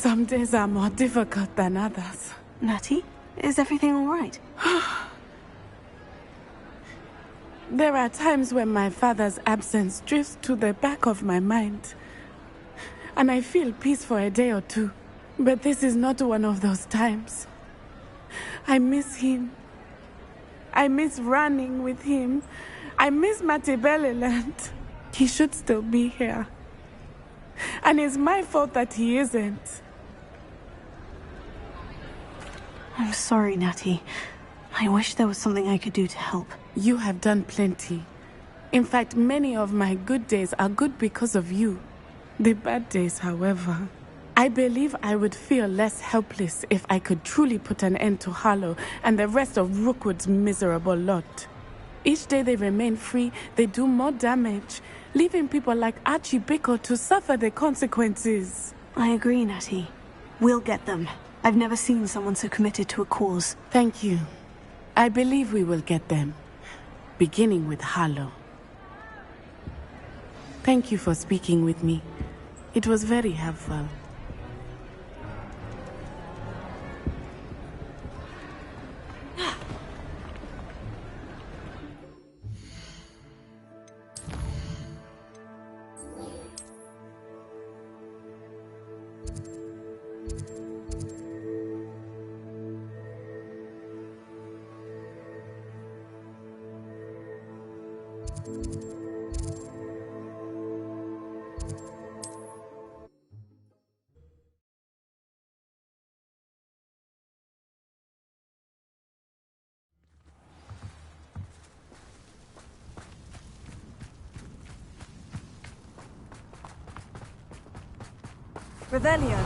Some days are more difficult than others. Natty, is everything all right? There are times when my father's absence drifts to the back of my mind, and I feel peace for a day or two. But this is not one of those times. I miss him. I miss running with him. I miss Matebeleland. He should still be here. And it's my fault that he isn't. I'm sorry, Natty. I wish there was something I could do to help. You have done plenty. In fact, many of my good days are good because of you. The bad days, however, I believe I would feel less helpless if I could truly put an end to Harlow and the rest of Rookwood's miserable lot. Each day they remain free, they do more damage, leaving people like Archie Bickle to suffer the consequences. I agree, Natty. We'll get them. I've never seen someone so committed to a cause. Thank you. I believe we will get them, beginning with Harlow. Thank you for speaking with me. It was very helpful. Revelio.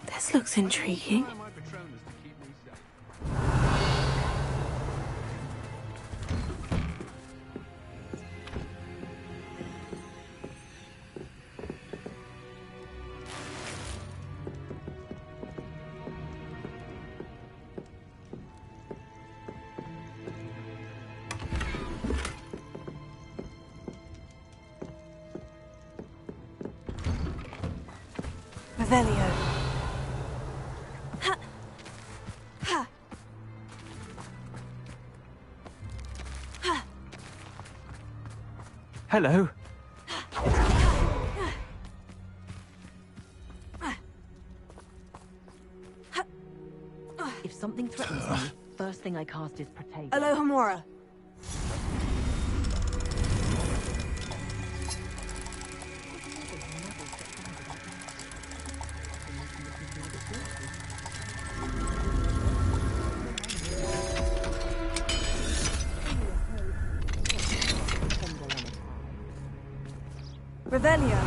This looks intriguing. Revelio. Ha. Ha. Ha. Hello. If something threatens me, first thing I cast is Protego. Alohomora. Revelio.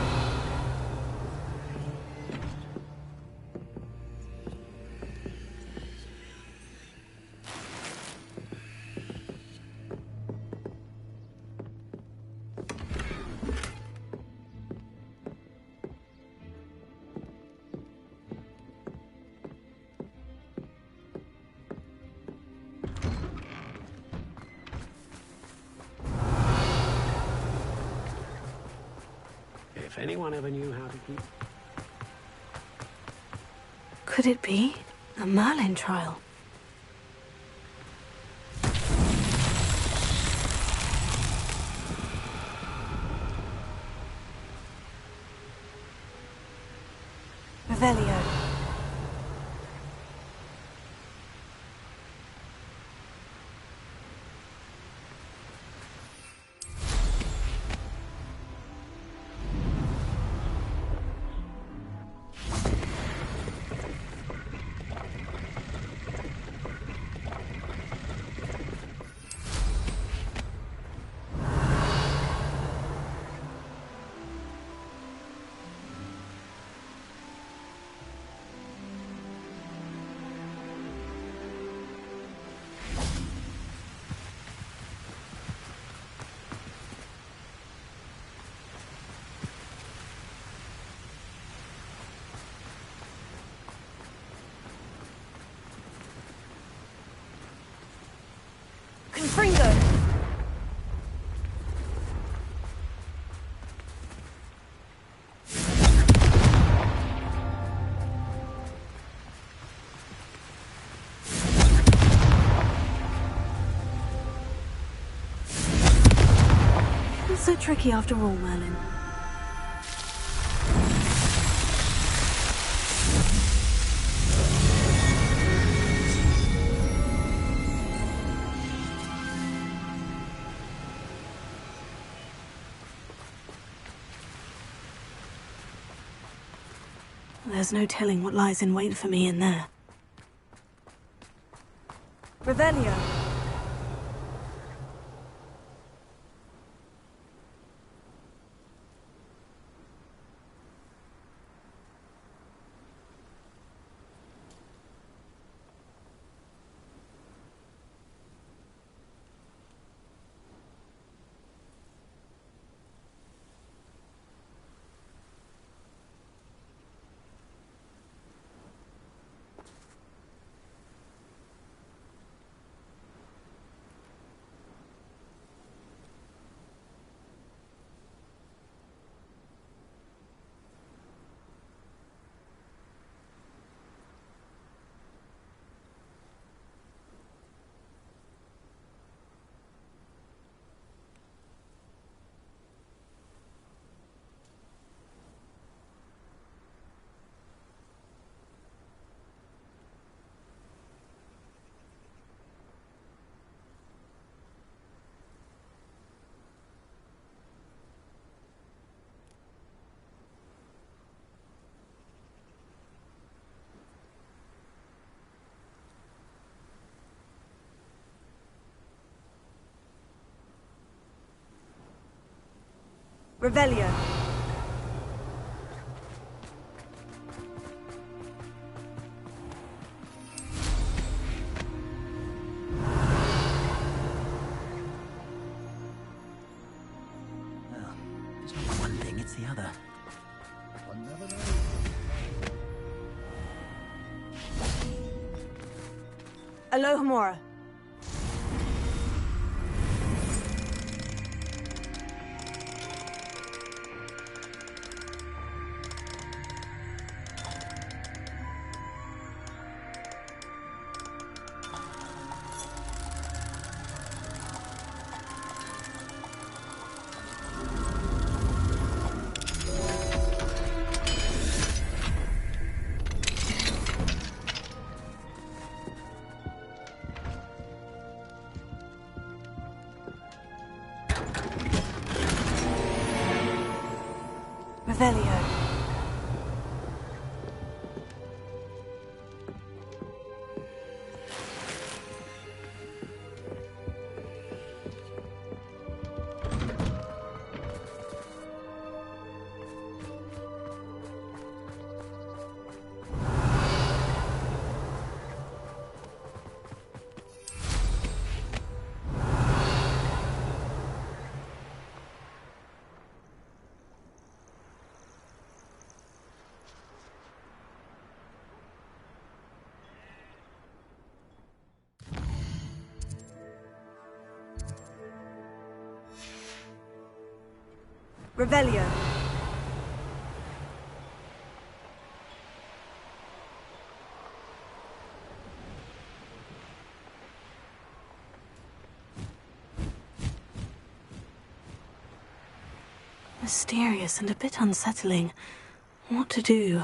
If anyone ever knew how to keep... Could it be a Merlin trial? Revelio. Fringo! Not so tricky after all, Merlin. There's no telling what lies in wait for me in there. Revelio. Revelio. Well, it's not one thing, it's the other. One never knows. Alohomora. Revelio. Revelio. Mysterious and a bit unsettling. What to do?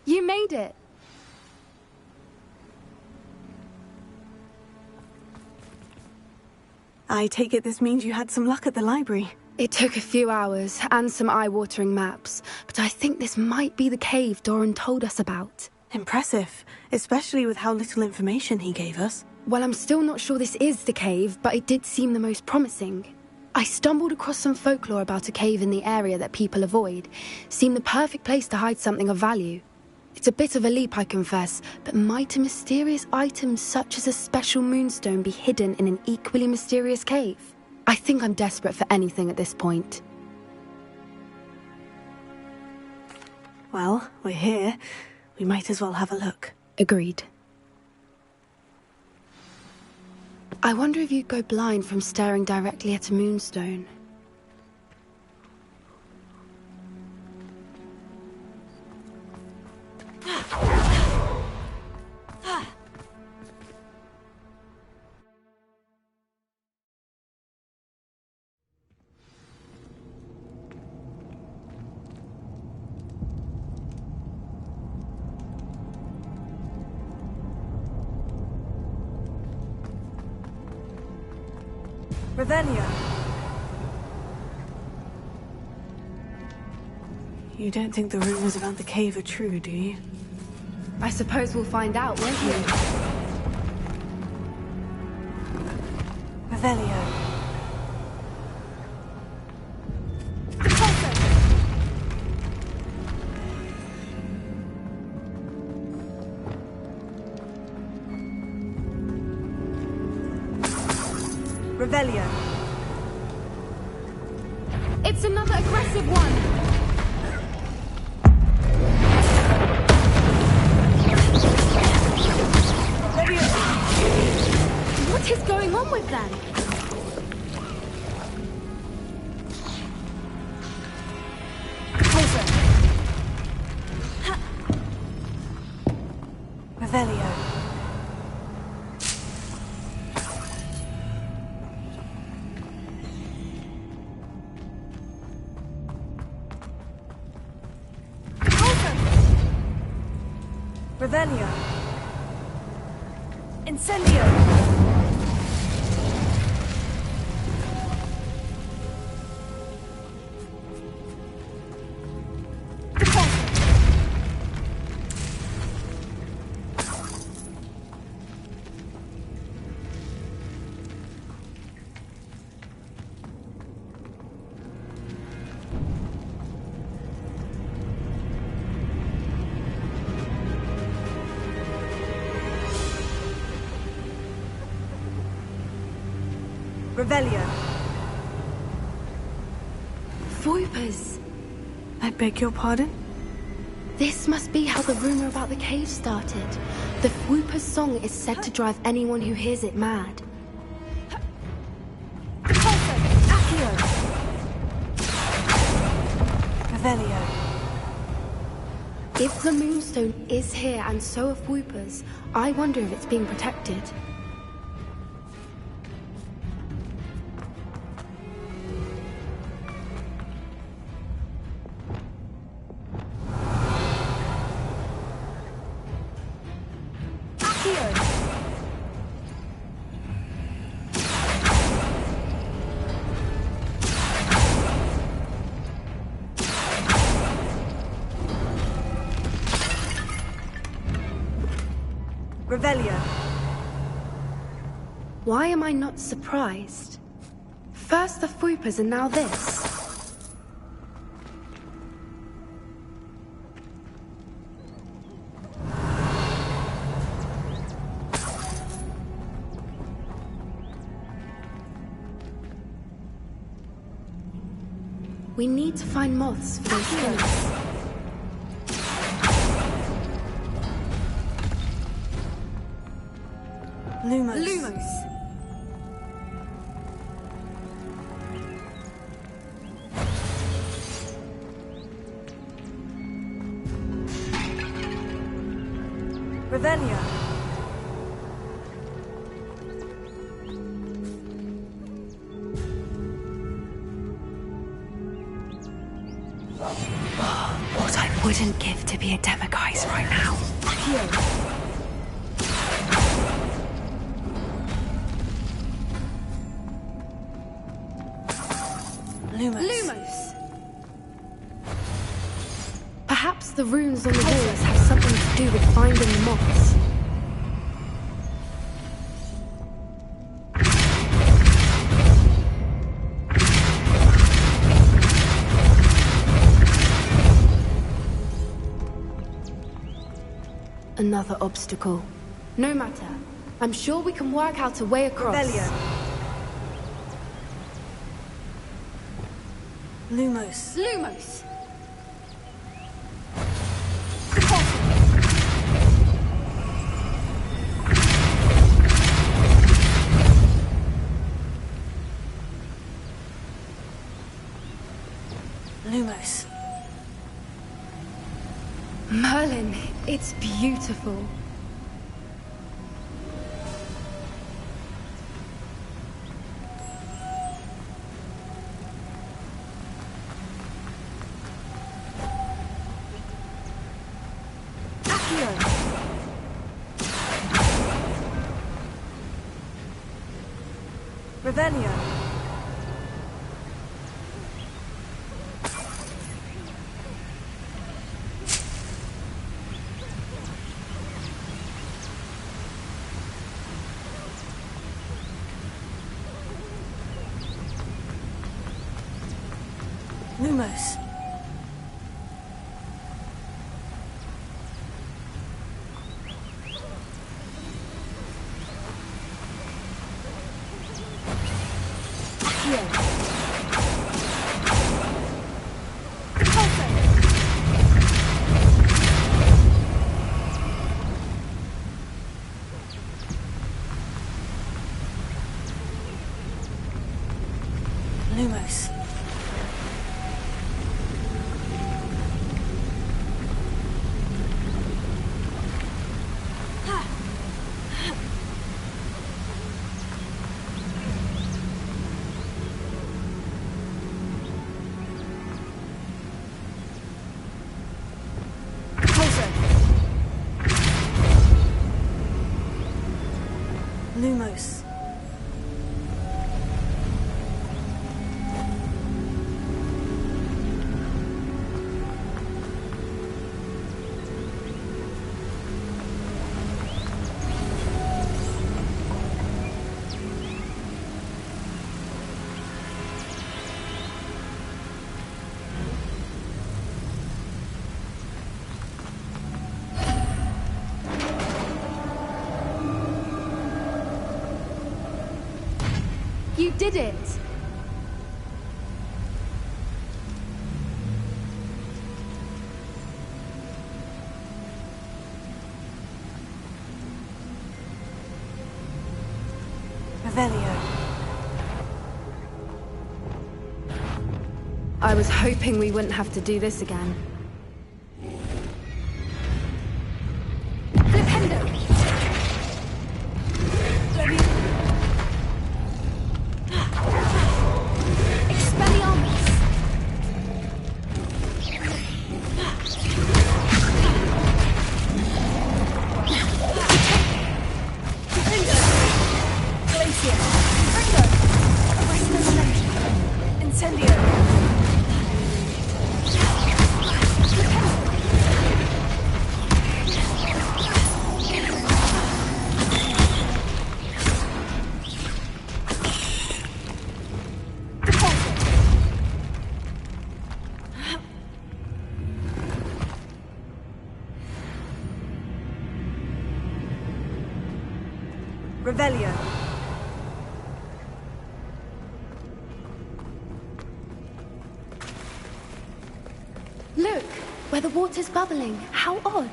You made it! I take it this means you had some luck at the library. It took a few hours and some eye-watering maps, but I think this might be the cave Doran told us about. Impressive, especially with how little information he gave us. Well, I'm still not sure this is the cave, but it did seem the most promising. I stumbled across some folklore about a cave in the area that people avoid. Seemed the perfect place to hide something of value. It's a bit of a leap, I confess, but might a mysterious item such as a special moonstone be hidden in an equally mysterious cave? I think I'm desperate for anything at this point. Well, we're here. We might as well have a look. Agreed. I wonder if you'd go blind from staring directly at a moonstone. Revelio. You don't think the rumors about the cave are true, do you? I suppose we'll find out, won't we? Revelio. Revelio. It's another aggressive one! What is going on with them? Closer. Revelio. Revelio. Incendio. Revelio. Voipers! I beg your pardon? This must be how the rumor about the cave started. The Whooper's song is said to drive anyone who hears it mad. Accio. Revelio. If the moonstone is here and so are Whoopers, I wonder if it's being protected. Revelio. Why am I not surprised? First the Whoopers and now this. We need to find moths for those things. Lumos. Revelio. What I wouldn't give to be a Demiguise right now. Lumos. Perhaps the runes on the walls have something to do with finding the moths. Another obstacle. No matter. I'm sure we can work out a way across. Revelio. Lumos. Lumos! Lumos. Merlin, it's beautiful. Revelio. Lumos. Lumos. Lumos. You did it! Revelio. I was hoping we wouldn't have to do this again. Flipendo! Expelliarmus! Glacier. Incendio. Revelio. Look, where the water's bubbling. How odd.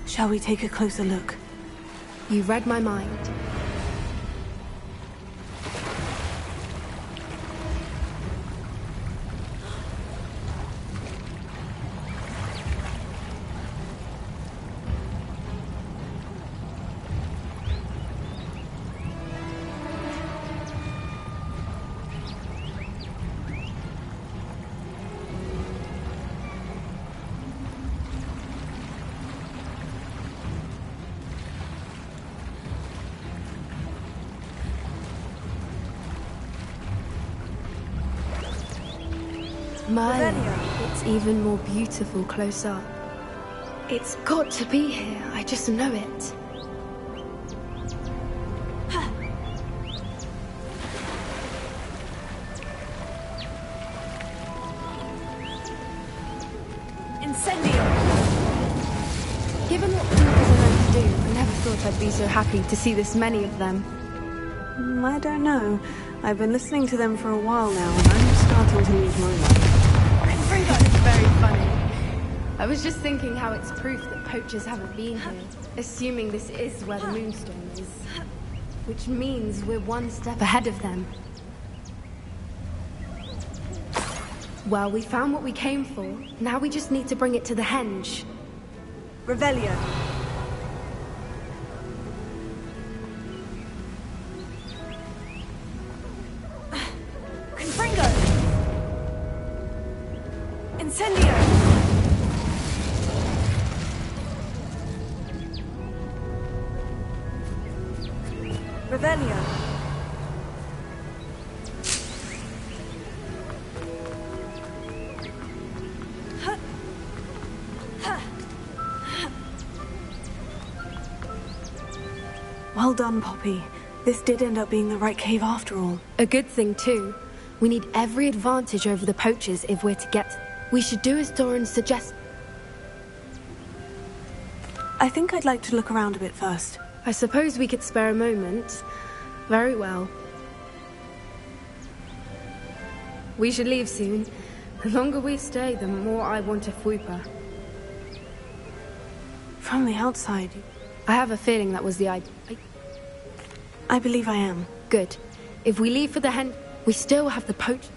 Shall we take a closer look? You read my mind. Merlin, it's even more beautiful close up. It's got to be here, I just know it. Incendio. Given what Duke has thought I'd be so happy to see this many of them. I don't know. I've been listening to them for a while now, and I'm starting to lose my mind. That is very funny. I was just thinking how it's proof that poachers haven't been here, assuming this is where the Moonstone is. Which means we're one step ahead of them. Well, we found what we came for. Now we just need to bring it to the henge. Revelio. Confringo. Incendio. Revelio. Well done, Poppy. This did end up being the right cave after all. A good thing, too. We need every advantage over the poachers if we're to get... We should do as Doran suggests. I think I'd like to look around a bit first. I suppose we could spare a moment. Very well. We should leave soon. The longer we stay, the more I want a fwooper. From the outside... I have a feeling that was the idea. I believe I am. Good. If we leave for the hen, we still have the poach...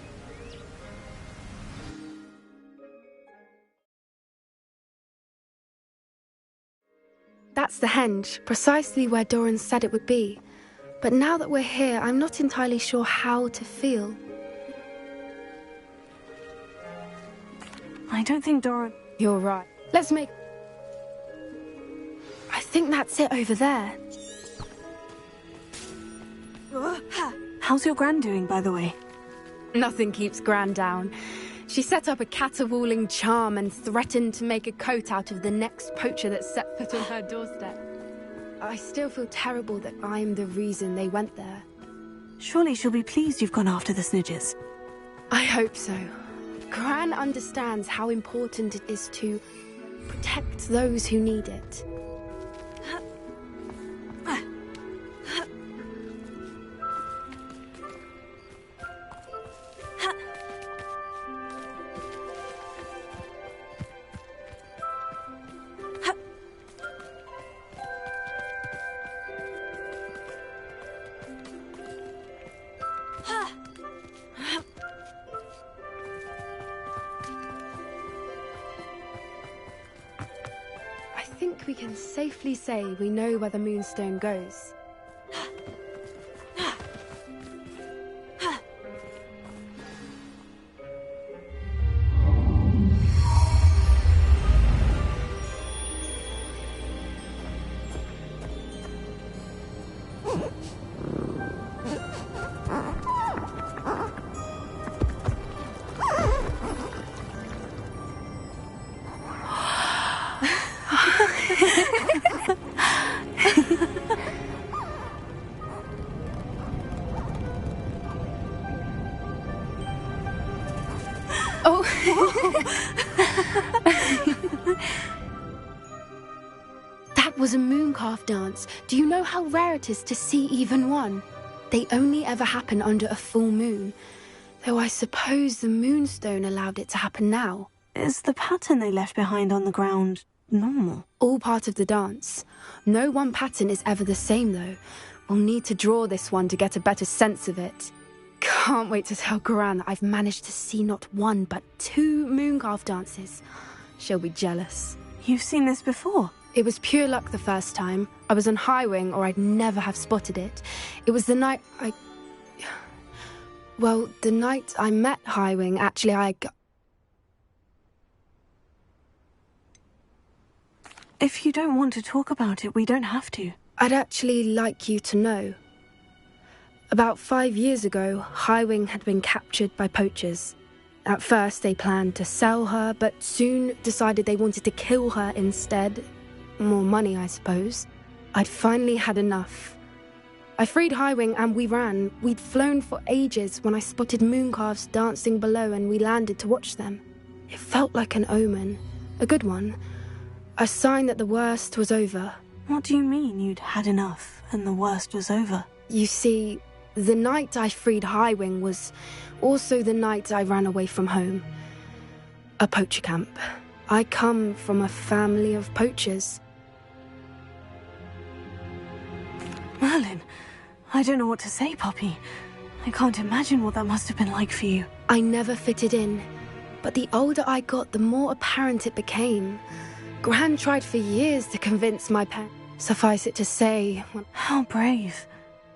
That's the henge, precisely where Doran said it would be. But now that we're here, I'm not entirely sure how to feel. I don't think Doran... You're right. Let's make... I think that's it over there. How's your gran doing, by the way? Nothing keeps Gran down. She set up a caterwauling charm and threatened to make a coat out of the next poacher that set foot on her doorstep. I still feel terrible that I'm the reason they went there. Surely she'll be pleased you've gone after the snidges. I hope so. Gran understands how important it is to protect those who need it. I think we can safely say we know where the Moonstone goes. Oh. That was a mooncalf dance. Do you know how rare it is to see even one? They only ever happen under a full moon. Though I suppose the Moonstone allowed it to happen now. Is the pattern they left behind on the ground normal? All part of the dance. No one pattern is ever the same, though. We'll need to draw this one to get a better sense of it. Can't wait to tell Gran that I've managed to see not one, but 2 mooncalf dances. She'll be jealous. You've seen this before? It was pure luck the first time. I was on Highwing, or I'd never have spotted it. It was the night Well, the night I met Highwing, actually, If you don't want to talk about it, we don't have to. I'd actually like you to know. About 5 years ago, Highwing had been captured by poachers. At first, they planned to sell her, but soon decided they wanted to kill her instead. More money, I suppose. I'd finally had enough. I freed Highwing and we ran. We'd flown for ages when I spotted mooncalves dancing below and we landed to watch them. It felt like an omen. A good one. A sign that the worst was over. What do you mean you'd had enough and the worst was over? You see, the night I freed Highwing was also the night I ran away from home. A poacher camp. I come from a family of poachers. Merlin, I don't know what to say, Poppy. I can't imagine what that must have been like for you. I never fitted in, but the older I got, the more apparent it became. Gran tried for years to convince my parents. Suffice it to say, How brave.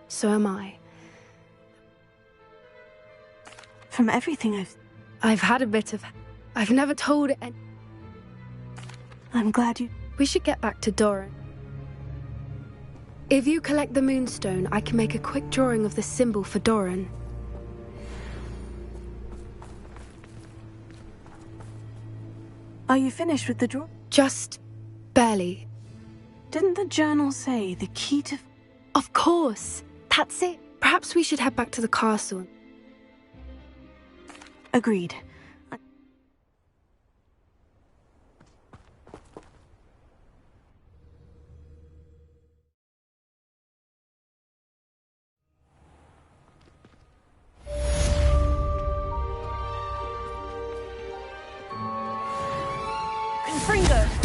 so am I. From everything I've had a bit of... I've never told it, and I'm glad you... we should get back to Doran. If you collect the Moonstone, I can make a quick drawing of the symbol for Doran. Are you finished with the draw? Just barely. Didn't the journal say the key to... Of course! That's it. Perhaps we should head back to the castle. Agreed. Confringo!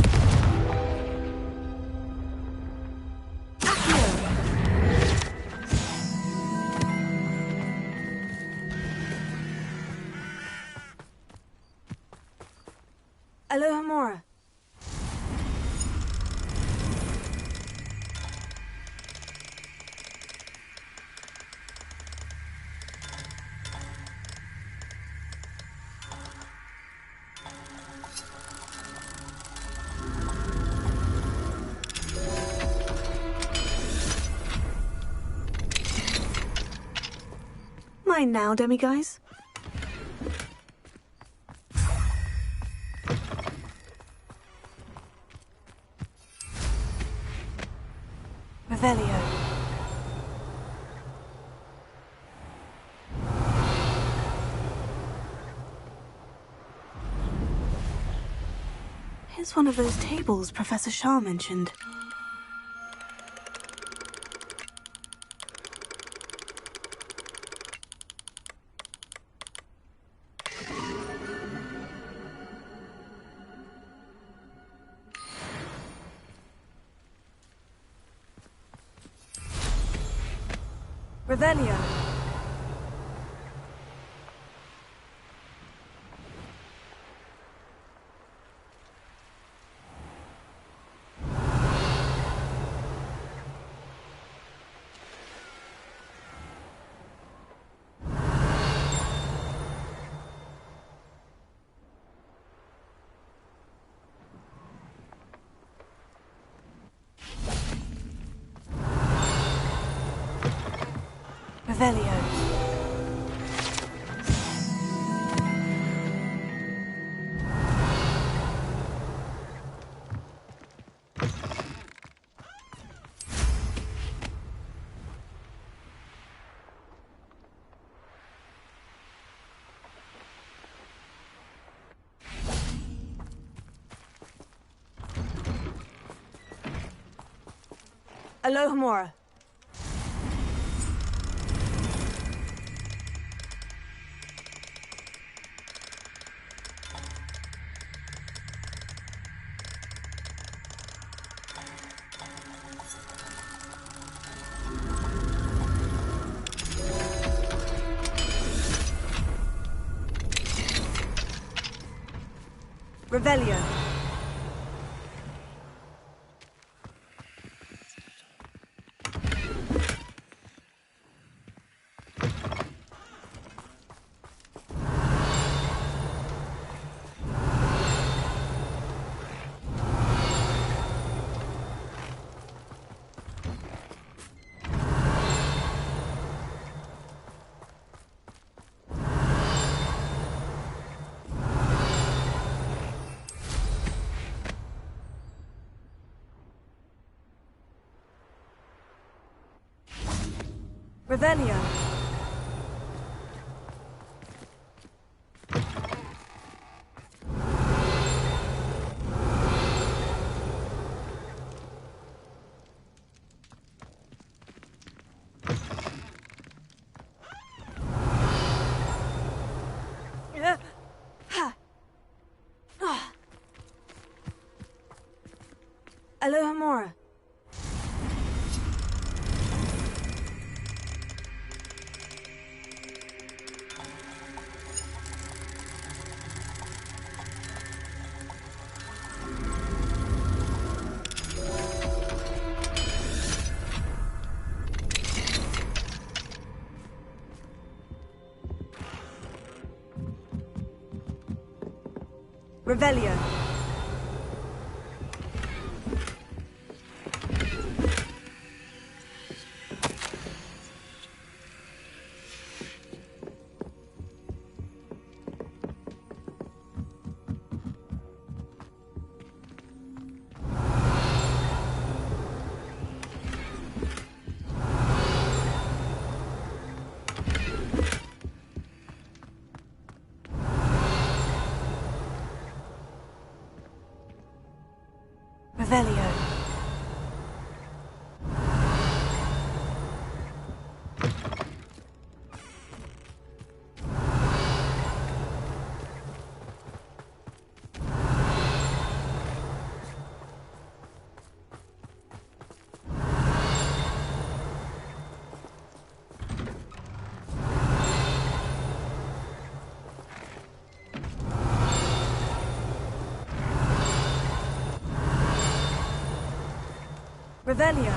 Alohomora. Mine now, demiguise. Revelio. Here's one of those tables Professor Shah mentioned. Revelio. Revelio. Alohomora. Revelio. Revelio. Aloha Mora. Revelio. Revelio. Revelio.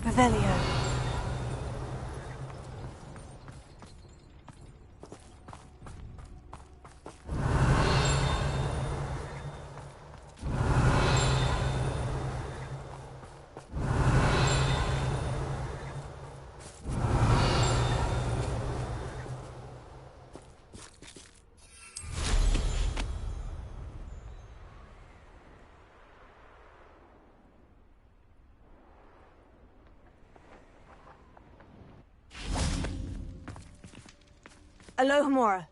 Revelio. Aloha Mora.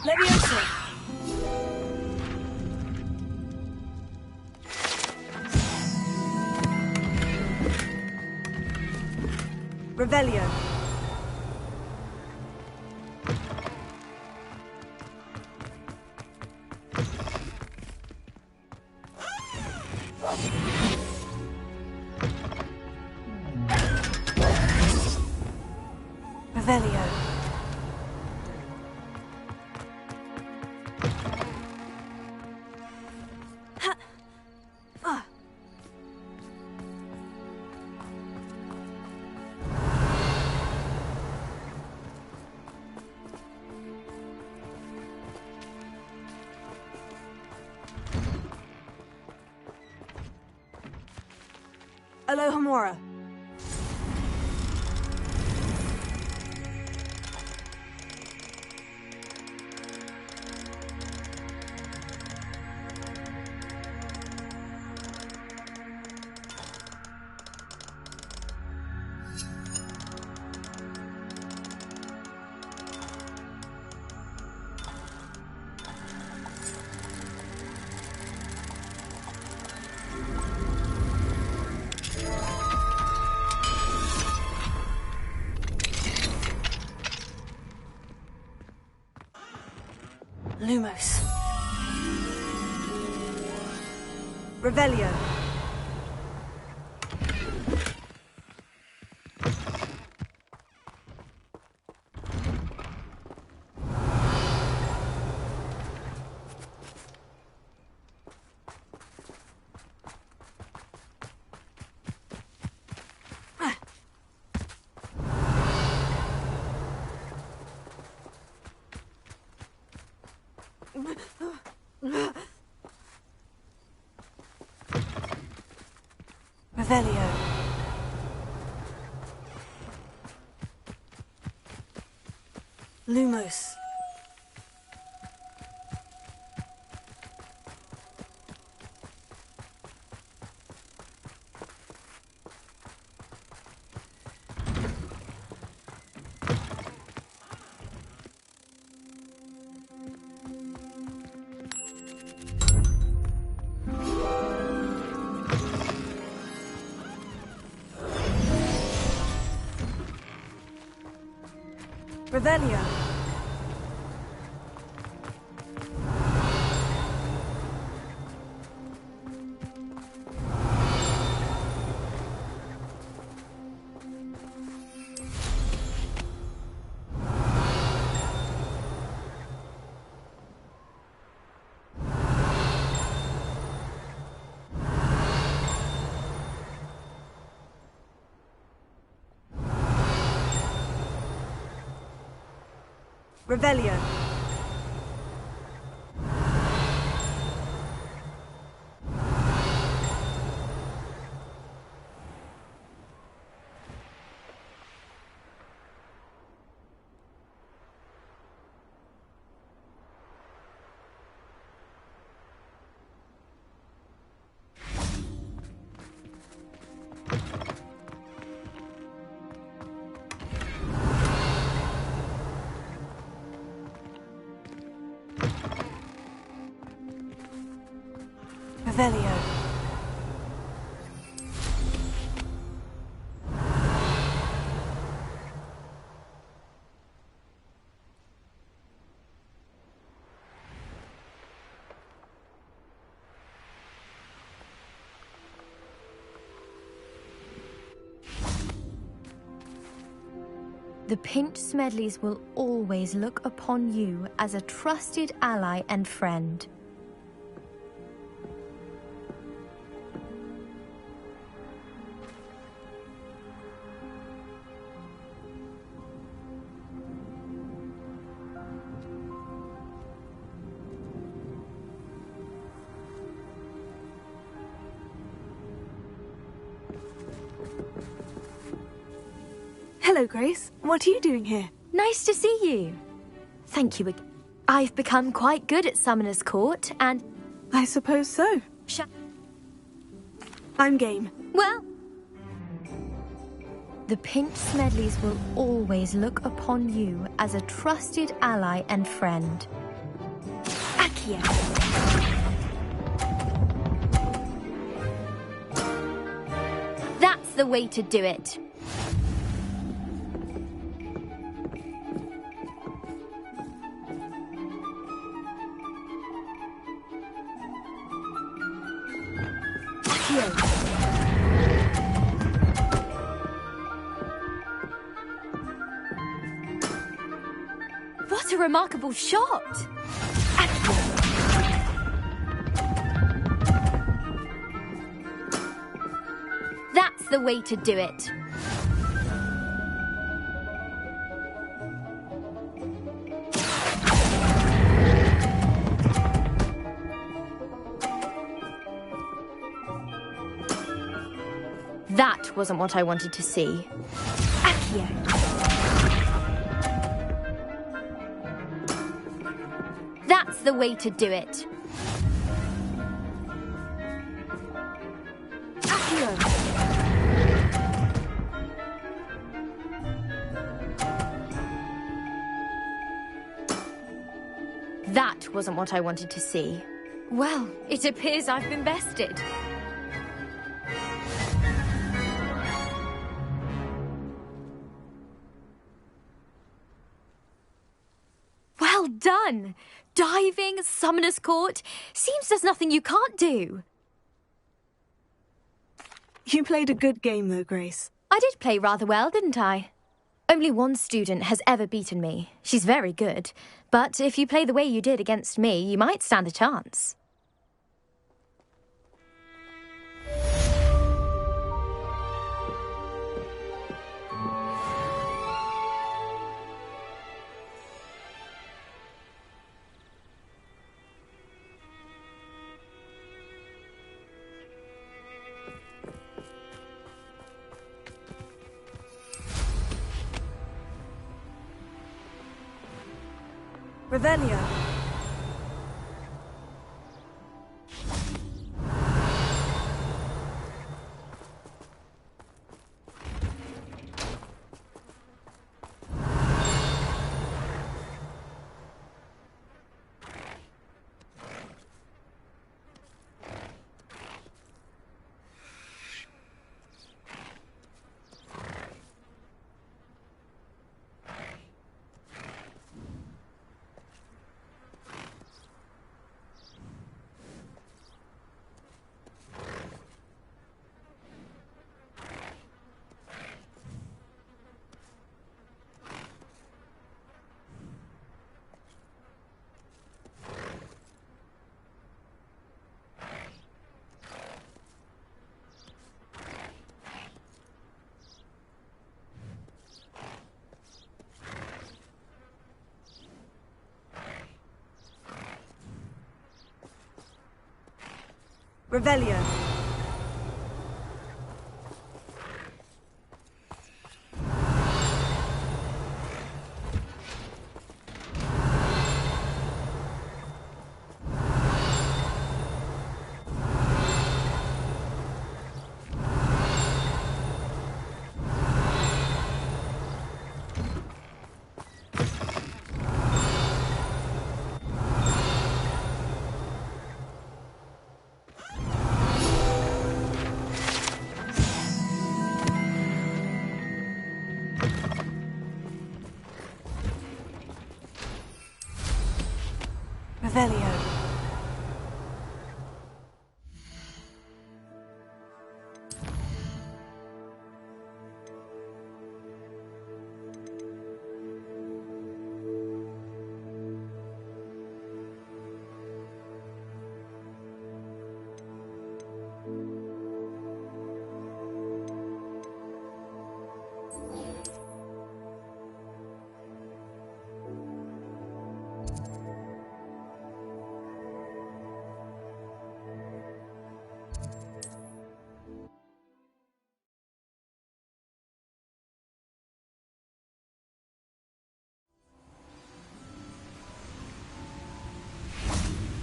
Leviosa. Revelio. Revelio. Ha. Ah. Aloha Mora. Lumos. Revelio. Revelio. Lumos. Revelio. Revelio. Revelio. The Pinch Smedleys will always look upon you as a trusted ally and friend. Hello, Grace. What are you doing here? Nice to see you. Thank you. I've become quite good at Summoner's Court, and... I suppose so. I'm game. Well... The Pinch Smedleys will always look upon you as a trusted ally and friend. Accio. That's the way to do it. What a remarkable shot! That's the way to do it. That wasn't what I wanted to see. Accio. That's the way to do it. Accio. That wasn't what I wanted to see. Well, it appears I've been bested. Well done! Diving, Summoner's Court. Seems there's nothing you can't do. You played a good game, though, Grace. I did play rather well, didn't I? Only one student has ever beaten me. She's very good. But if you play the way you did against me, you might stand a chance. Revelio. Revelio. Revelio.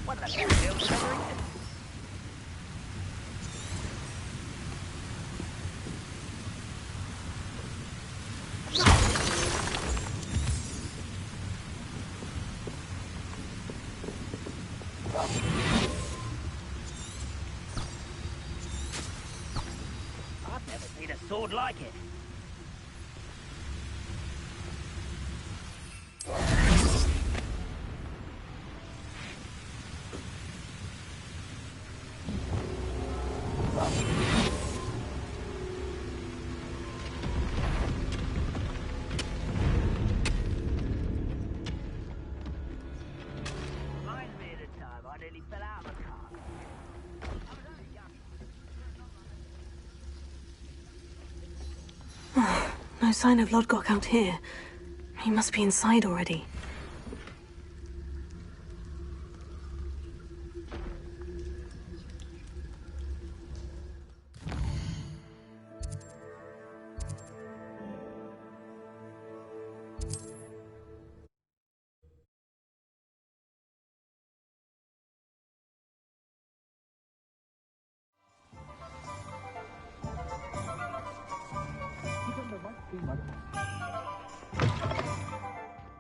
What the hell is it? I've never seen a sword like it. Reminds me of the time I nearly fell out of a car. I was only young. No sign of Lodgok out here. He must be inside already.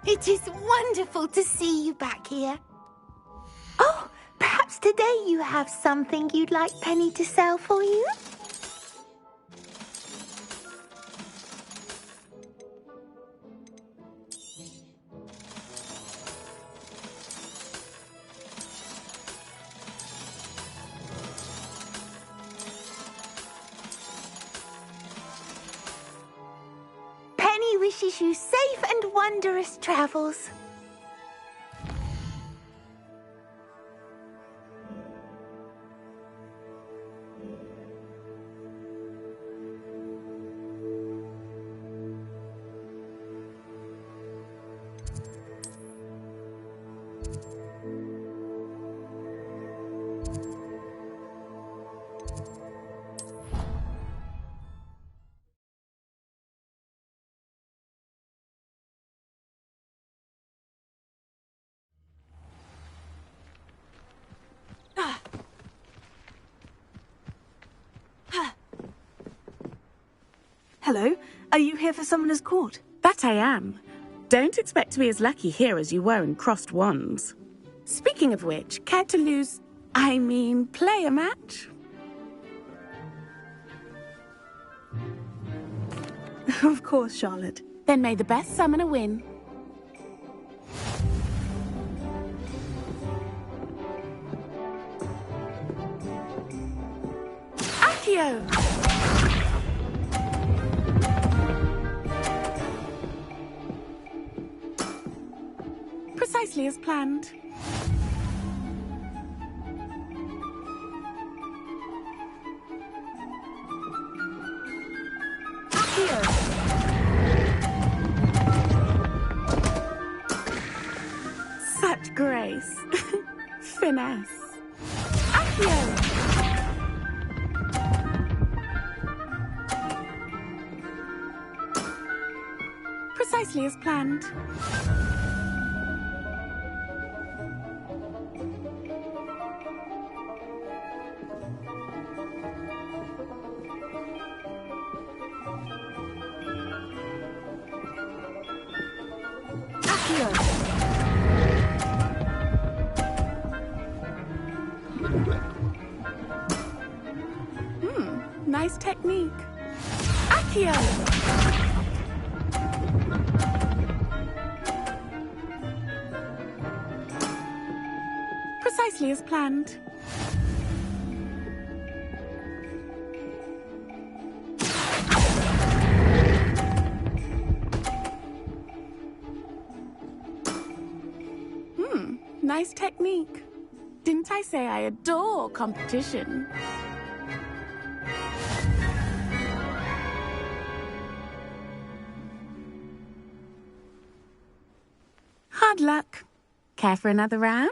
It is wonderful to see you back here. Oh, perhaps today you have something you'd like Penny to sell for you? Penny wishes you safe and wondrous travels. Hello. Are you here for Summoner's Court? That I am. Don't expect to be as lucky here as you were in Crossed Wands. Speaking of which, care to play a match? Of course, Charlotte. Then may the best summoner win. Accio! Precisely as planned. Such grace. Finesse. Accio! Precisely as planned. Nice technique. Accio! Precisely as planned. Nice technique. Didn't I say I adore competition? Hard luck. Care for another round?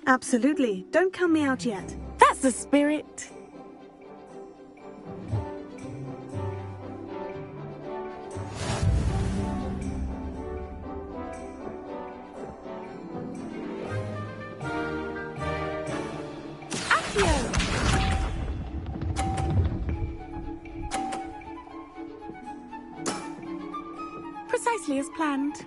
Absolutely. Don't count me out yet. That's the spirit. Accio! Precisely as planned.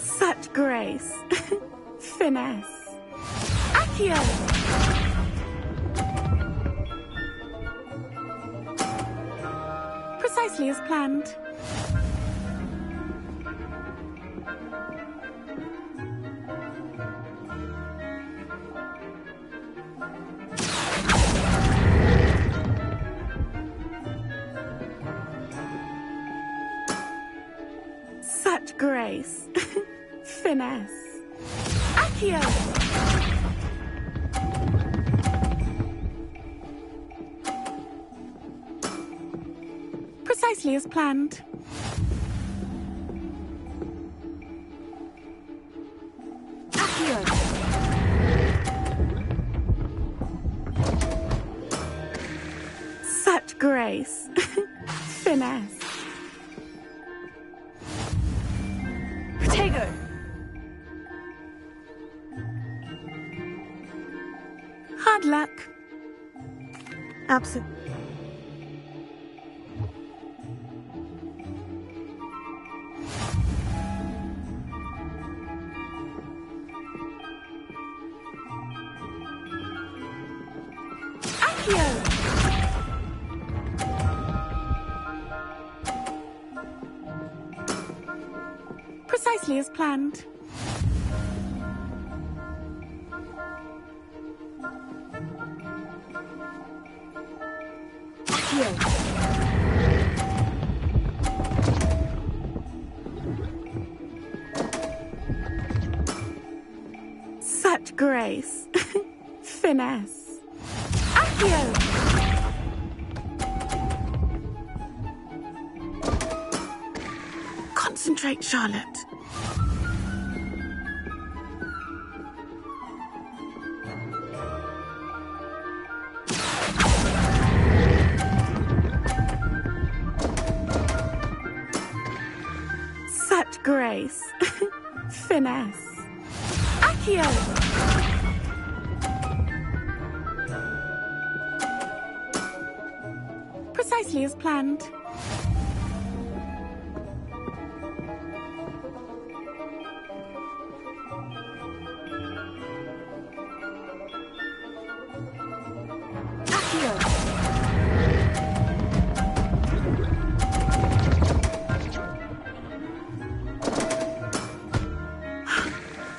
Such grace. Finesse. Accio! Precisely as planned. Such grace. Finesse. Accio! Precisely as planned. Accio! grace. Finesse. Protego! Hard luck. Absent. Precisely as planned. Such grace. Finesse. Accio! Concentrate, Charlotte. Such grace. Finesse. Accio! Precisely as planned.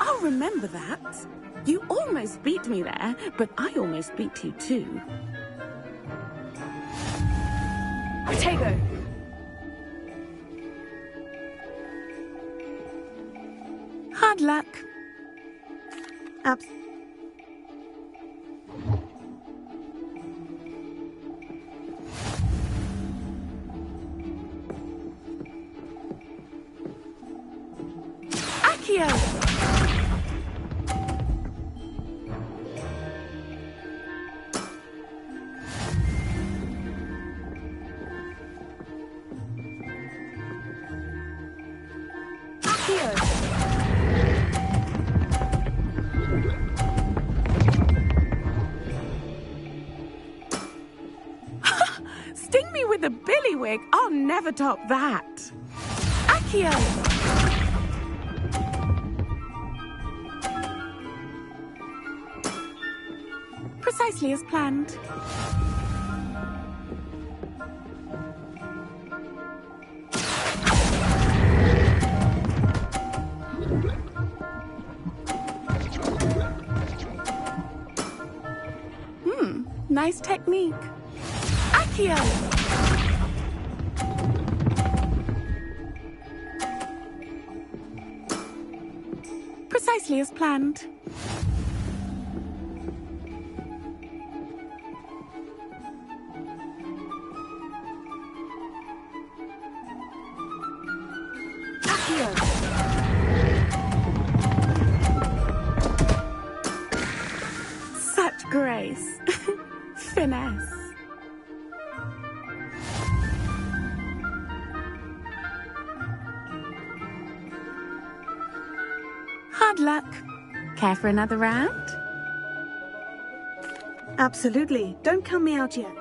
I'll remember that. You almost beat me there, but I almost beat you too. Protego! Hard luck. Absent. Accio! Sting me with a billywig. I'll never top that. Accio! Precisely as planned. Nice technique. Accio! Precisely as planned. Accio! Such grace. Finesse. Hard luck. Care for another round? Absolutely. Don't count me out yet.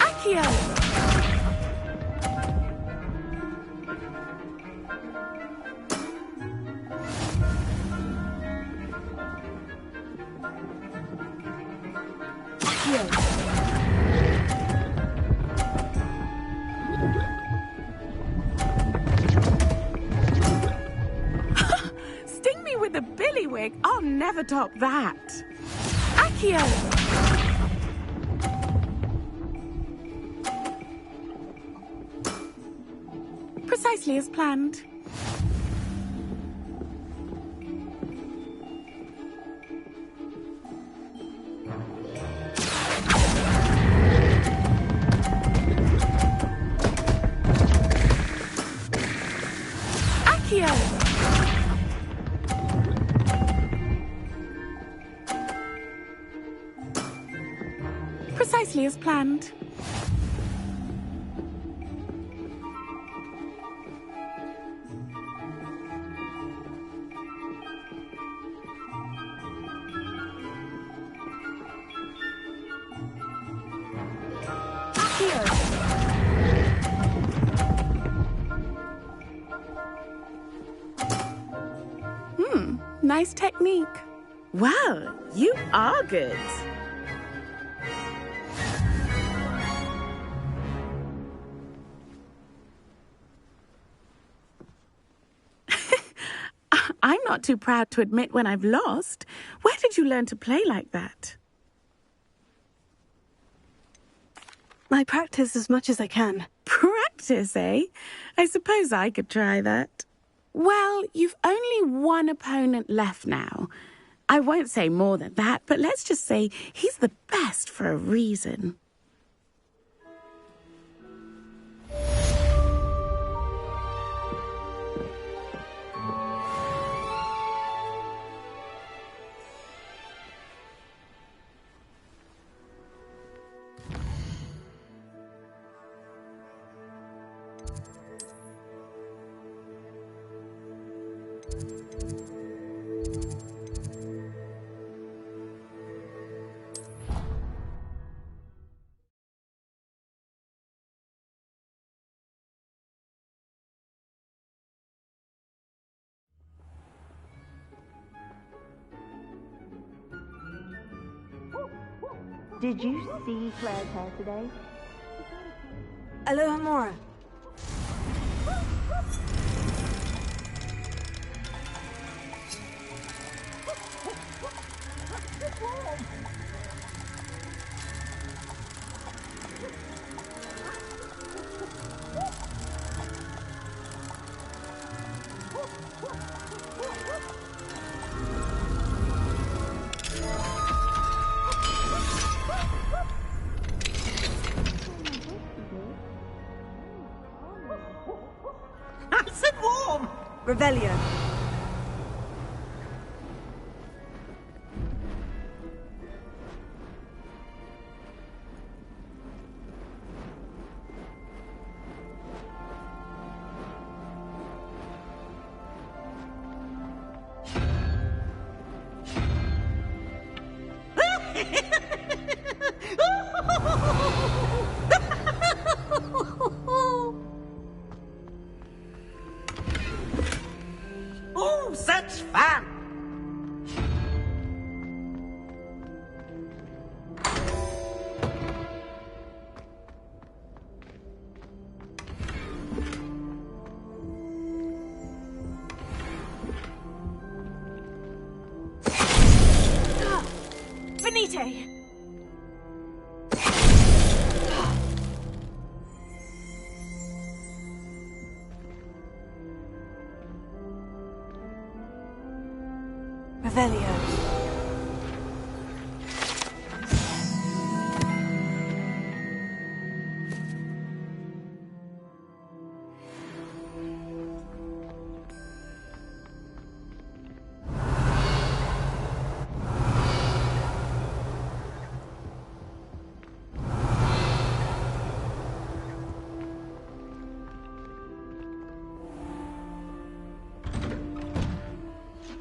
Accio! Sting me with a billywig. I'll never top that. Accio! Precisely as planned. Accio! Precisely as planned. Nice technique. Wow, you are good. I'm not too proud to admit when I've lost. Where did you learn to play like that? I practice as much as I can. Practice, eh? I suppose I could try that. Well, you've only one opponent left now. I won't say more than that, but let's just say he's the best for a reason. Did you see Claire's hair today? Aloha Mora. Nice and warm! Revelio. Oh, such fun! Venite! Revelio.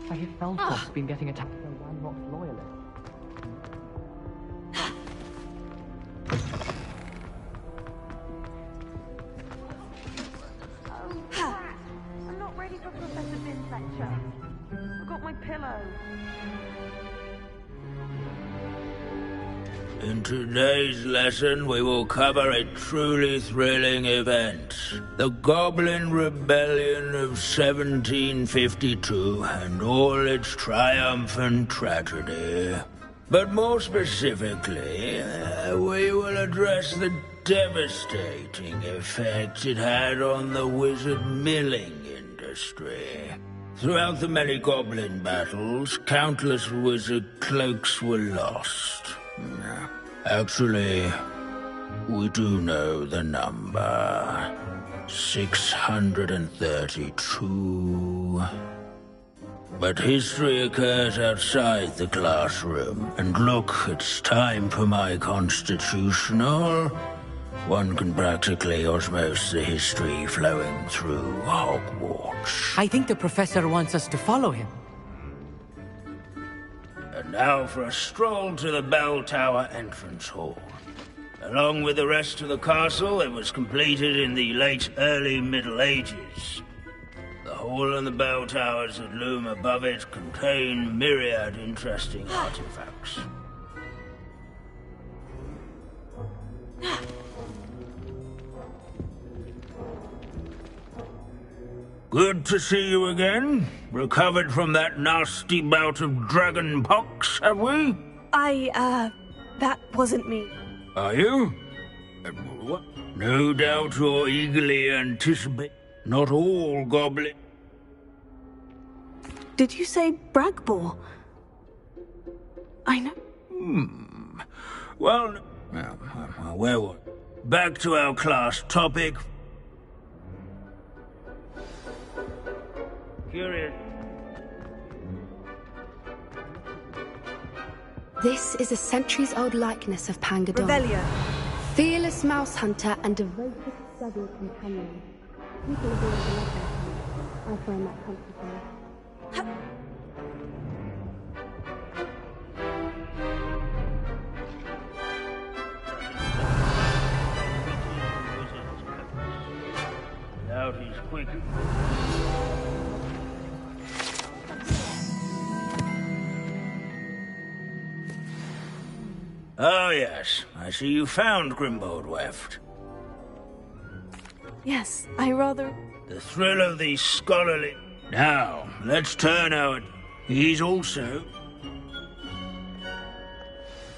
I hear Feldkopf's been getting attacked by landlocked loyalists. I'm not ready for Professor Bin's lecture. I got my pillow. In today's lesson, we will cover a truly thrilling event. The Goblin Rebellion of 1752 and all its triumphant tragedy. But more specifically, we will address the devastating effect it had on the wizard milling industry. Throughout the many goblin battles, countless wizard cloaks were lost. Actually, we do know the number. 632. But history occurs outside the classroom. And look, it's time for my constitutional. One can practically osmose the history flowing through Hogwarts. I think the professor wants us to follow him. And now for a stroll to the bell tower entrance hall. Along with the rest of the castle, it was completed in the late early Middle Ages. The hall and the bell towers that loom above it contain myriad interesting artifacts. Good to see you again. Recovered from that nasty bout of dragon pox, have we? That wasn't me. Are you? What? No doubt you're eagerly anticipate. Not all goblin. Did you say Bragbor? I know. Well, where were we? Back to our class topic. Curious. This is a centuries-old likeness of Pangadon. Revelio. Fearless mouse hunter and devoted study companion. People are doing the I find that comforting. Out he's quick. Oh, yes. I see you found Grimbold Weft. Yes, I rather... The thrill of the scholarly... Now, let's turn our... He's also...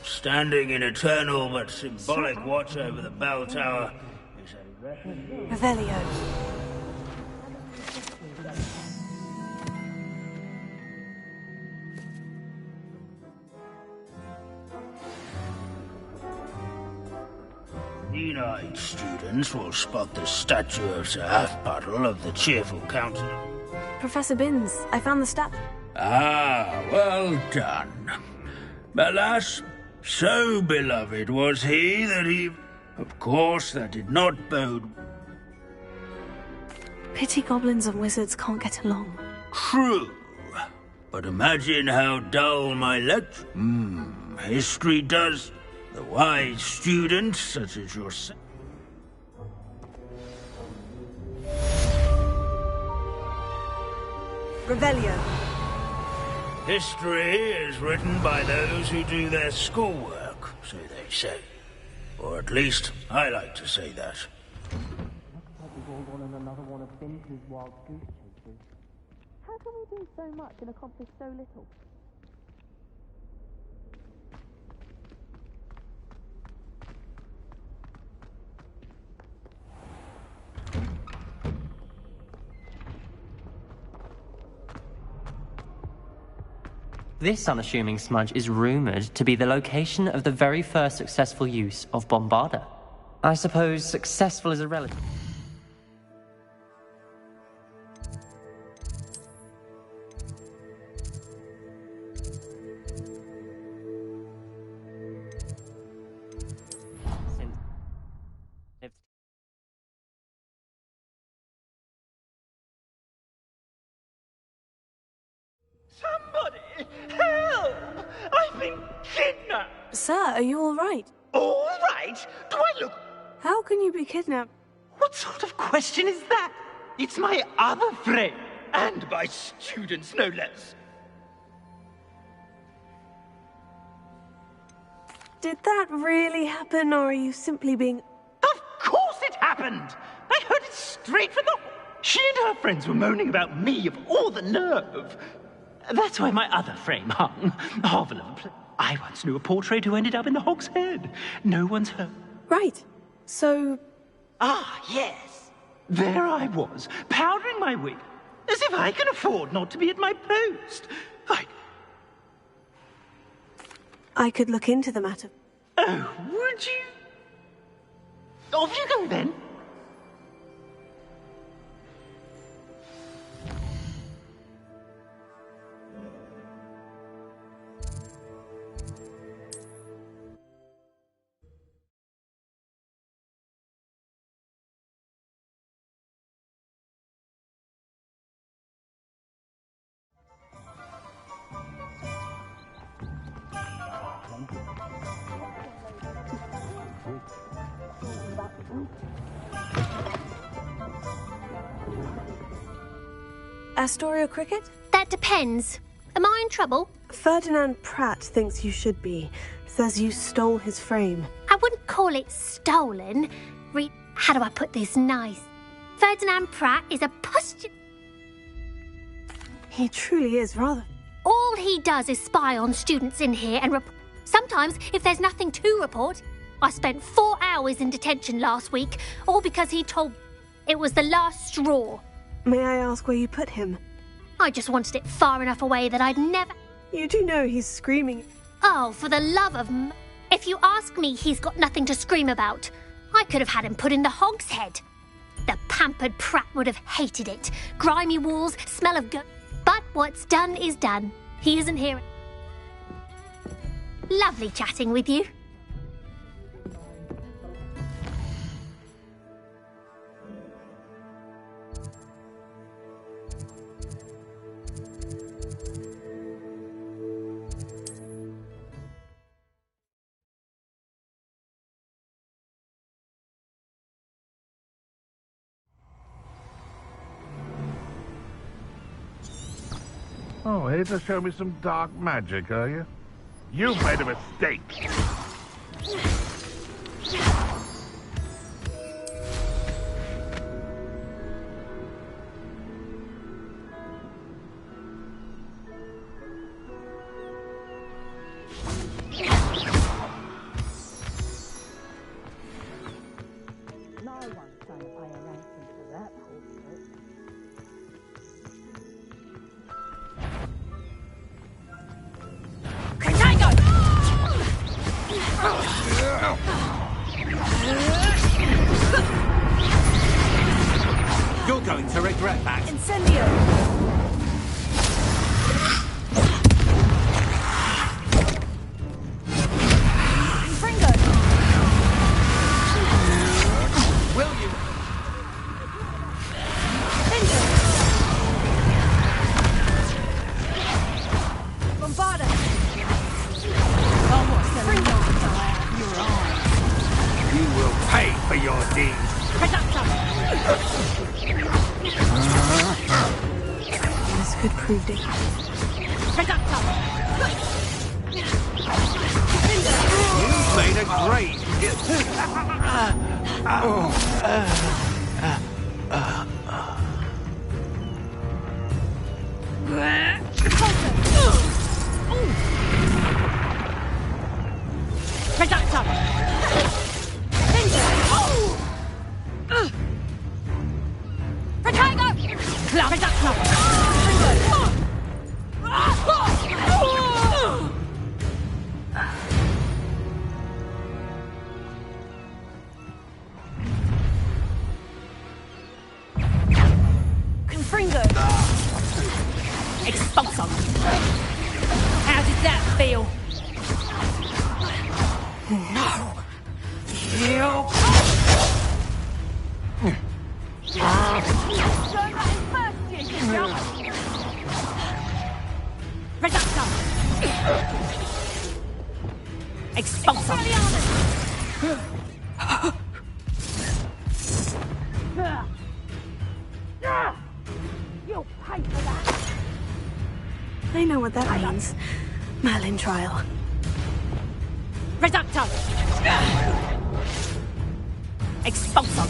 standing in eternal but symbolic watch over the bell tower is a... Revelio. Keen-eyed students will spot the statue of Sir Halfpuddle of the Cheerful Countenance. Professor Binns, I found the statue. Ah, well done. Alas, so beloved was he that he... Of course, that did not bode... Pity goblins and wizards can't get along. True. But imagine how dull my lecture... history does... The wise students, such as yourself... Revelio. History is written by those who do their schoolwork, so they say. Or at least, I like to say that. How can we do so much and accomplish so little? This unassuming smudge is rumored to be the location of the very first successful use of Bombarda. I suppose successful is a relative. Somebody! Help! I've been kidnapped! Sir, are you all right? All right? Do I look... How can you be kidnapped? What sort of question is that? It's my other friend, and my students, no less. Did that really happen, or are you simply being... Of course it happened! I heard it straight from the... She and her friends were moaning about me, of all the nerve. That's why my other frame hung. Hovel of a place. I once knew a portrait who ended up in the Hog's Head. No one's heard. Right. So... Ah, yes. There I was, powdering my wig, as if I can afford not to be at my post. I could look into the matter. Oh, would you? Off you go, then. Astoria Cricket? That depends. Am I in trouble? Ferdinand Pratt thinks you should be. Says you stole his frame. I wouldn't call it stolen. How do I put this nice? Ferdinand Pratt is a He truly is rather... All he does is spy on students in here and sometimes, if there's nothing to report, I spent 4 hours in detention last week, all because he told it was the last straw. May I ask where you put him? I just wanted it far enough away that I'd never... You do know he's screaming. Oh, for the love of... If you ask me, he's got nothing to scream about. I could have had him put in the hogshead. The pampered Pratt would have hated it. Grimy walls, smell of But what's done is done. He isn't here. Lovely chatting with you. Oh, here to show me some dark magic, are you? You've made a mistake. You're going to regret that. Incendio! Fringo! Will you? Bombarda! You will pay for your deeds. This could prove dangerous. You've made a great... Confringo! Expulsor! How did that feel? No! You... Reductor! Expulsor! You'll pay for that. I know what that means. Merlin trial. Reductor! Expulsor!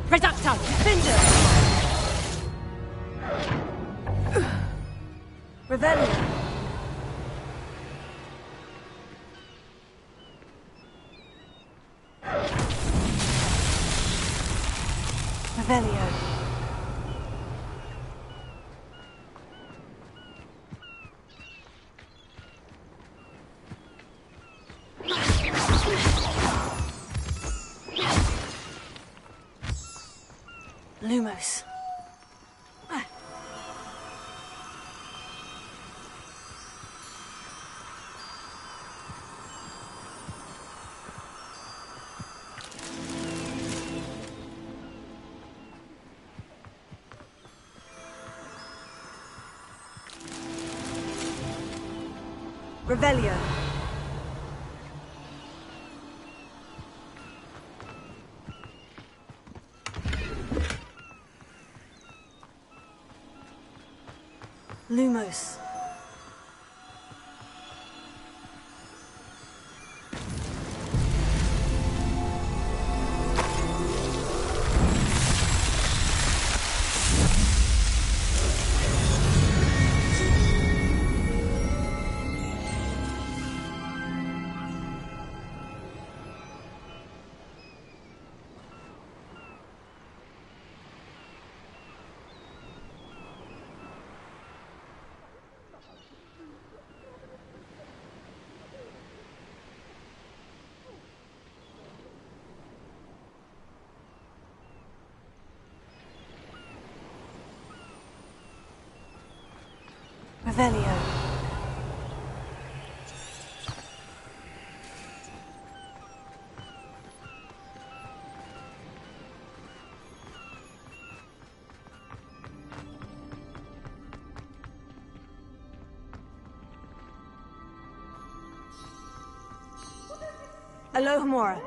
Reductor! Defender! Revelio! Revelio. Lumos. Revelio. Lumos. Revelio. Alohomora.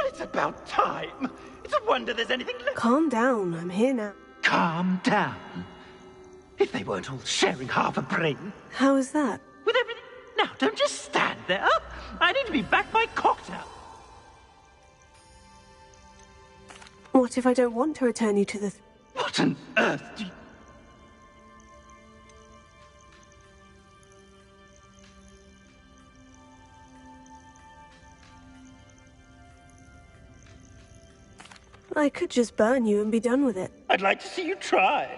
It's about time. It's a wonder there's anything left. Calm down, I'm here now. Calm down. If they weren't all sharing half a brain. How is that? With everything... Now, don't just stand there. I need to be back by cocktail. What if I don't want to return you to the... What on earth do you... I could just burn you and be done with it. I'd like to see you try.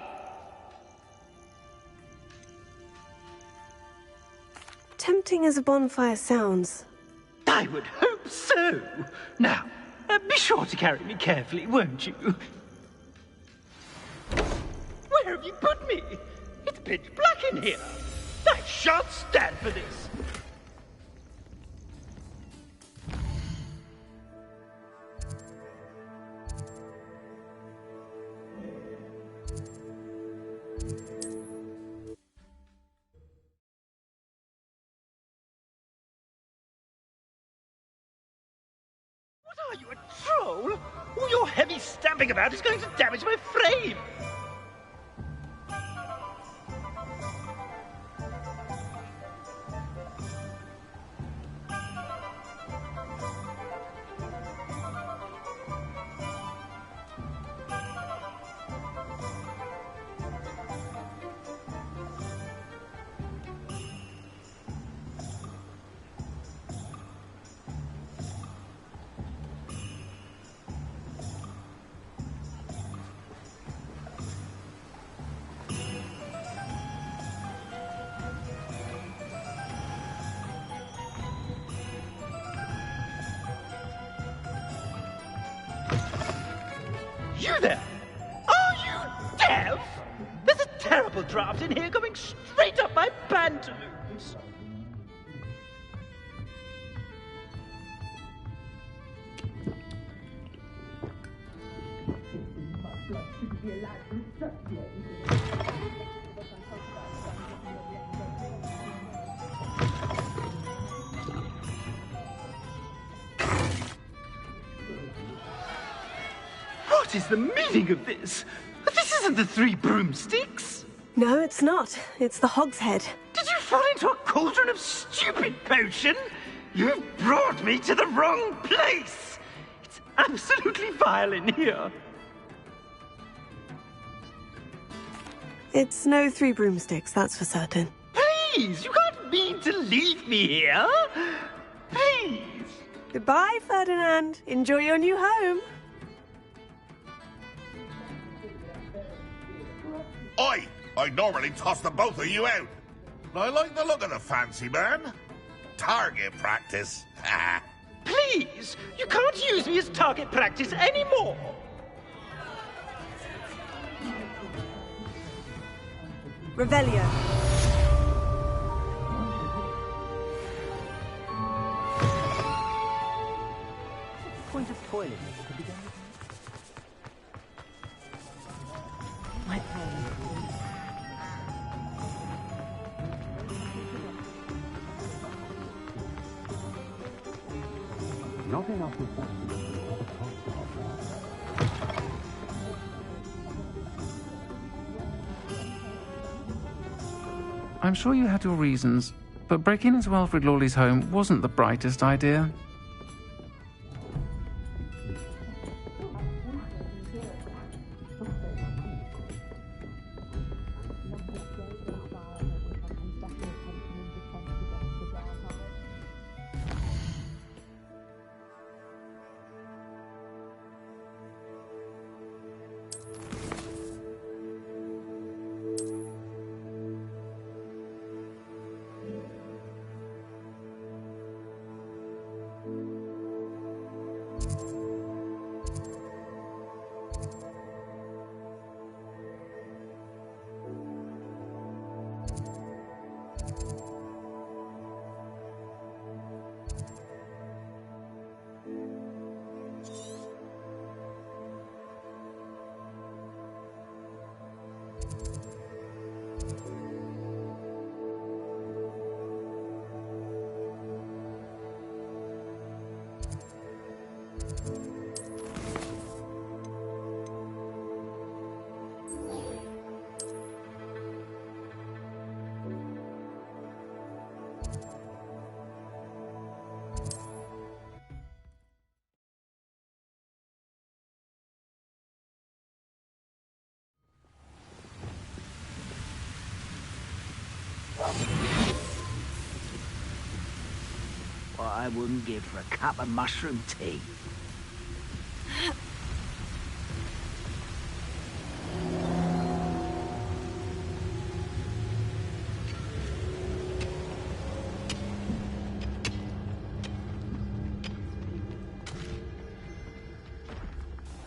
Tempting as a bonfire sounds. I would hope so. Now, be sure to carry me carefully, won't you? Where have you put me? It's pitch black in here. I shan't stand for this. Are you a troll? All your heavy stamping about is going to damage my frame! You there! Are you deaf? There's a terrible draft in here going straight up my pantaloons. What is the meaning of this? This isn't the Three Broomsticks. No, it's not. It's the Hogshead. Did you fall into a cauldron of stupid potion? You've brought me to the wrong place. It's absolutely vile in here. It's no Three Broomsticks, that's for certain. Please, you can't mean to leave me here. Please. Goodbye, Ferdinand. Enjoy your new home. I'd normally toss the both of you out. But I like the look of the fancy man. Target practice. Please. please! You can't use me as target practice anymore! Revelio. Point of toilet could be done. My Not enough of that. I'm sure you had your reasons, but breaking into Alfred Lawley's home wasn't the brightest idea. What I wouldn't give for a cup of mushroom tea.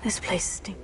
This place stinks.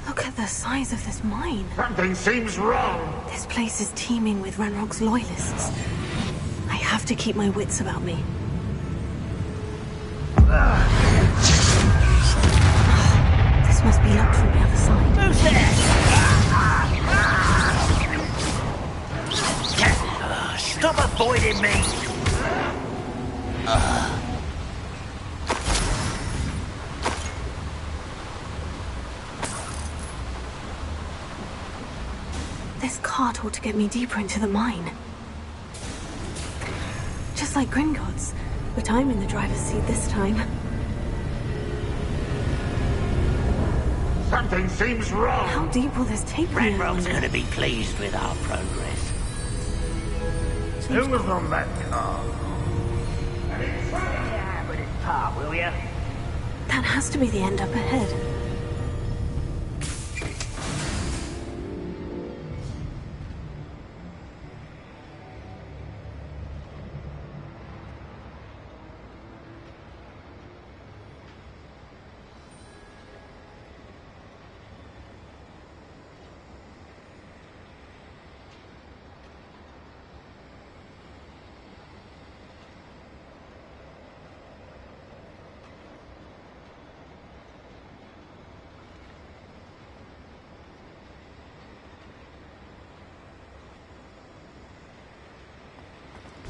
Look at the size of this mine. Something seems wrong. This place is teeming with Ranrock's loyalists. I have to keep my wits about me. This must be locked from the other side. Who's there? Stop avoiding me! This cart ought to get me deeper into the mine. Just like Gringotts, but I'm in the driver's seat this time. Something seems wrong. How deep will this take me? Ranrock's gonna be pleased with our progress. Who was on that car? Yeah, but it's part, will ya? That has to be the end up ahead.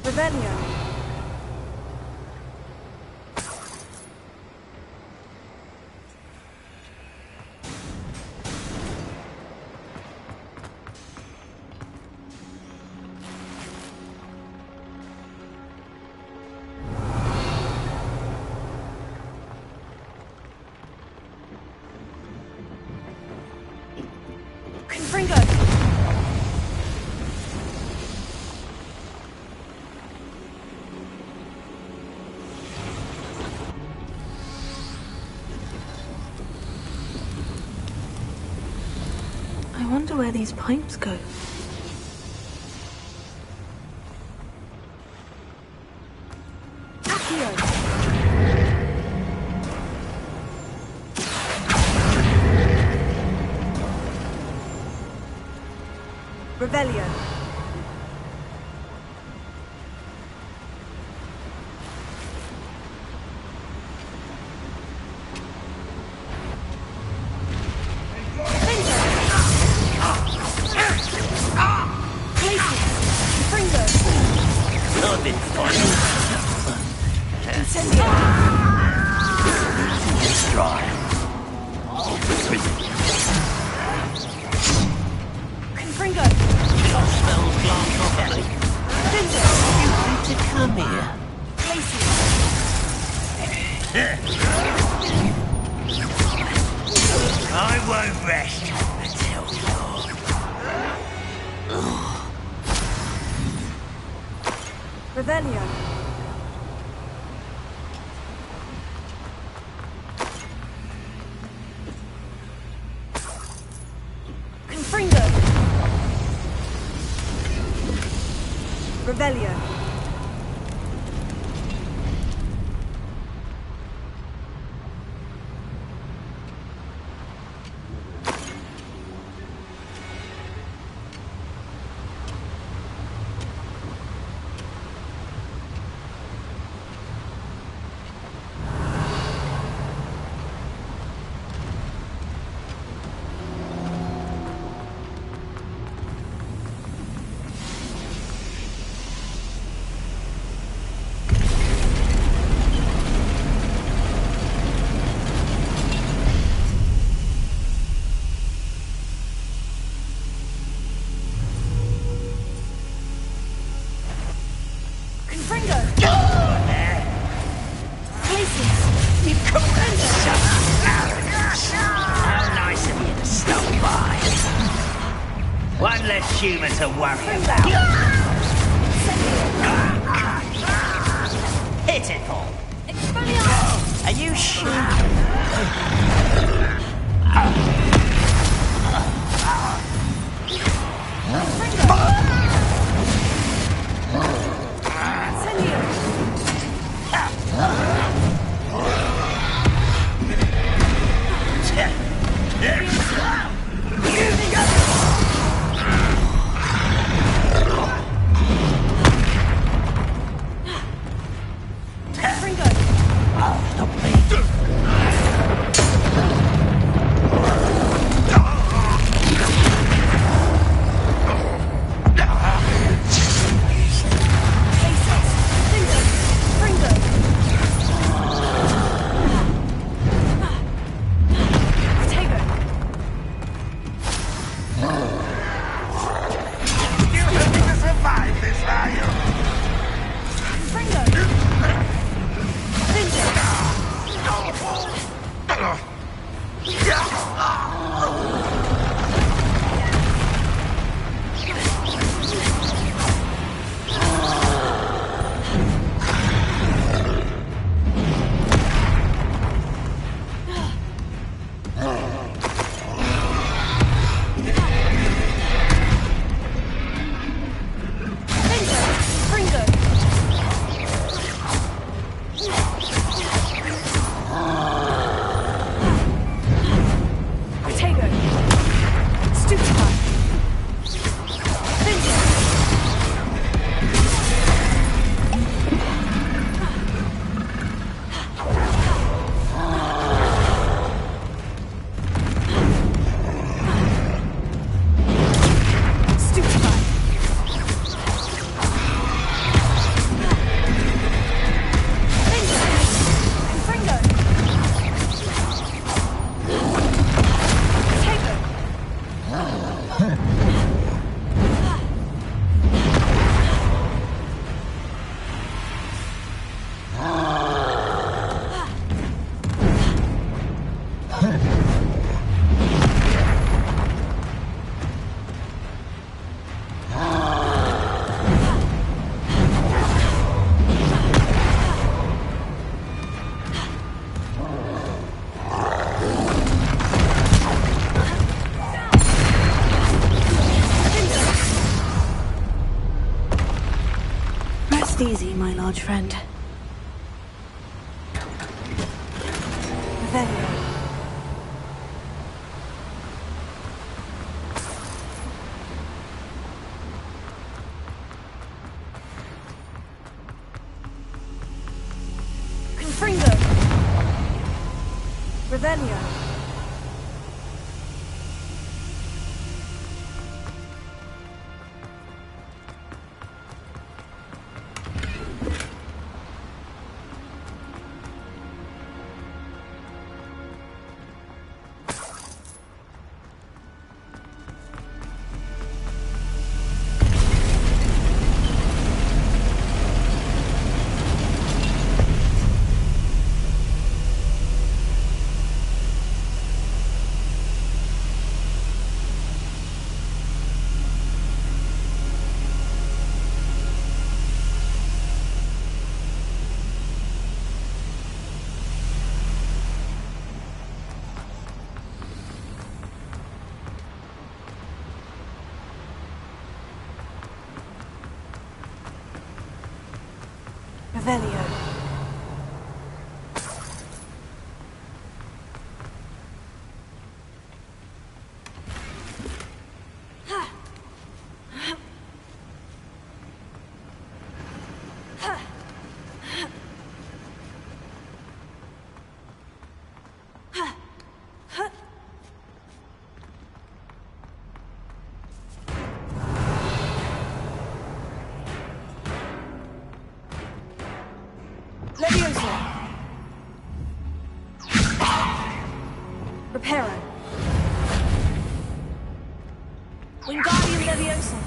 Rebellion. I wonder where these pipes go. Rebellion. I won't rest until you're... Rebellion. Confringo. Rebellion. One less human to worry about. Pitiful. Are you sure? Rest easy, my large friend. Revelio. Confringo. Revelio. Revelio. Levioso. Reparo. Wingardium Levioso.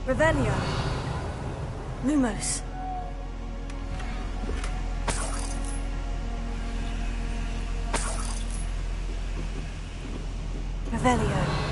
Revelio. Lumos. Revelio.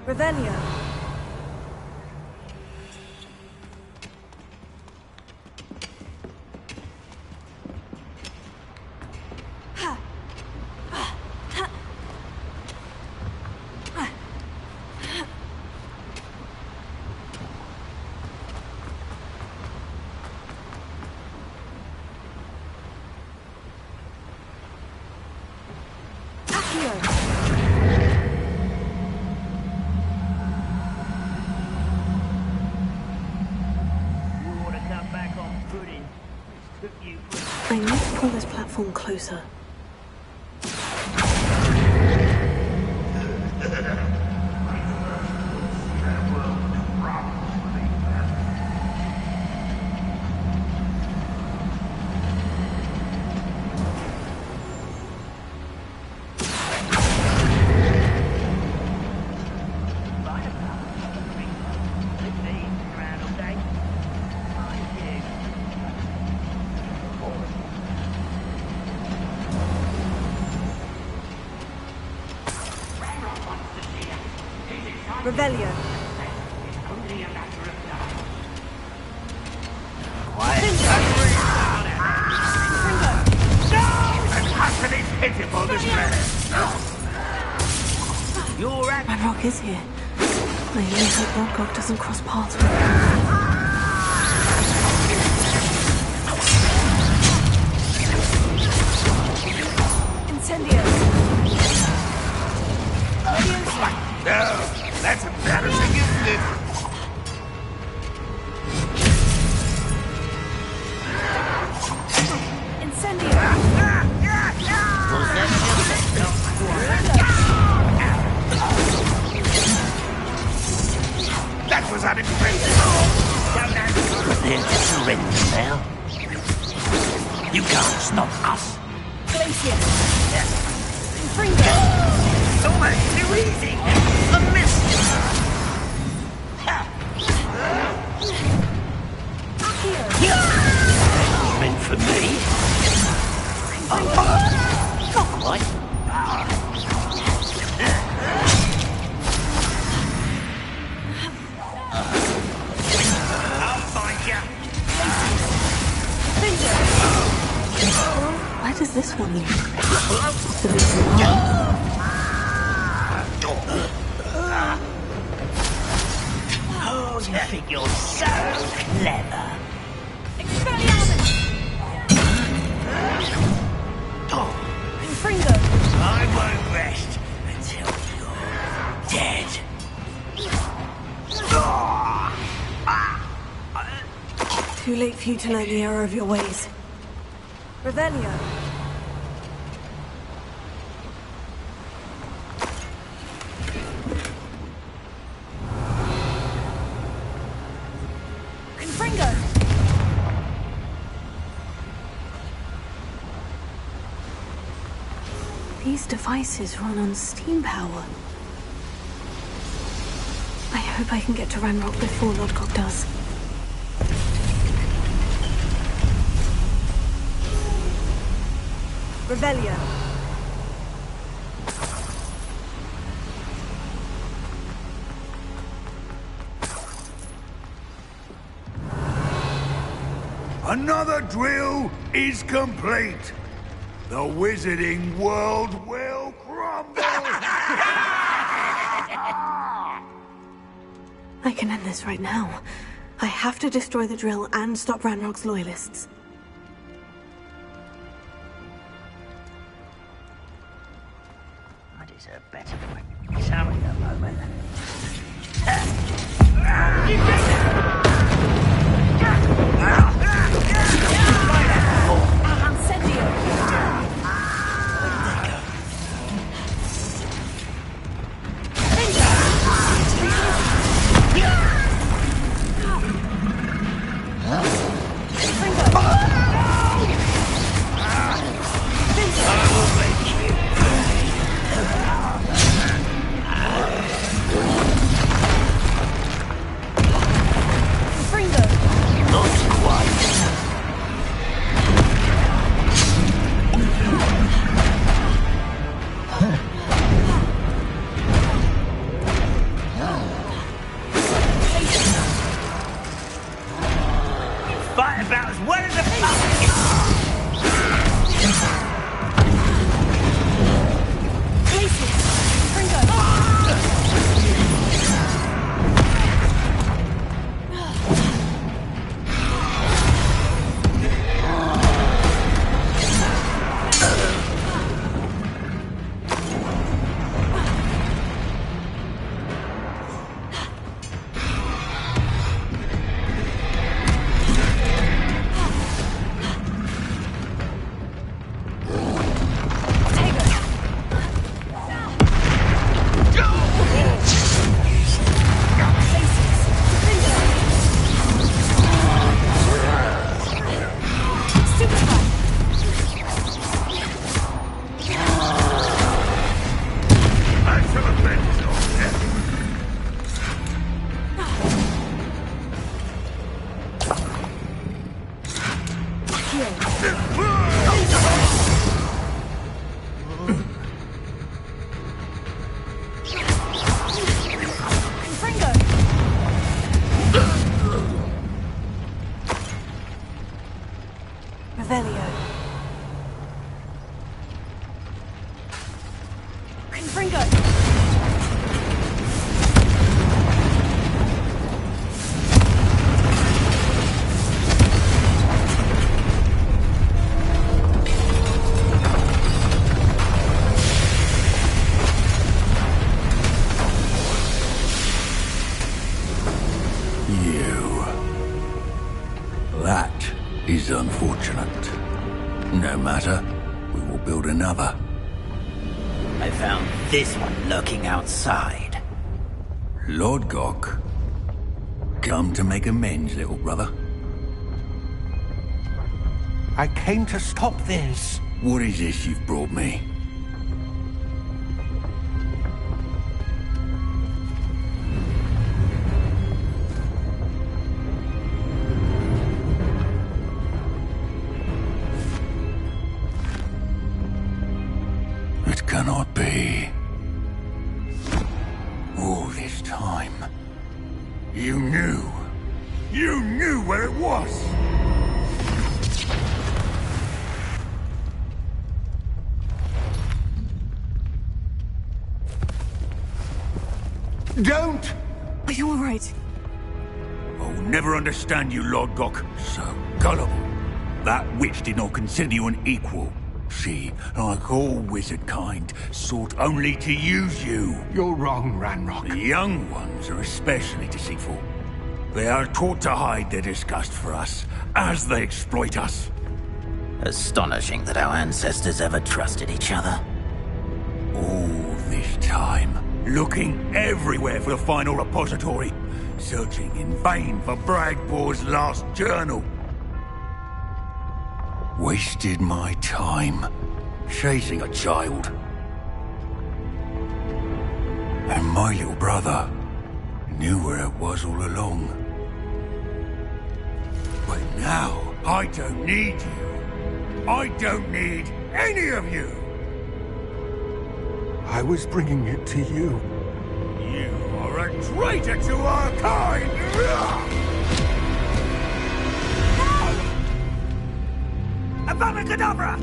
Revelio. I need to pull this platform closer. Revelio. Ranrock is here. I really hope Rodgog doesn't cross paths with him. Incendio. guns, not us. Glacier! Fringo! It's almost too easy. I missed meant for me. Not quite. I'll find you. Where does this one lead? Oh, you think you're so clever. Fringo! I won't rest until you're dead. Too late for you to learn the error of your ways. Revelio. Confringo. These devices run on steam power. I hope I can get to Ranrock before Lodgok does. Revelio. Another drill is complete. The wizarding world will crumble. I can end this right now. I have to destroy the drill and stop Ranrock's loyalists. I deserve better for it. Tell me a moment. Fight about as well as a Revelio. Confringo. That is unfortunate. No matter, we will build another. I found this one lurking outside. Lodgok, come to make amends, little brother. I came to stop this. What is this you've brought me? It cannot be. All this time, you knew. You knew where it was! Don't! Are you alright? I'll never understand you, Lord Gok. So gullible. That witch did not consider you an equal. She, like all wizard kind, sought only to use you. You're wrong, Ranrock. The young ones are especially deceitful. They are taught to hide their disgust for us, as they exploit us. Astonishing that our ancestors ever trusted each other. All this time, looking everywhere for the final repository, searching in vain for Bragbor's last journal. Wasted my time, chasing a child. And my little brother knew where it was all along. But now, I don't need you. I don't need any of you. I was bringing it to you. You are a traitor to our kind! Abacadabra!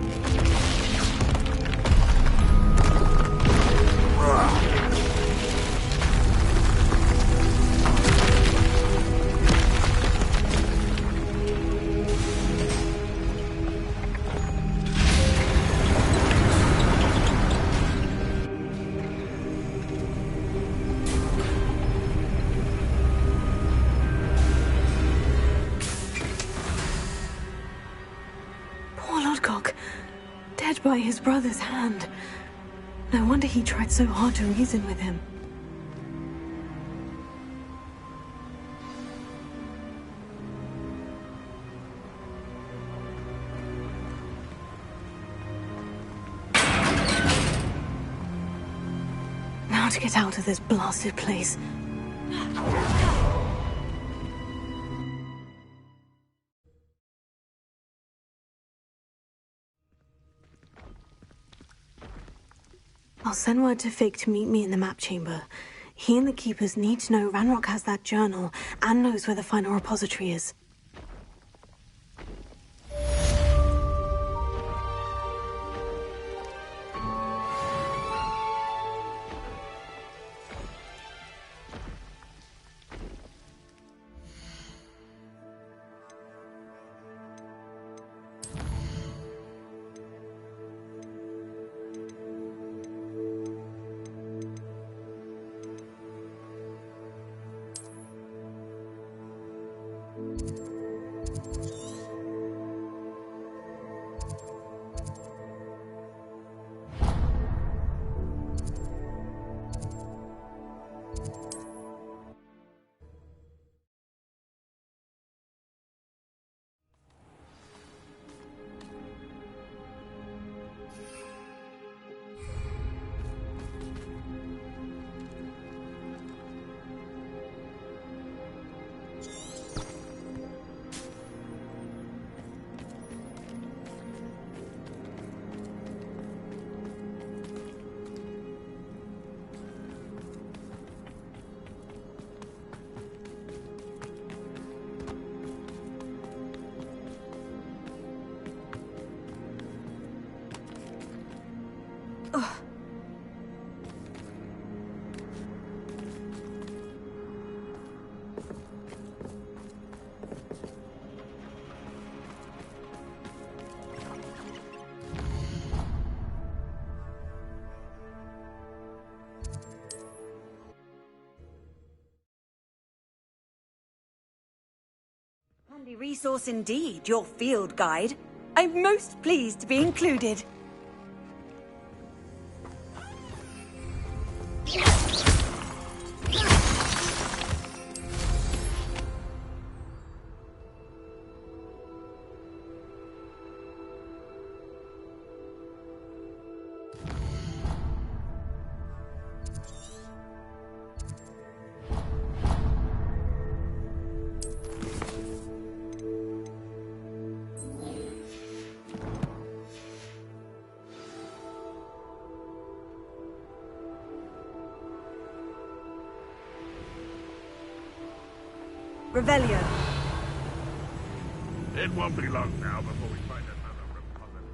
Dead by his brother's hand. No wonder he tried so hard to reason with him. Now to get out of this blasted place. I'll send word to Fig to meet me in the map chamber. He and the Keepers need to know Ranrock has that journal and knows where the final repository is. Handy resource indeed, your field guide. I'm most pleased to be included. Revelio. It won't be long now before we find another repository.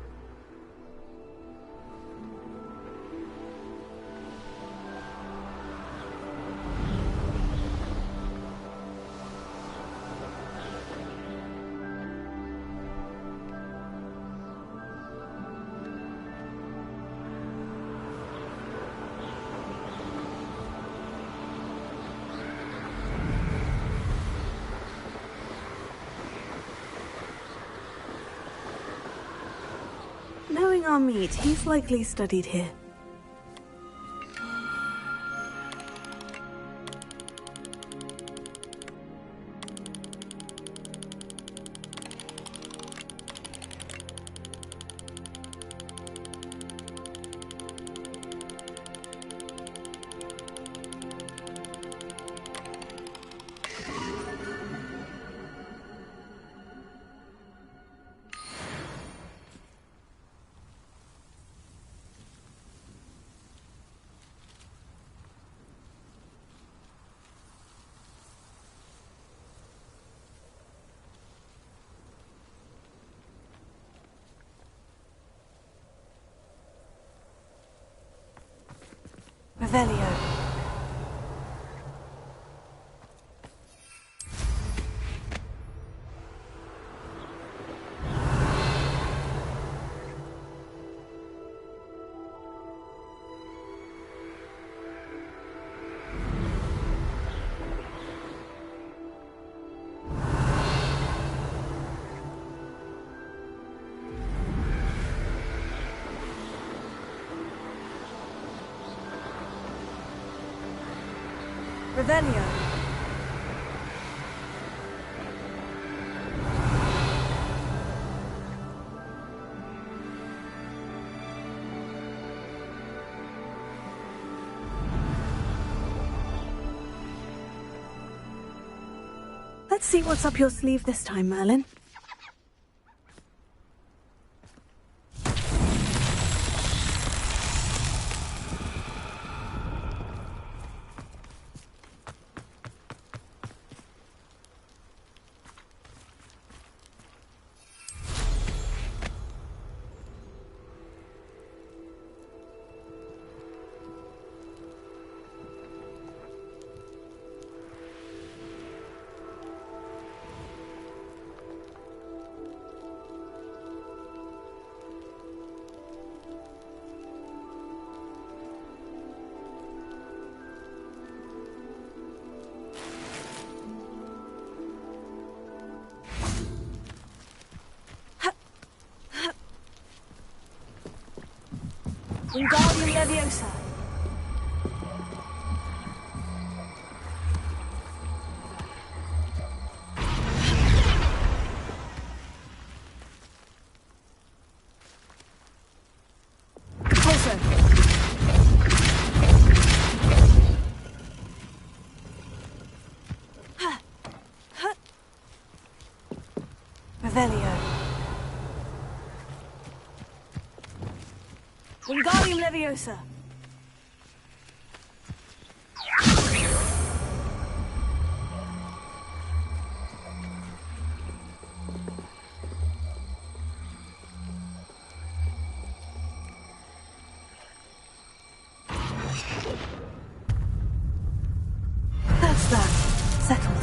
Knowing our meat, he's likely studied here. Revelio. Revelio. Let's see what's up your sleeve this time, Merlin. Wingardium Leviosa. Revelio. Wingardium Leviosa. That's that. Settled.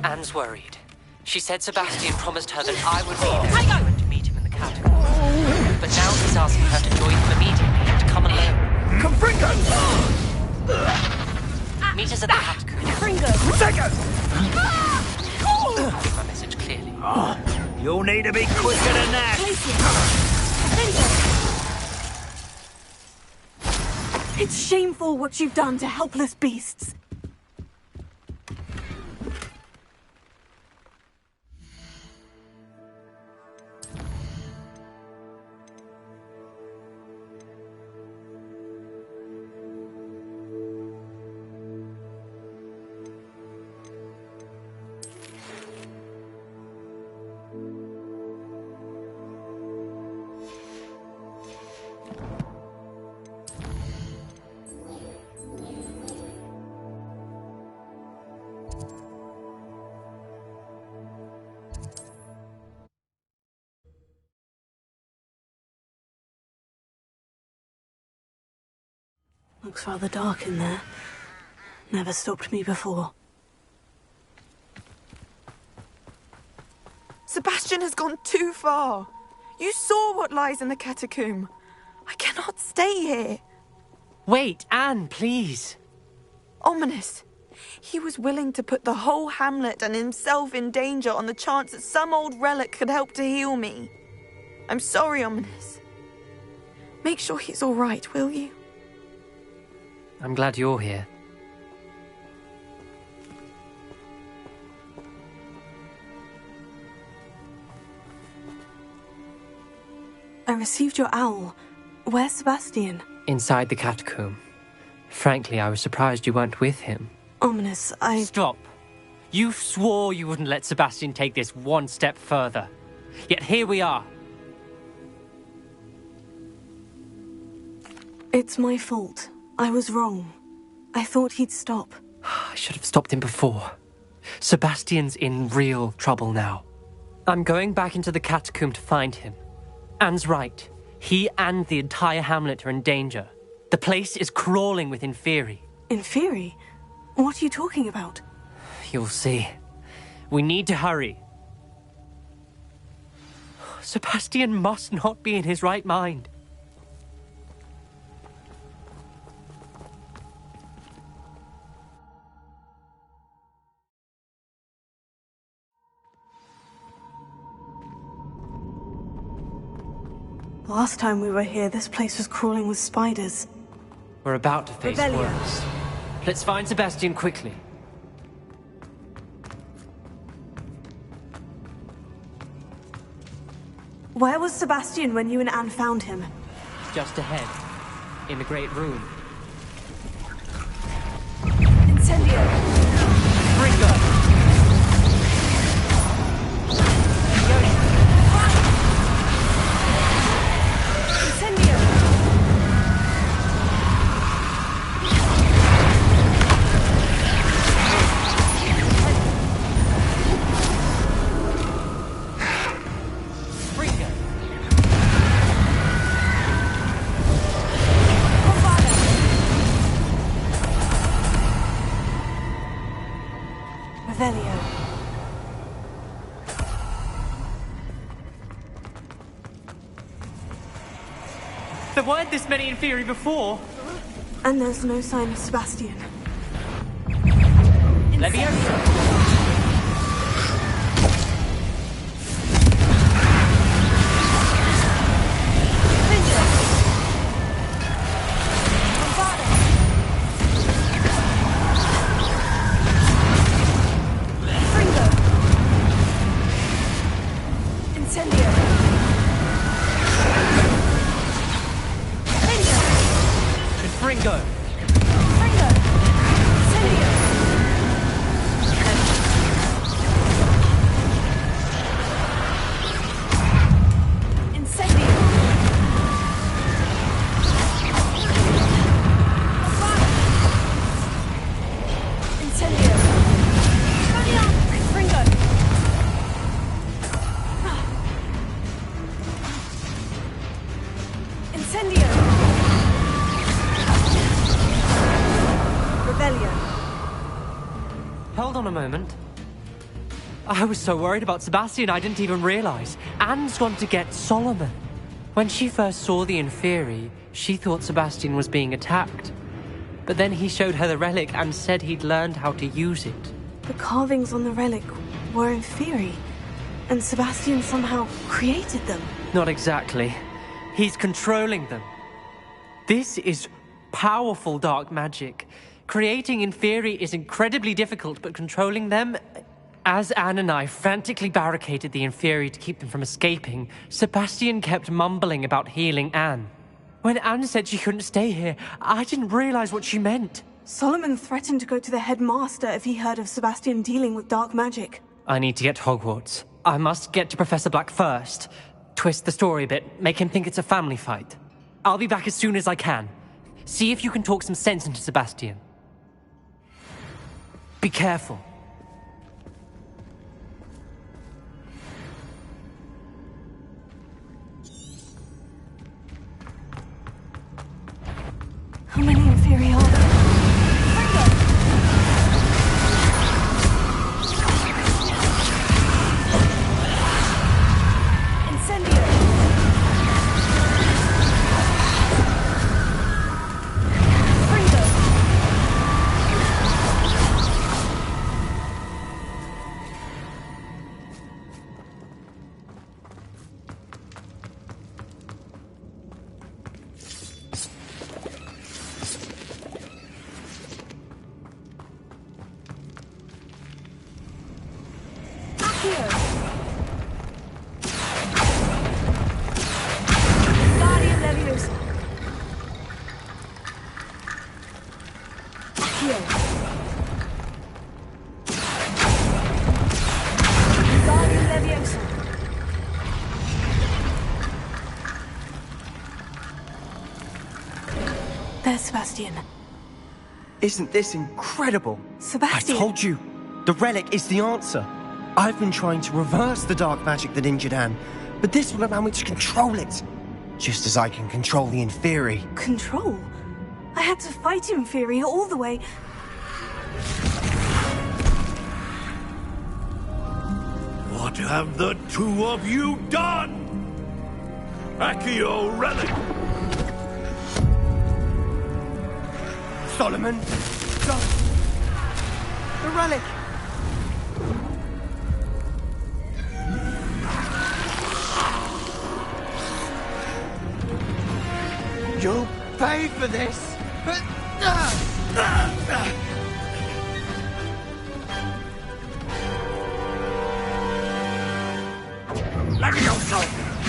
Anne's worried. She said Sebastian promised her that I would be there to meet him in the catacombs. but now he's asking her to join him immediately and to come alone. Confringo! Meet us at the catacomb. Confringo! My message clearly. You'll need to be quicker than that. It's shameful what you've done to helpless beasts. Looks rather dark in there. Never stopped me before. Sebastian has gone too far. You saw what lies in the catacomb. I cannot stay here. Wait, Anne, please. Ominous. He was willing to put the whole hamlet and himself in danger on the chance that some old relic could help to heal me. I'm sorry, Ominous. Make sure he's all right, will you? I'm glad you're here. I received your owl. Where's Sebastian? Inside the catacomb. Frankly, I was surprised you weren't with him. Ominous, Stop. You swore you wouldn't let Sebastian take this one step further. Yet here we are. It's my fault. I was wrong. I thought he'd stop. I should have stopped him before. Sebastian's in real trouble now. I'm going back into the catacomb to find him. Anne's right. He and the entire hamlet are in danger. The place is crawling with Inferi. Inferi? What are you talking about? You'll see. We need to hurry. Sebastian must not be in his right mind. Last time we were here, this place was crawling with spiders. We're about to face Rebellion. worse. Let's find Sebastian quickly. Where was Sebastian when you and Anne found him? Just ahead, in the great room. Incendio! Ringo! There weren't this many Inferi before. And there's no sign of Sebastian. Leviosa! Ringo! Hold on a moment. I was so worried about Sebastian I didn't even realize. Anne's gone to get Solomon. When she first saw the Inferi, she thought Sebastian was being attacked. But then he showed her the relic and said he'd learned how to use it. The carvings on the relic were Inferi, and Sebastian somehow created them. Not exactly. He's controlling them. This is powerful dark magic. Creating Inferi is incredibly difficult, but controlling them... As Anne and I frantically barricaded the Inferi to keep them from escaping, Sebastian kept mumbling about healing Anne. When Anne said she couldn't stay here, I didn't realize what she meant. Solomon threatened to go to the headmaster if he heard of Sebastian dealing with dark magic. I need to get to Hogwarts. I must get to Professor Black first. Twist the story a bit, make him think it's a family fight. I'll be back as soon as I can. See if you can talk some sense into Sebastian. Be careful. How many Inferi are there? There's Sebastian. Isn't this incredible? Sebastian! I told you, the relic is the answer. I've been trying to reverse the dark magic that injured Anne, but this will allow me to control it. Just as I can control the Inferi. Control? I had to fight Inferi all the way... What have the two of you done? Accio relic! Solomon! The relic! You'll pay for this! Levioso!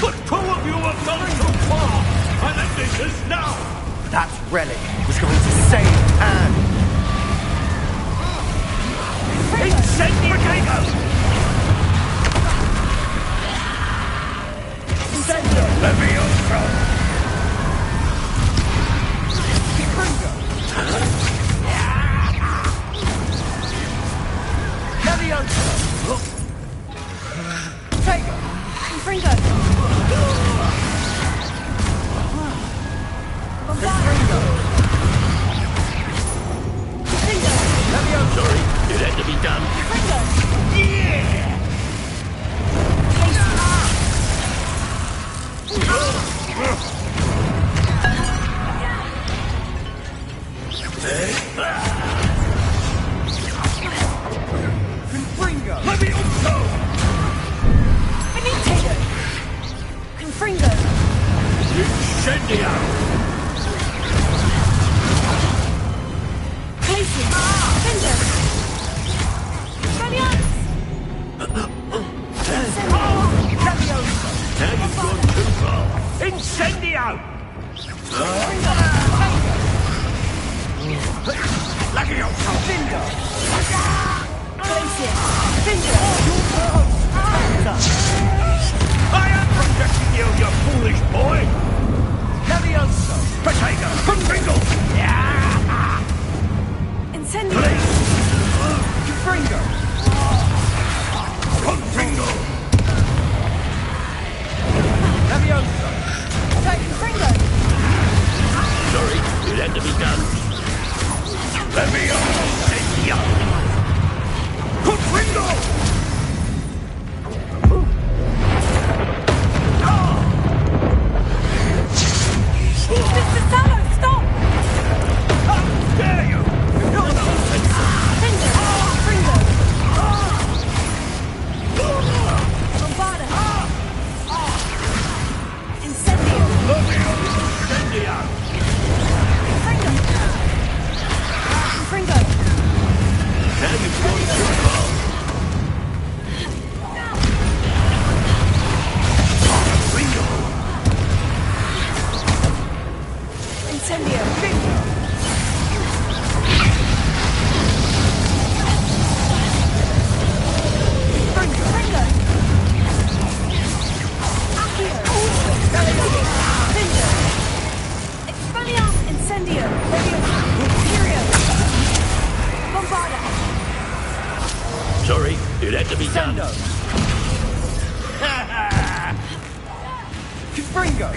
The two of you have gone too far! And this is now! That relic was going to save Anne! Incendio! Levioso! Levioso! Take it! Fringo! Sorry, it had to be done. Yeah! Confringo! Levioso! Benito! Confringo! Incendio! Incendio! Levioso! Finger! Glacier! Finger! I am protecting you, you foolish boy! Levioso! Sorry, it had to be done. Confringo!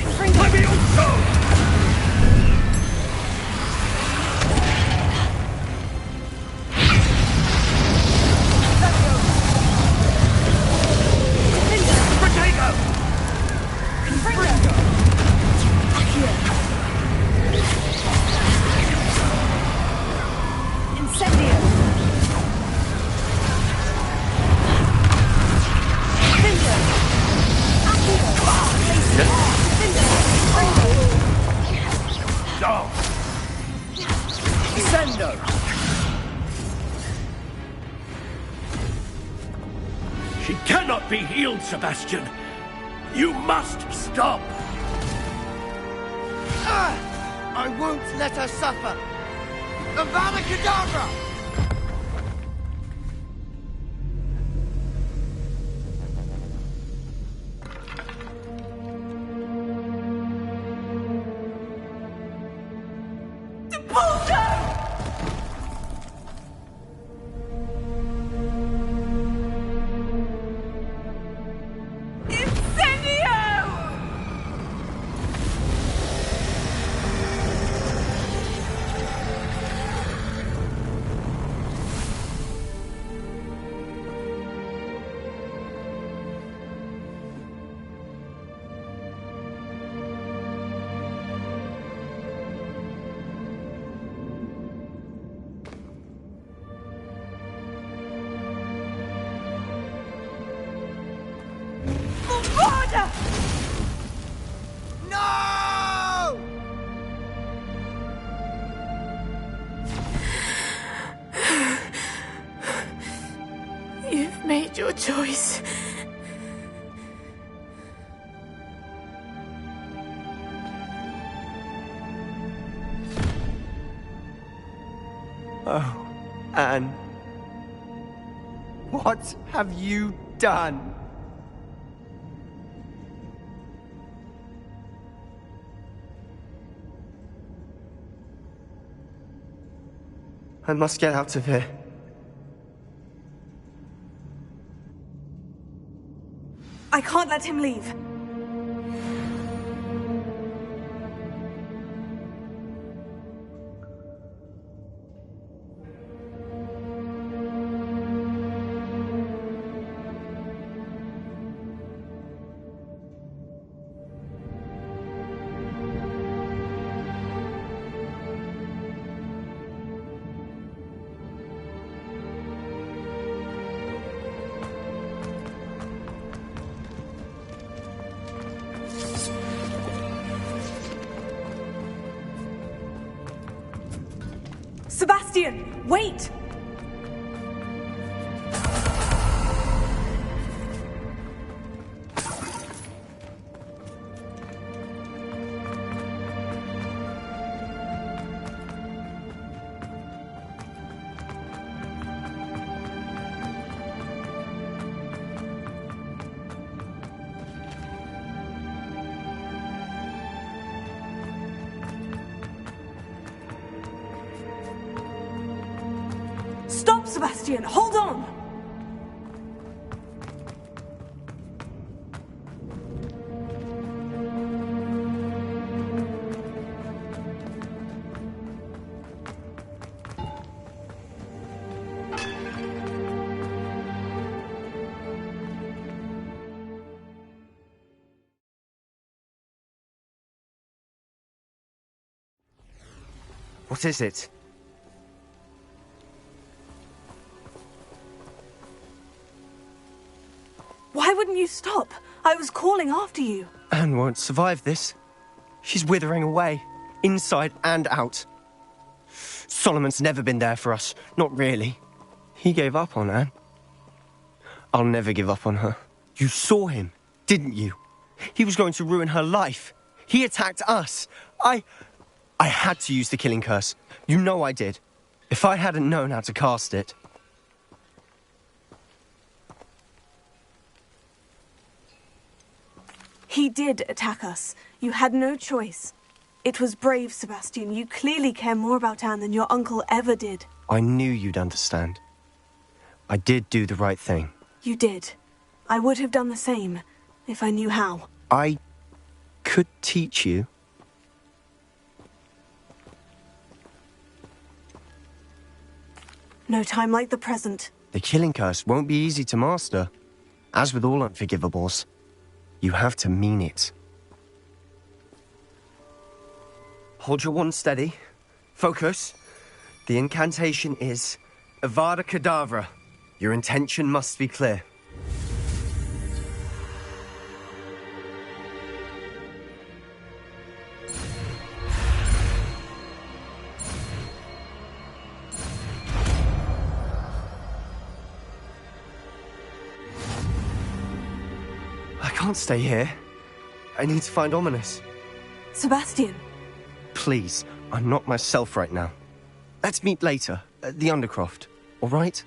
She cannot be healed, Sebastian. You must stop. I won't let her suffer. Avada Kedavra! No! You've made your choice. Oh, Anne. What have you done? I must get out of here. I can't let him leave. Sebastian, wait! Stop, Sebastian! Hold on! What is it? Why wouldn't you stop? I was calling after you. Anne won't survive this. She's withering away, inside and out. Solomon's never been there for us, not really. He gave up on Anne. I'll never give up on her. You saw him, didn't you? He was going to ruin her life. He attacked us. I had to use the killing curse. You know I did. If I hadn't known how to cast it... He did attack us. You had no choice. It was brave, Sebastian. You clearly care more about Anne than your uncle ever did. I knew you'd understand. I did do the right thing. You did. I would have done the same, if I knew how. I could teach you. No time like the present. The killing curse won't be easy to master. As with all unforgivables, you have to mean it. Hold your wand steady. Focus. The incantation is Avada Kedavra. Your intention must be clear. I can't stay here. I need to find Ominous. Sebastian. Please, I'm not myself right now. Let's meet later, at the Undercroft, all right?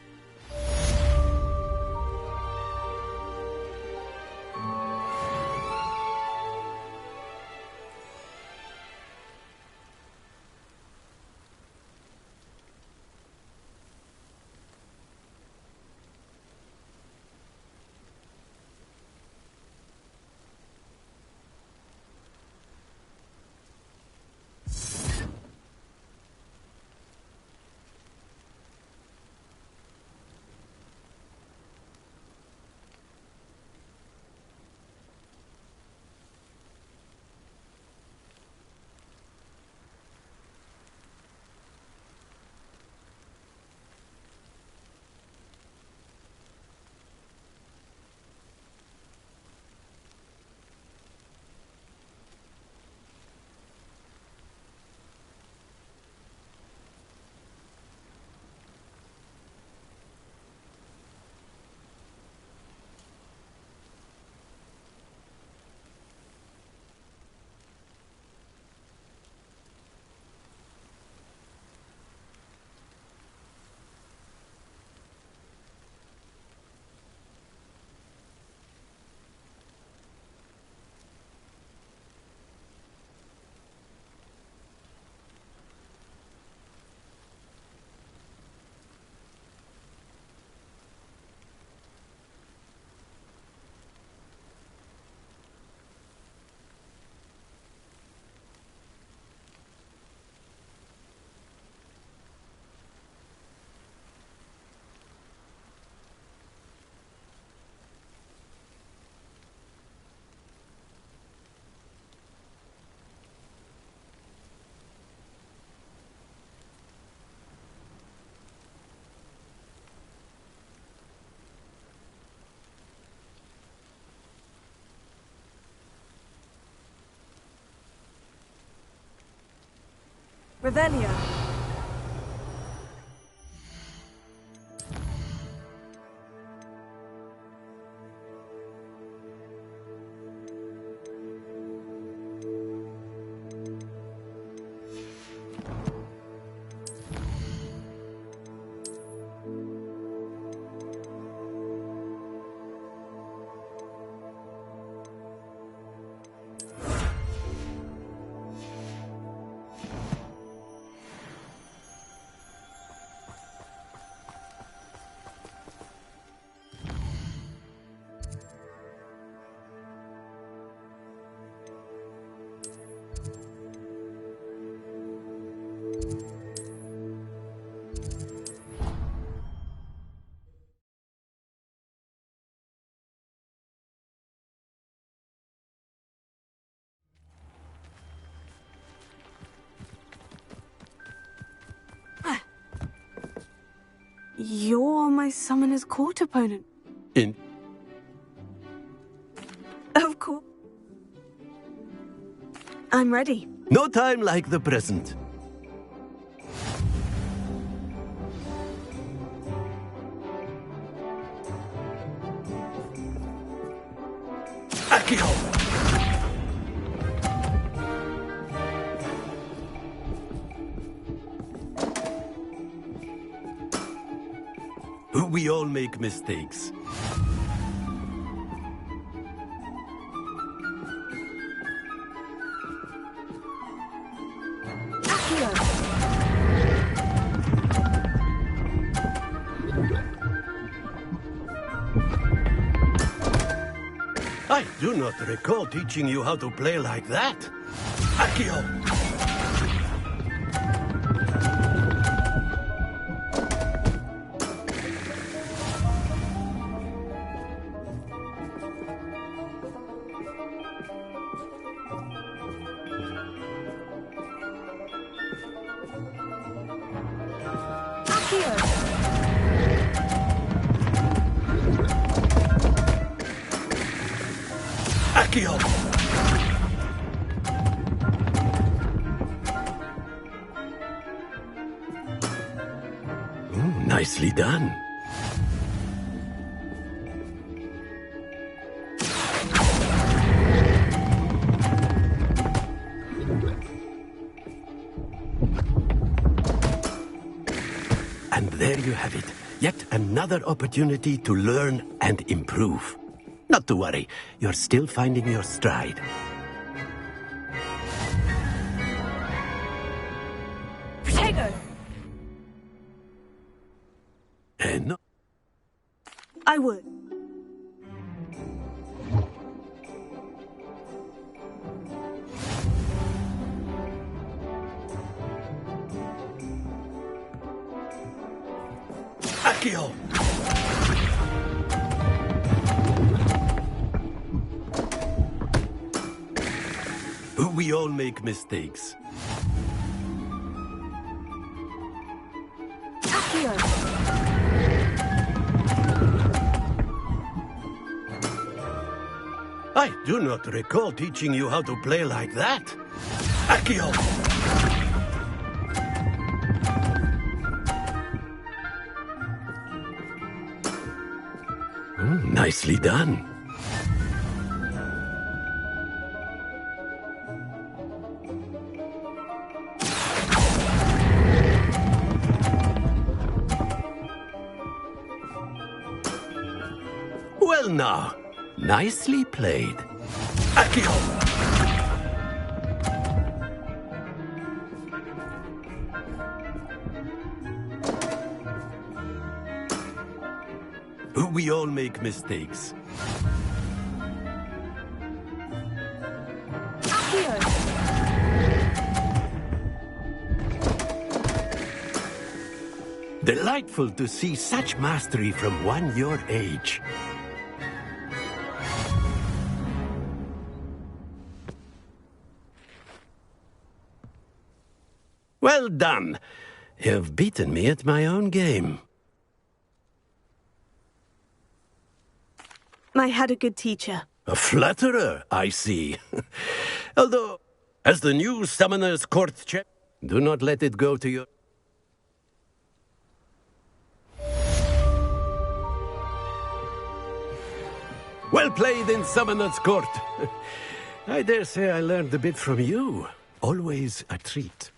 Revelio. You're my Summoner's Court opponent. Of course. I'm ready. No time like the present. Akio! We all make mistakes. I do not recall teaching you how to play like that. Accio! Accio! Nicely done. And there you have it. Yet another opportunity to learn and improve. Not to worry, you're still finding your stride. Protego! No. I would. Accio! We all make mistakes. Accio! I do not recall teaching you how to play like that. Accio! Nicely done. Well now, nicely played. Accio! We all make mistakes. Delightful to see such mastery from one your age. Well done. You've beaten me at my own game. I had a good teacher. A flatterer, I see. Although, as the new Summoner's Court champ, do not let it go to your... Well played in Summoner's Court. I dare say I learned a bit from you. Always a treat.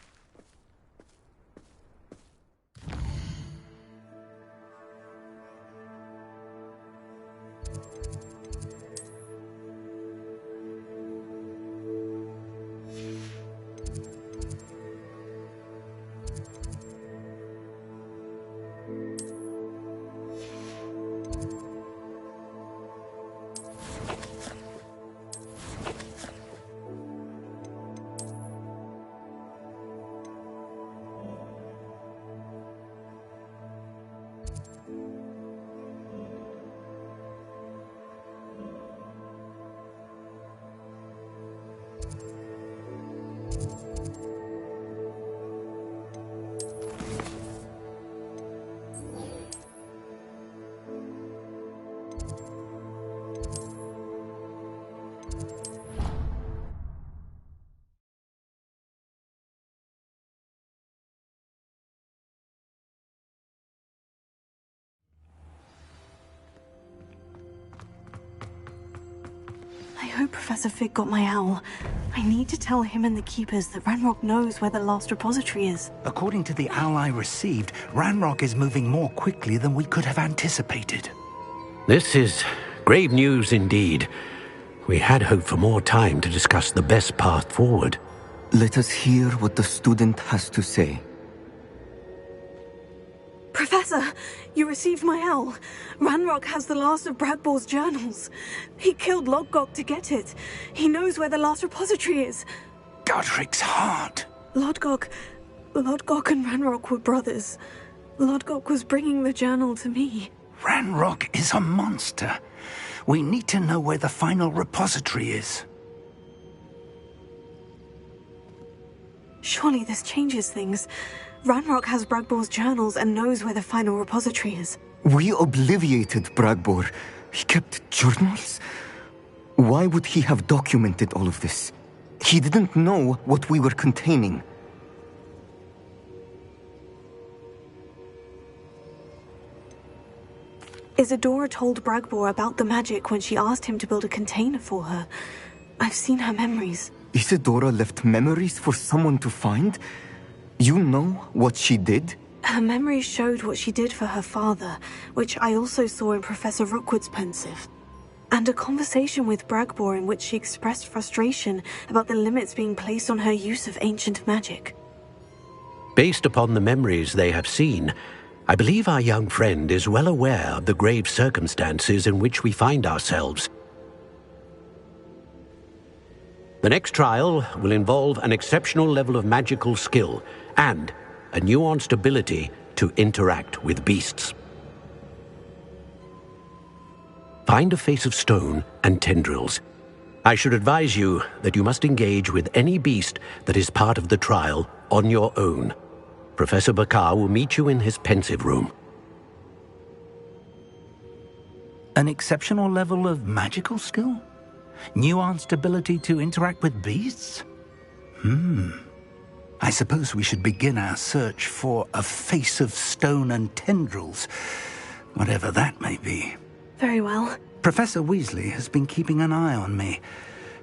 I hope Professor Fig got my owl. I need to tell him and the Keepers that Ranrock knows where the last repository is. According to the owl I received, Ranrock is moving more quickly than we could have anticipated. This is grave news indeed. We had hoped for more time to discuss the best path forward. Let us hear what the student has to say. Professor, you received my L. Ranrock has the last of Bradbor's journals. He killed Lodgok to get it. He knows where the last repository is. Godric's heart. Lodgok and Ranrock were brothers. Lodgok was bringing the journal to me. Ranrock is a monster. We need to know where the final repository is. Surely this changes things. Ranrock has Bradbor's journals and knows where the final repository is. We obliviated Bradbor. He kept journals? Why would he have documented all of this? He didn't know what we were containing. Isadora told Bragbor about the magic when she asked him to build a container for her. I've seen her memories. Isadora left memories for someone to find? You know what she did? Her memories showed what she did for her father, which I also saw in Professor Rookwood's pensive. And a conversation with Bragbor in which she expressed frustration about the limits being placed on her use of ancient magic. Based upon the memories they have seen, I believe our young friend is well aware of the grave circumstances in which we find ourselves. The next trial will involve an exceptional level of magical skill and a nuanced ability to interact with beasts. Find a face of stone and tendrils. I should advise you that you must engage with any beast that is part of the trial on your own. Professor Bakar will meet you in his pensive room. An exceptional level of magical skill? Nuanced ability to interact with beasts? I suppose we should begin our search for a face of stone and tendrils, whatever that may be. Very well. Professor Weasley has been keeping an eye on me.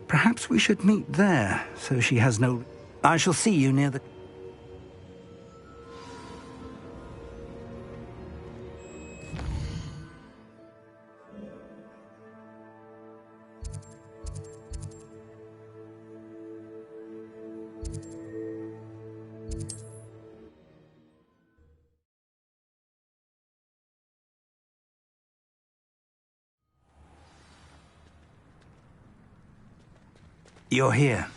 Perhaps we should meet there, so she has no... I shall see you near the... You're here.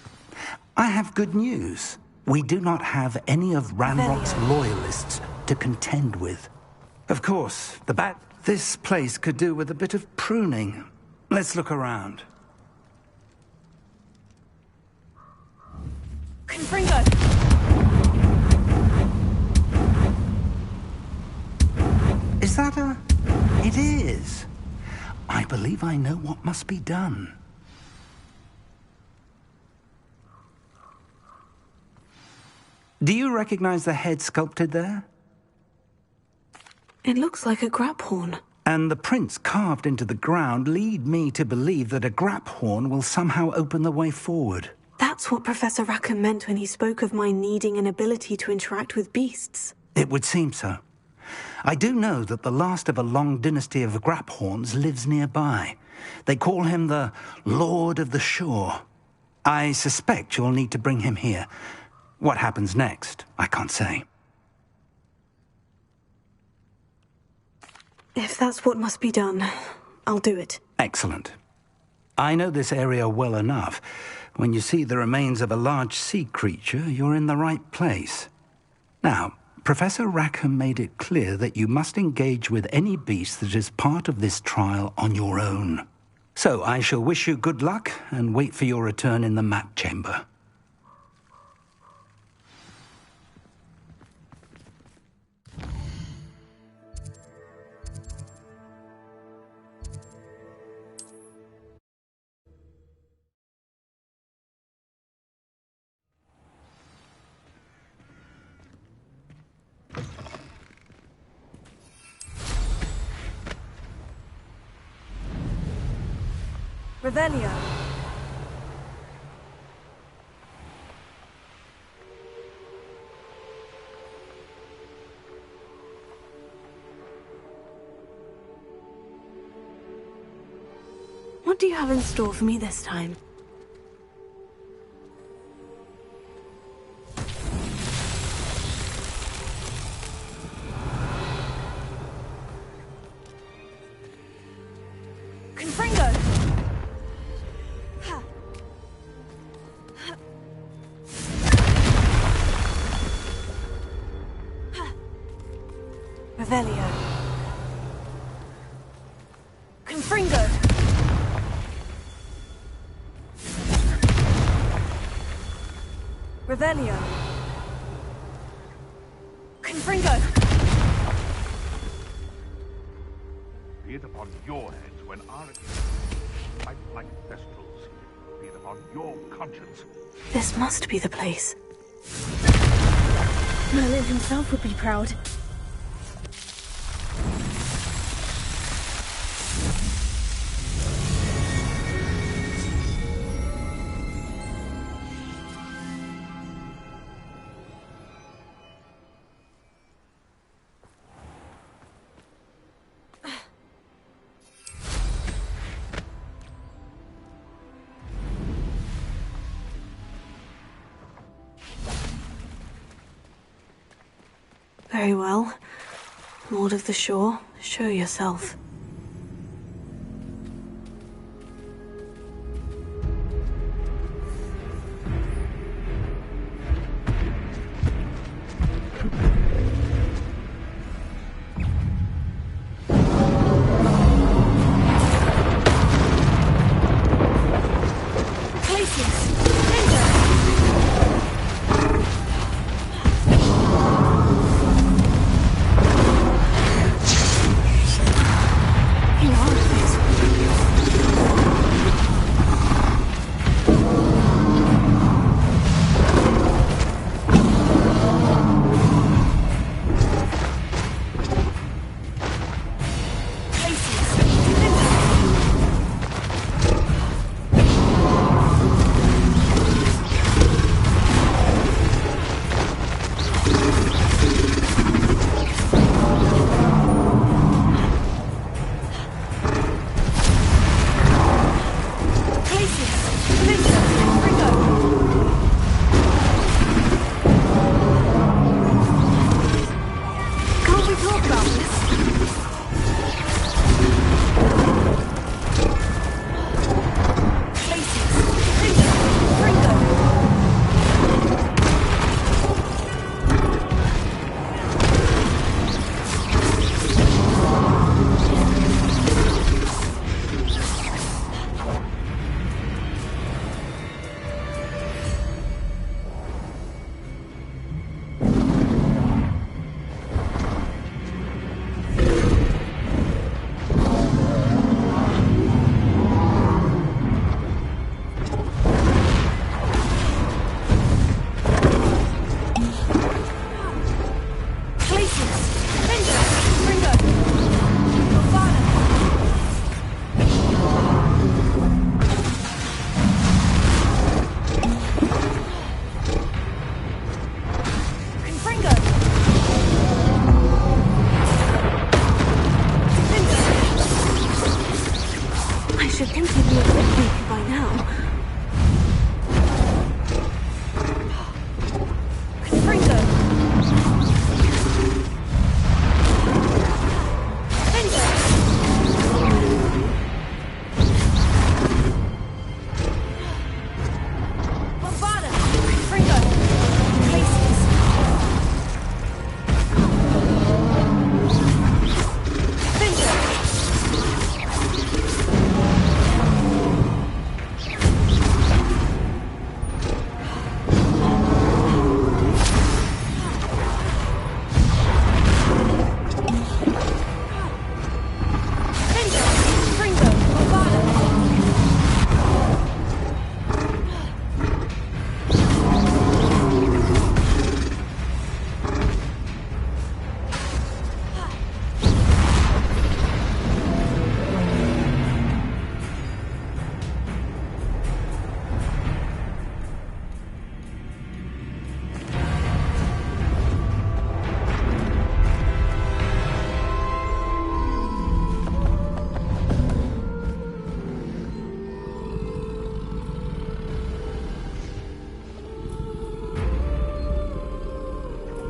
I have good news. We do not have any of Ranrock's loyalists to contend with. Of course, this place could do with a bit of pruning. Let's look around. Confringo! Is that a... It is. I believe I know what must be done. Do you recognize the head sculpted there? It looks like a graphorn. And the prints carved into the ground lead me to believe that a graphorn will somehow open the way forward. That's what Professor Rackham meant when he spoke of my needing an ability to interact with beasts. It would seem so. I do know that the last of a long dynasty of graphorns lives nearby. They call him the Lord of the Shore. I suspect you'll need to bring him here. What happens next, I can't say. If that's what must be done, I'll do it. Excellent. I know this area well enough. When you see the remains of a large sea creature, you're in the right place. Now, Professor Rackham made it clear that you must engage with any beast that is part of this trial on your own. So I shall wish you good luck and wait for your return in the map chamber. Revelio. What do you have in store for me this time? Revelio. Confringo. Revelio. Confringo. Be it upon your heads when our fight like Thestrals. Be it upon your conscience. This must be the place. Merlin himself would be proud. Very well. Lord of the Shore, show yourself.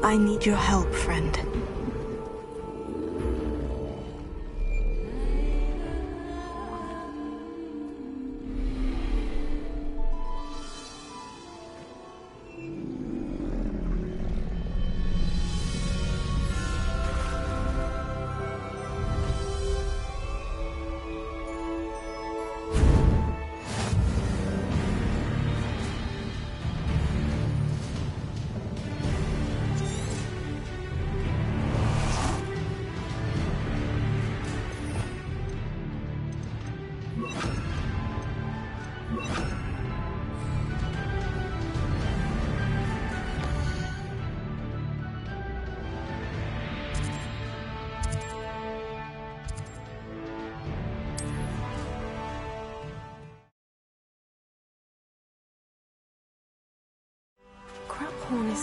I need your help, friend.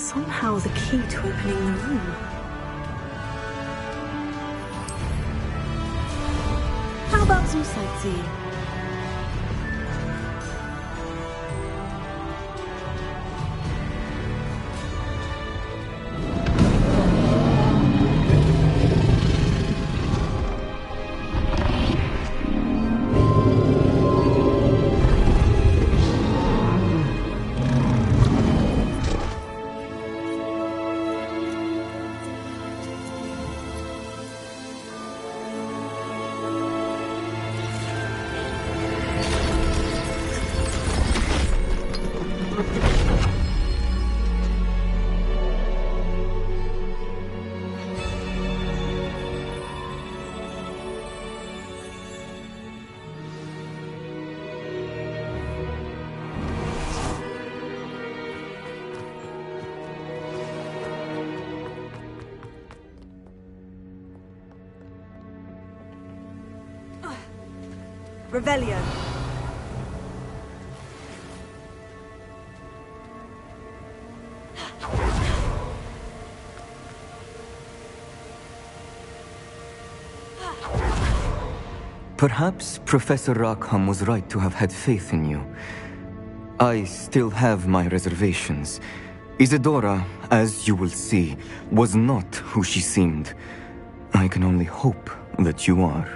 somehow the key to opening the room. How about some sightseeing? Revelio. Perhaps Professor Rackham was right to have had faith in you. I still have my reservations. Isadora, as you will see, was not who she seemed. I can only hope that you are.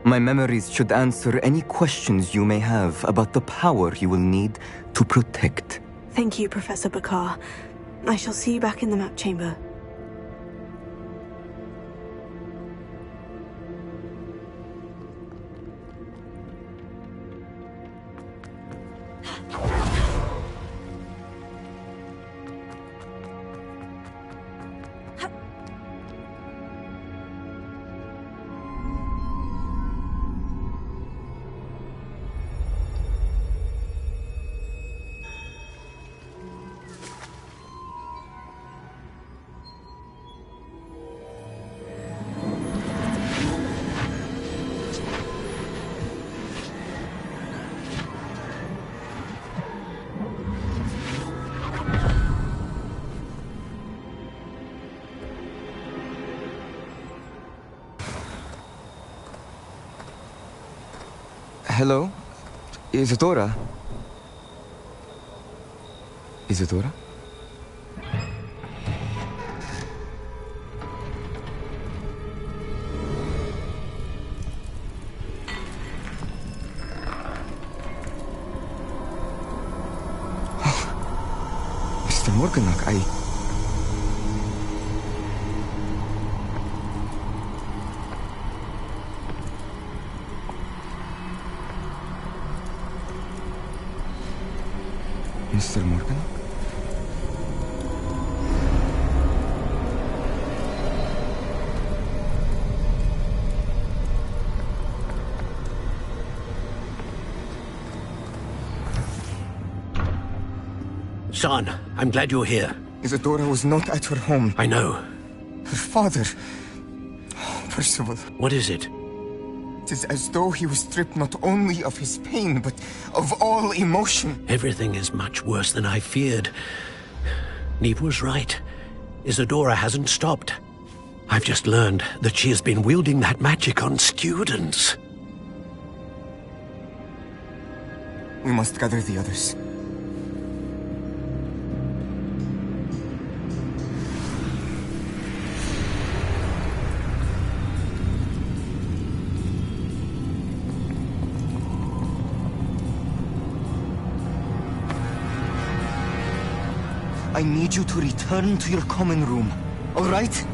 My memories should answer any questions you may have about the power you will need to protect. Thank you, Professor Bakar. I shall see you back in the map chamber. Hello? Isadora? Isadora? Mr. Morganach, Mr. Morgan? Son, I'm glad you're here. Isadora was not at her home. I know. Her father... Oh, Percival. What is it? It is as though he was stripped not only of his pain, but of all emotion. Everything is much worse than I feared. Neve was right. Isadora hasn't stopped. I've just learned that she has been wielding that magic on students. We must gather the others. I need you to return to your common room, all right?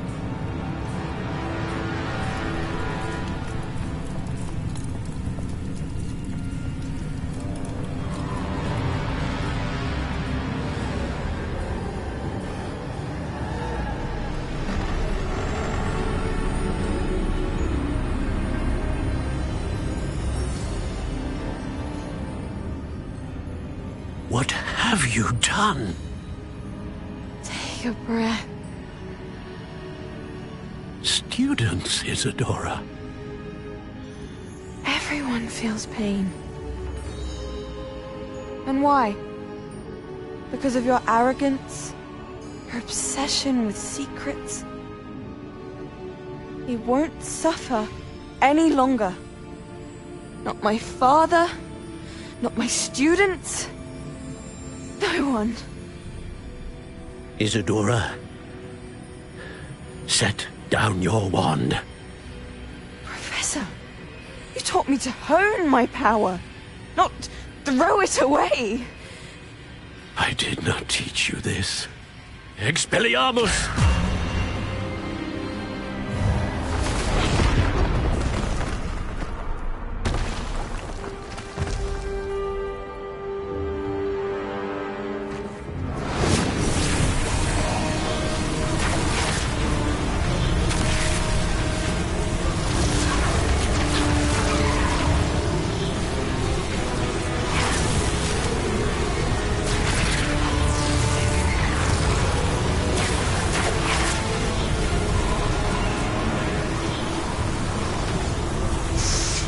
What have you done? Take a breath. Students, Isadora. Everyone feels pain. And why? Because of your arrogance? Her obsession with secrets. He won't suffer any longer. Not my father, not my students, no one. Isadora, set down your wand. Professor, you taught me to hone my power, not throw it away. I did not teach you this. Expelliarmus!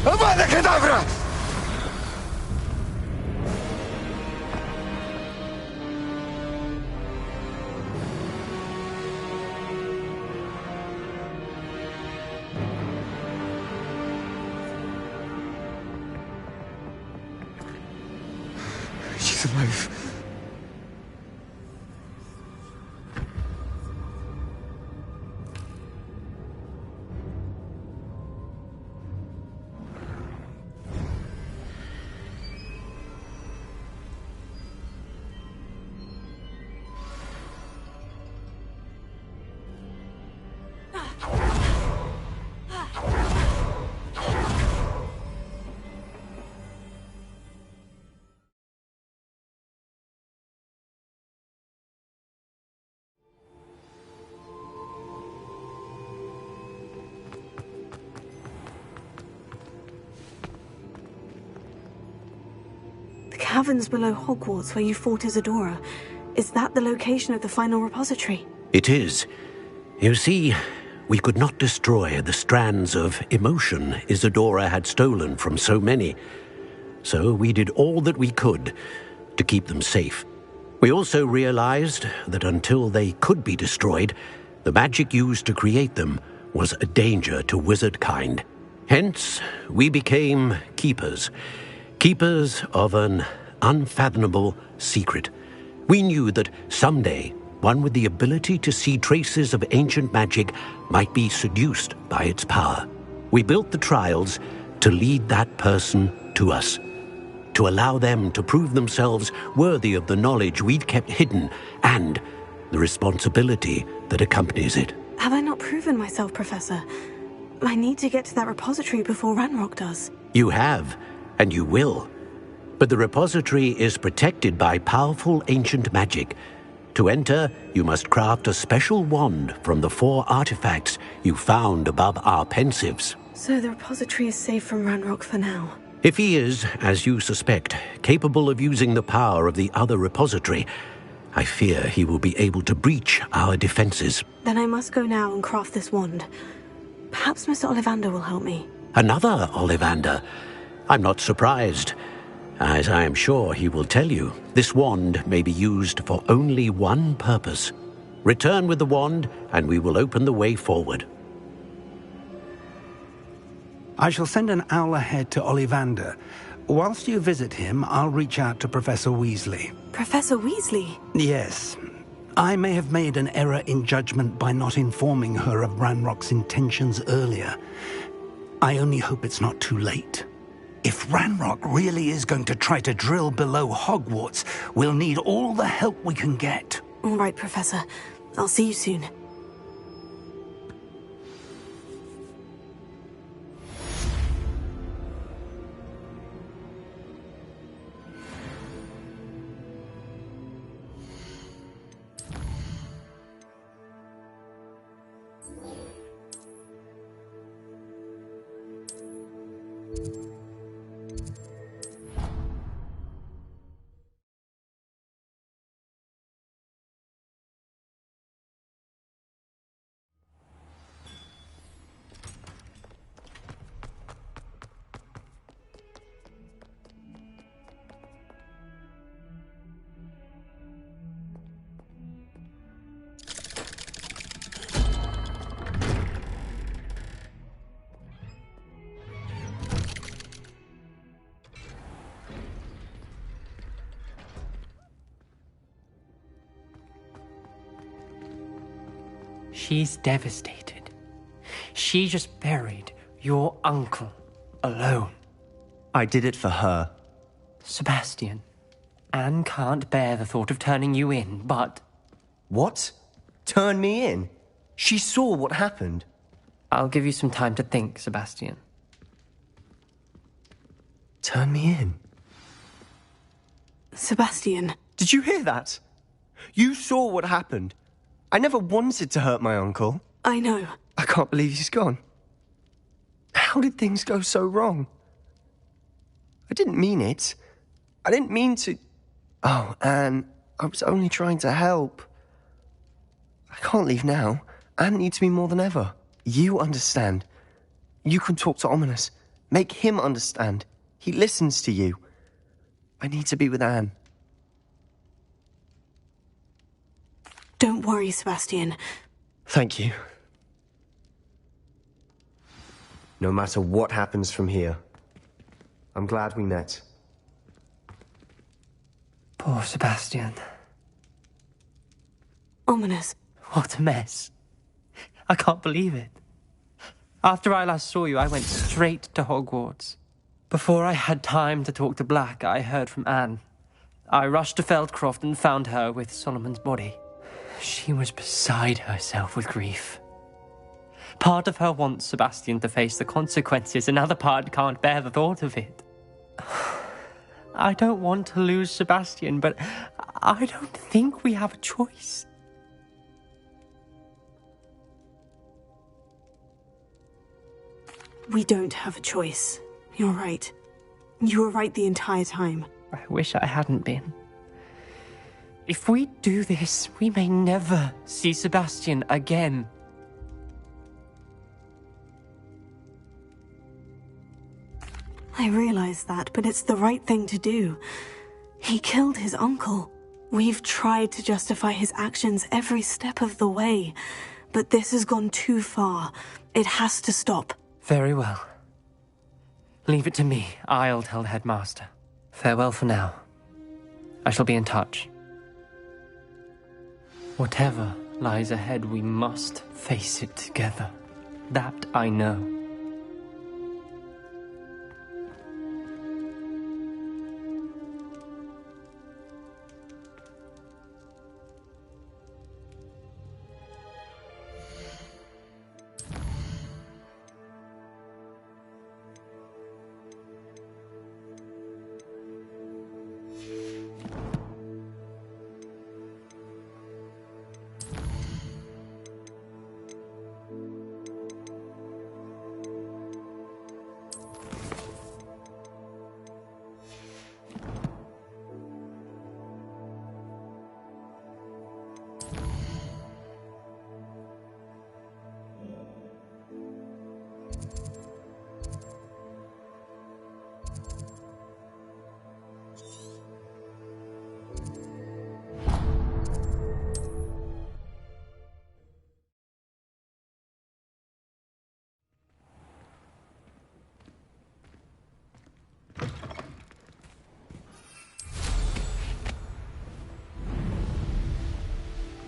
Avada Kedavra! She's alive. Caverns below Hogwarts where you fought Isadora. Is that the location of the final repository? It is. You see, we could not destroy the strands of emotion Isadora had stolen from so many. So we did all that we could to keep them safe. We also realized that until they could be destroyed, the magic used to create them was a danger to wizard kind. Hence, we became keepers. Keepers of an unfathomable secret. We knew that someday, one with the ability to see traces of ancient magic might be seduced by its power. We built the trials to lead that person to us, to allow them to prove themselves worthy of the knowledge we'd kept hidden and the responsibility that accompanies it. Have I not proven myself, Professor? I need to get to that repository before Ranrock does. You have, and you will. But the repository is protected by powerful ancient magic. To enter, you must craft a special wand from the 4 artifacts you found above our pensives. So the repository is safe from Ranrock for now. If he is, as you suspect, capable of using the power of the other repository, I fear he will be able to breach our defenses. Then I must go now and craft this wand. Perhaps Mr. Ollivander will help me. Another Ollivander? I'm not surprised. As I am sure he will tell you, this wand may be used for only one purpose. Return with the wand, and we will open the way forward. I shall send an owl ahead to Ollivander. Whilst you visit him, I'll reach out to Professor Weasley. Professor Weasley? Yes. I may have made an error in judgment by not informing her of Ranrock's intentions earlier. I only hope it's not too late. If Ranrock really is going to try to drill below Hogwarts, we'll need all the help we can get. All right, Professor. I'll see you soon. She's devastated. She just buried your uncle alone. I did it for her. Sebastian, Anne can't bear the thought of turning you in, but... What? Turn me in? She saw what happened. I'll give you some time to think, Sebastian. Turn me in? Sebastian. Did you hear that? You saw what happened. I never wanted to hurt my uncle. I know. I can't believe he's gone. How did things go so wrong? I didn't mean it. I didn't mean to... Oh, Anne, I was only trying to help. I can't leave now. Anne needs me more than ever. You understand. You can talk to Ominous. Make him understand. He listens to you. I need to be with Anne. Don't worry, Sebastian. Thank you. No matter what happens from here, I'm glad we met. Poor Sebastian. Ominous. What a mess. I can't believe it. After I last saw you, I went straight to Hogwarts. Before I had time to talk to Black, I heard from Anne. I rushed to Feldcroft and found her with Solomon's body. She was beside herself with grief. Part of her wants Sebastian to face the consequences, another part can't bear the thought of it. I don't want to lose Sebastian, but I don't think we have a choice. We don't have a choice. You're right. You were right the entire time. I wish I hadn't been. If we do this, we may never see Sebastian again. I realize that, but it's the right thing to do. He killed his uncle. We've tried to justify his actions every step of the way, but this has gone too far. It has to stop. Very well. Leave it to me. I'll tell the headmaster. Farewell for now. I shall be in touch. Whatever lies ahead, we must face it together. That I know.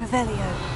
Revelio.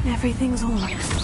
Everything's all right.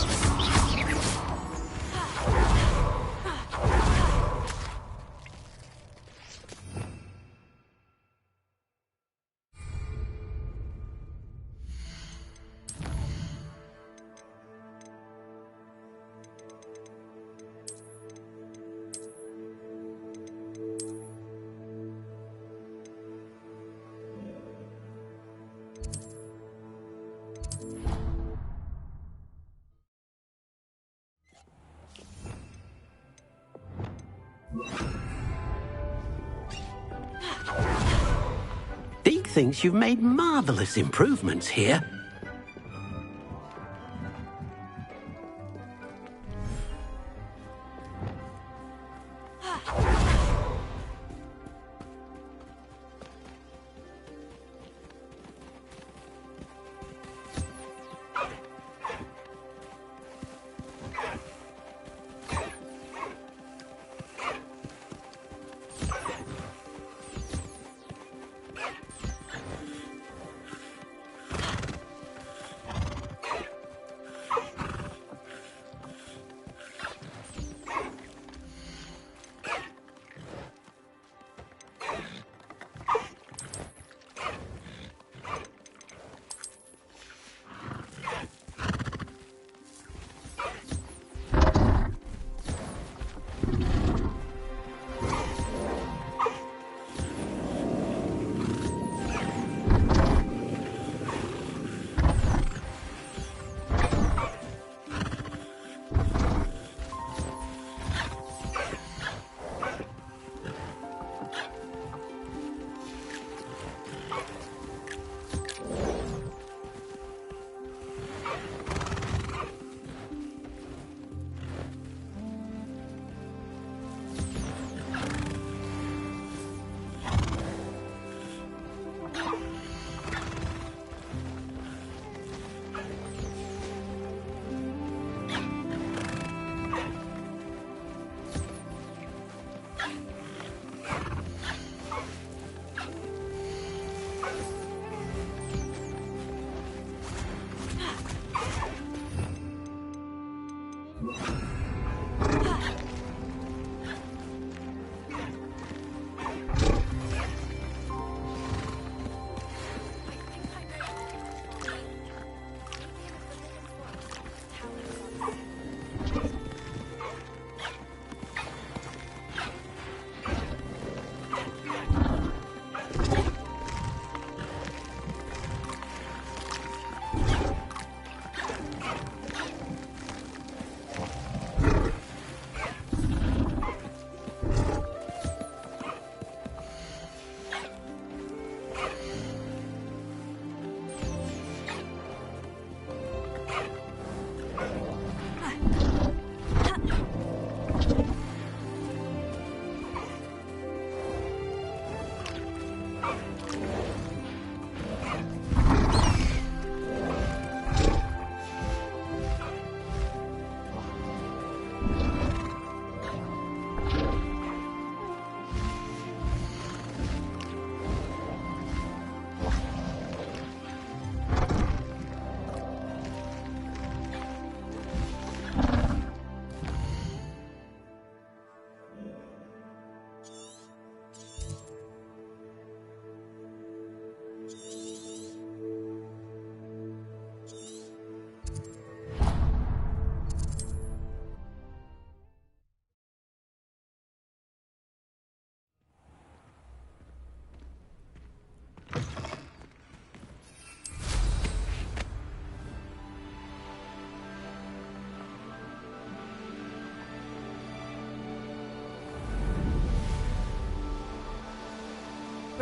Deke thinks you've made marvelous improvements here.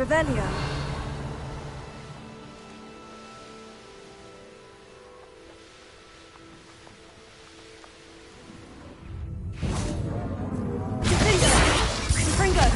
Revelio. Fringo!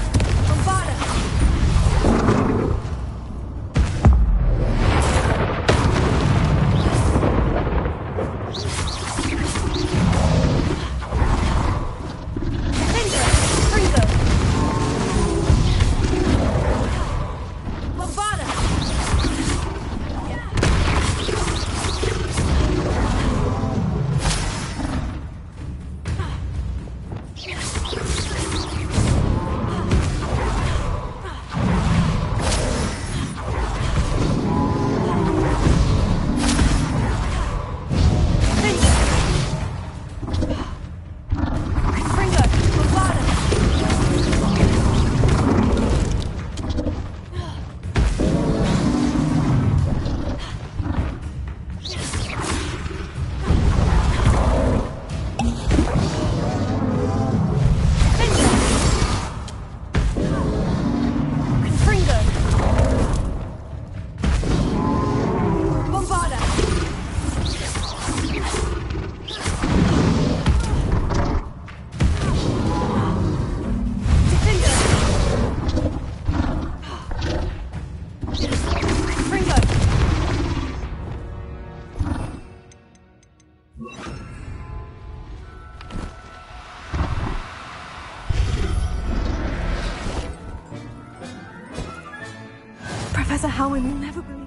Professor Howin will never believe.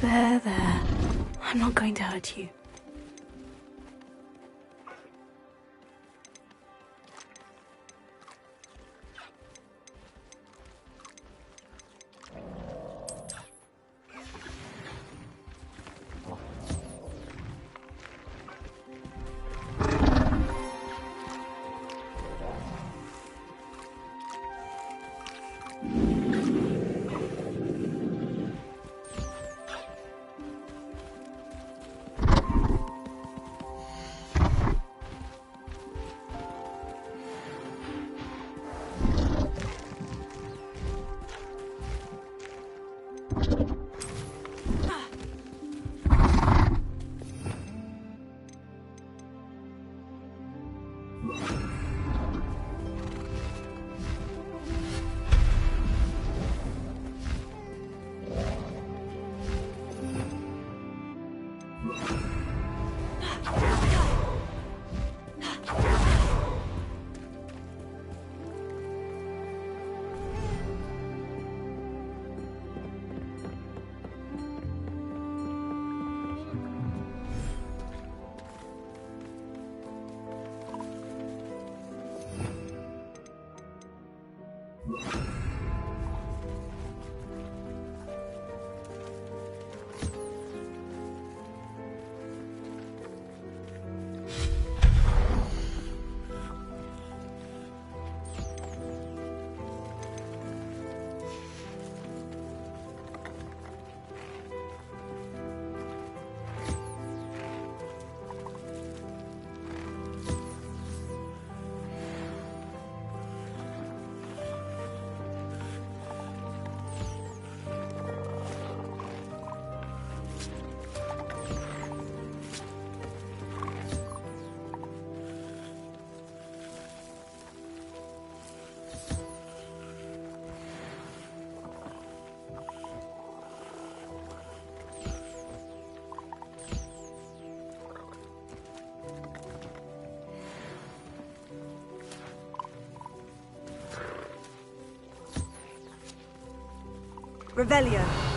There. I'm not going to hurt you. Revelio.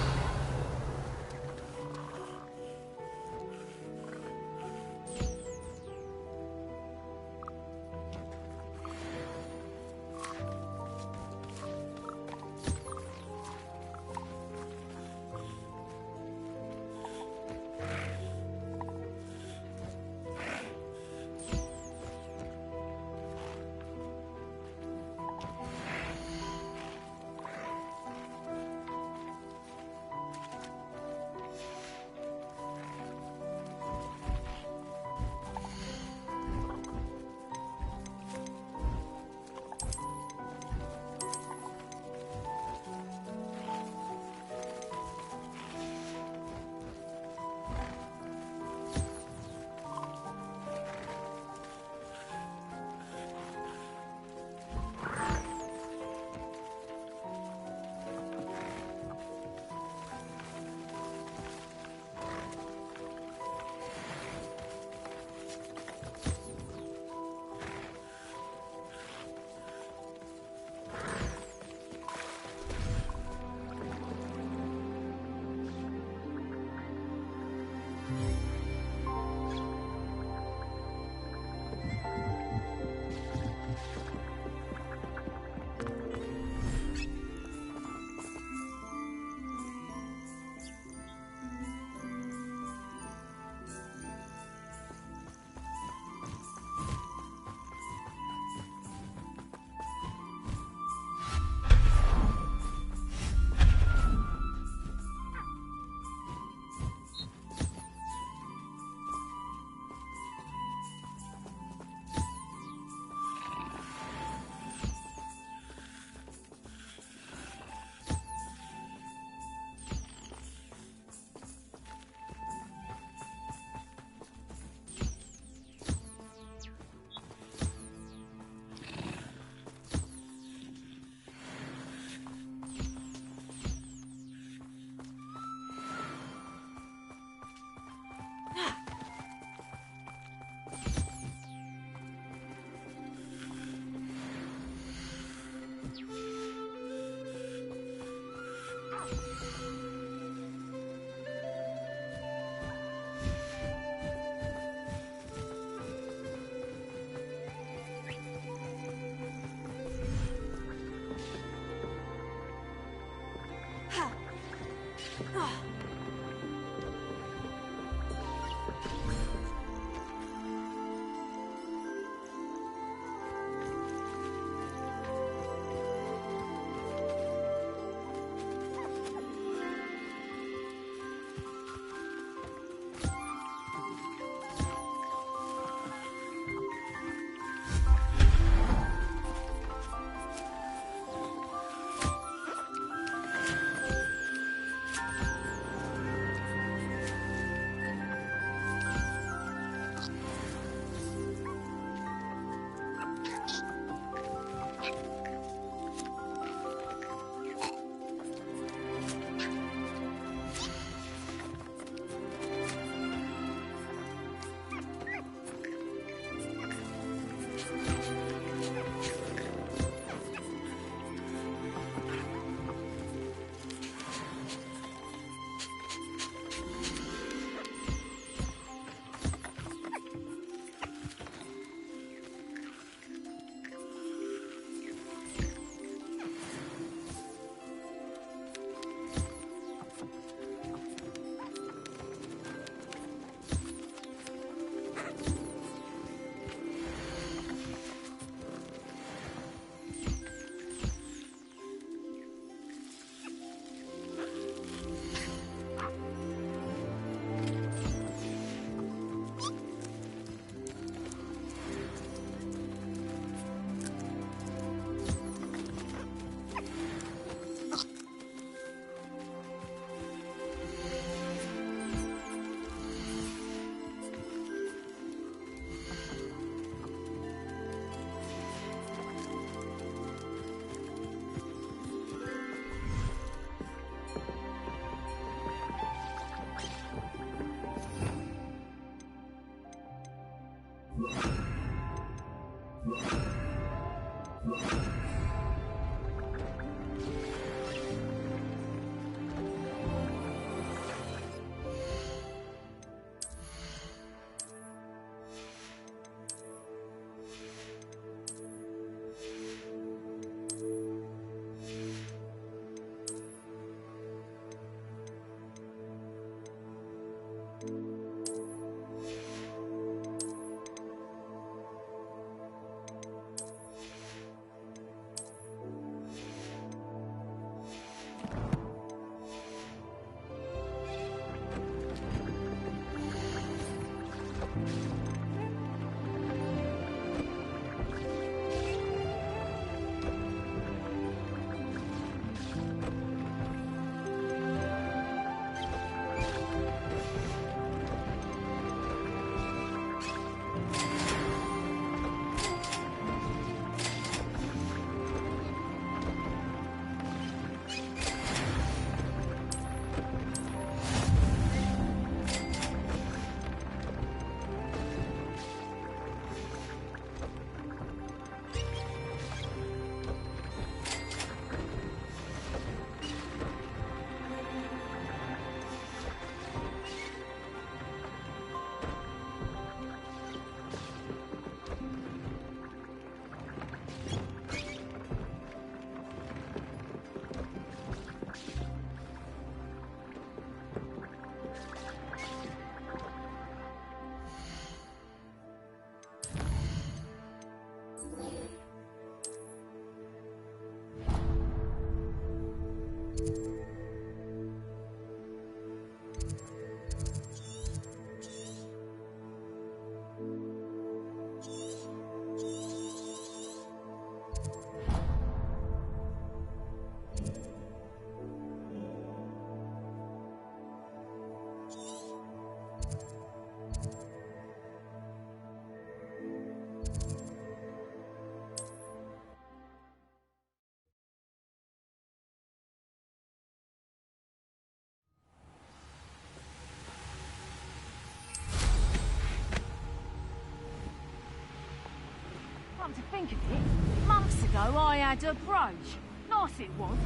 Come to think of it, months ago I had a brooch. Nice it was.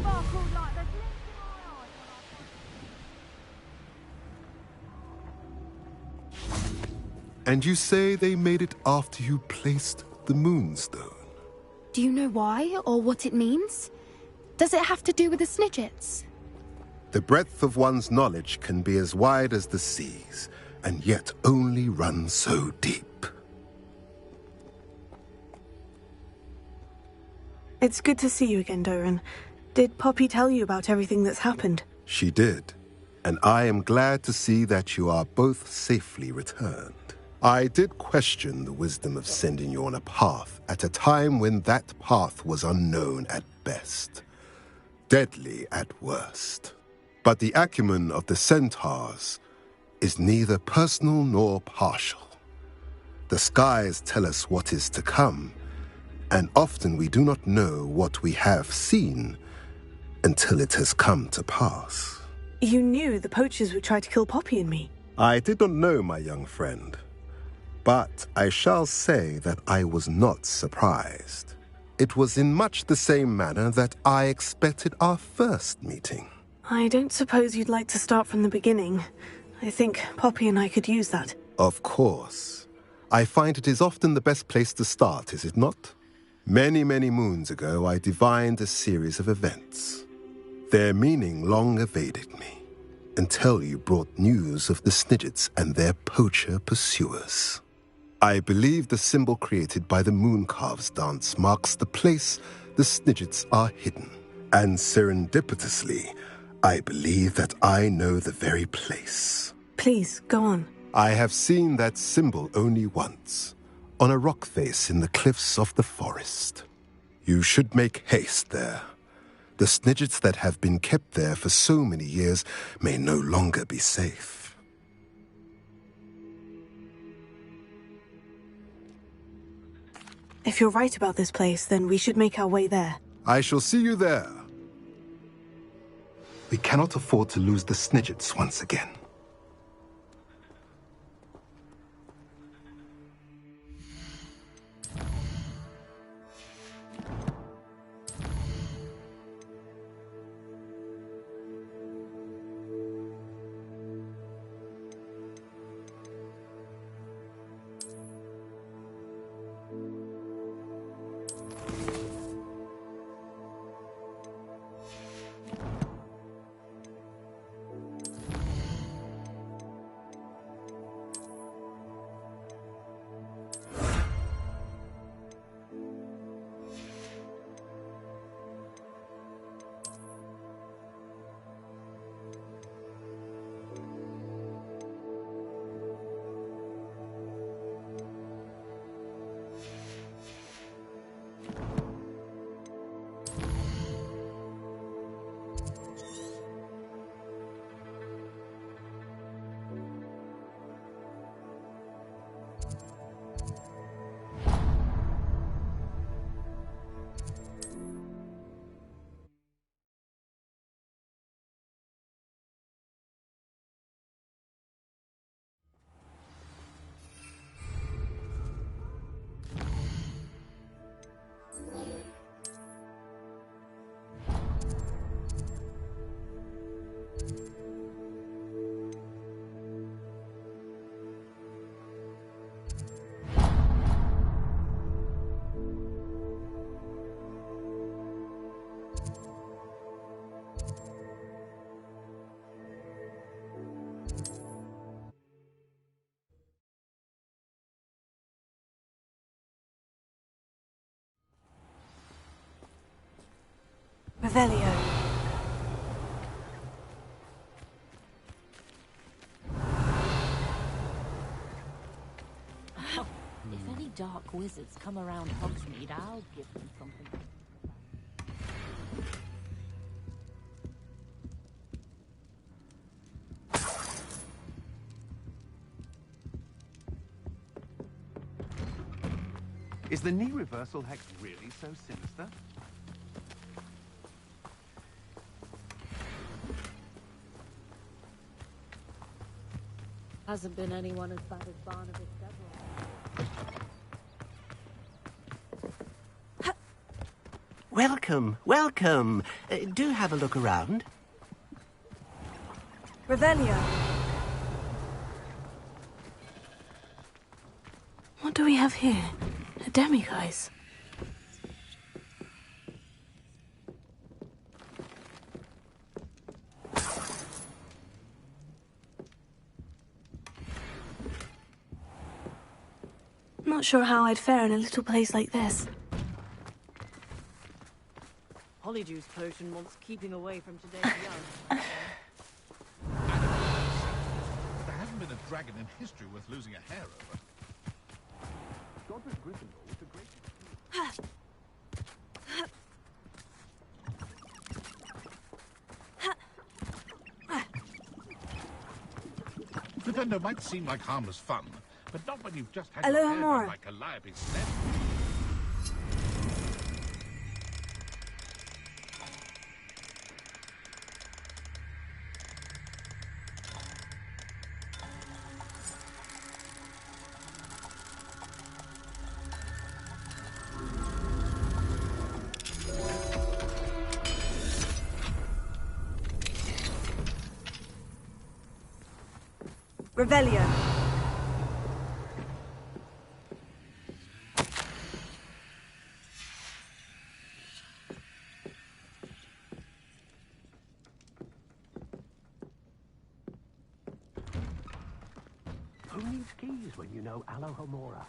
Sparkled like the glint in my eyes. And you say they made it after you placed the moonstone? Do you know why or what it means? Does it have to do with the Snidgets? The breadth of one's knowledge can be as wide as the seas, and yet only run so deep. It's good to see you again, Doran. Did Poppy tell you about everything that's happened? She did, and I am glad to see that you are both safely returned. I did question the wisdom of sending you on a path at a time when that path was unknown at best, deadly at worst. But the acumen of the centaurs is neither personal nor partial. The skies tell us what is to come, and often we do not know what we have seen until it has come to pass. You knew the poachers would try to kill Poppy and me. I did not know, my young friend, but I shall say that I was not surprised. It was in much the same manner that I expected our first meeting. I don't suppose you'd like to start from the beginning. I think Poppy and I could use that. Of course. I find it is often the best place to start, is it not? Many, many moons ago, I divined a series of events. Their meaning long evaded me, until you brought news of the Snidgets and their poacher pursuers. I believe the symbol created by the Mooncalves dance marks the place the Snidgets are hidden. And serendipitously, I believe that I know the very place. Please, go on. I have seen that symbol only once, on a rock face in the cliffs of the forest. You should make haste there. The Snidgets that have been kept there for so many years may no longer be safe. If you're right about this place, then we should make our way there. I shall see you there. We cannot afford to lose the Snidgets once again. Revelio. If any dark wizards come around Hogsmeade, I'll give them something. Is the knee reversal hex really so sinister? Hasn't been anyone as bad as Barnabas Deborah. Welcome, welcome. Do have a look around. Revelio. What do we have here? A demiguise. not sure how I'd fare in a little place like this. Holyjuice potion wants keeping away from today's young. There hasn't been a dragon in history worth losing a hair over. Godric Gryffindor was a great... Defender might seem like harmless fun, but not when you've just had your hair done like Calliope's sled. Revelio. Who needs keys when you know Alohomora?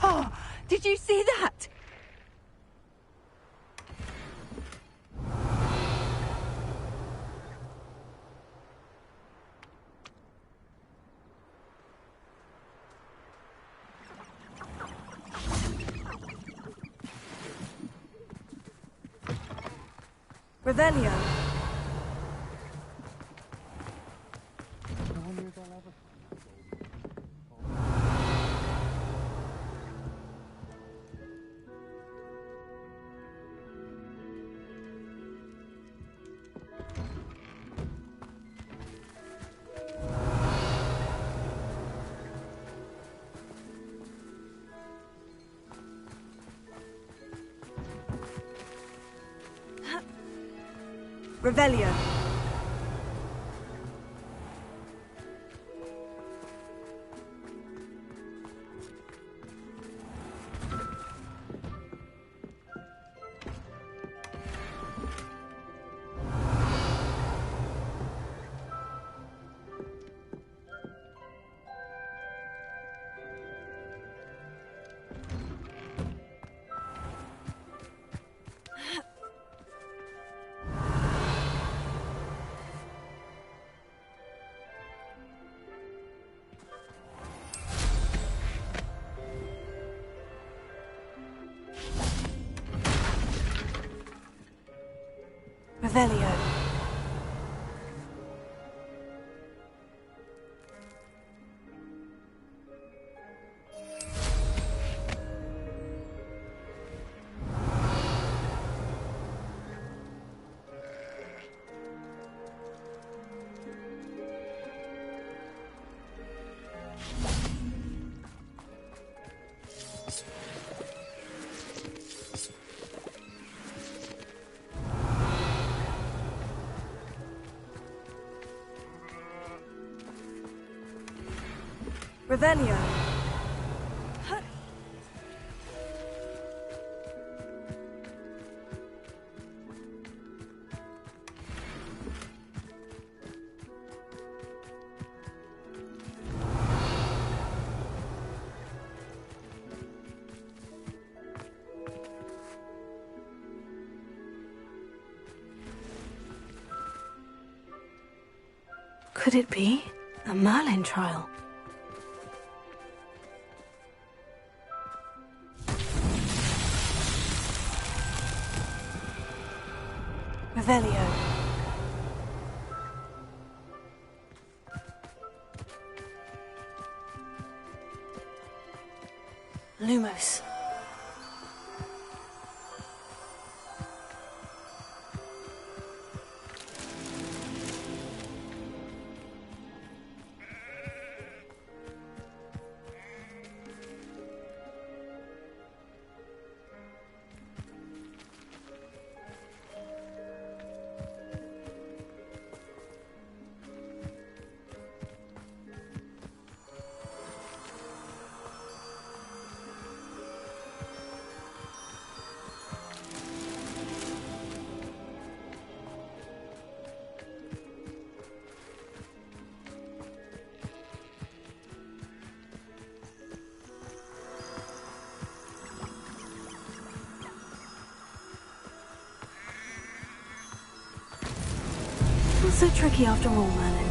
Oh, did you see that? Revelio. Revelio. Revelio. Revelio. Could it be a Merlin trial? Revelio. Lumos. so tricky after all, Merlin.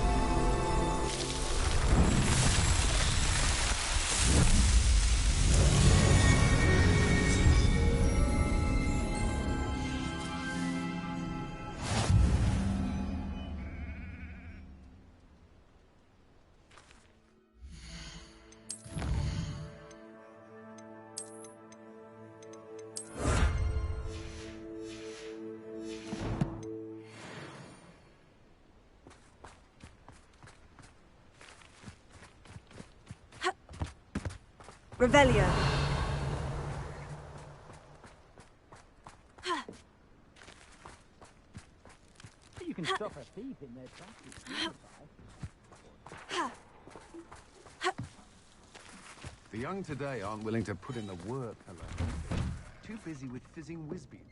Revelio. You can stop a thief in their tracks. The young today aren't willing to put in the work alone. Too busy with fizzing whizbees.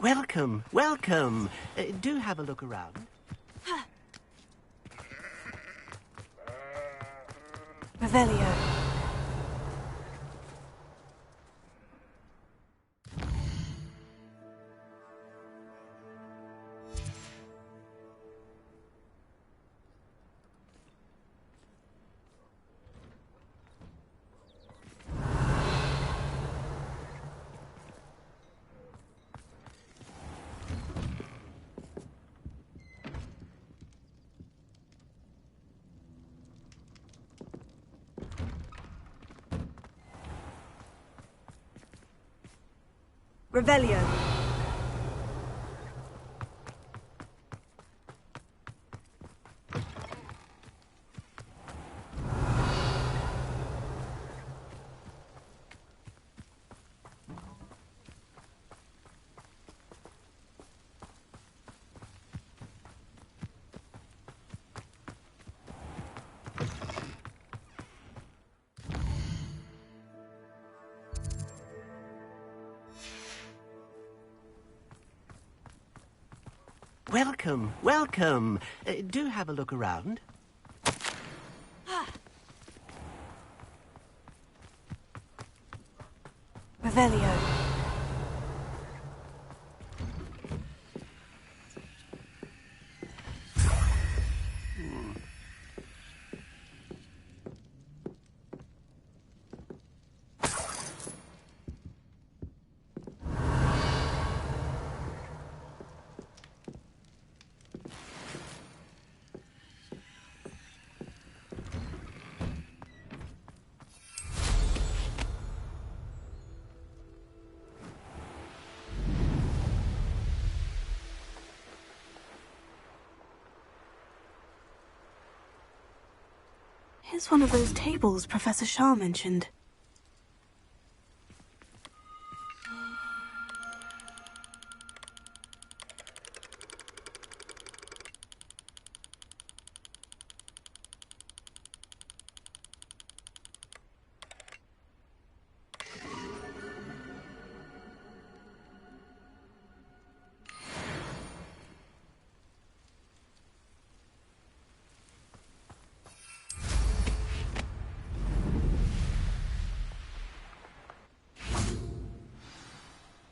Welcome, welcome. Do have a look around. Revelio. Revelio. Welcome, welcome. Do have a look around. Revelio. Here's one of those tables Professor Shah mentioned.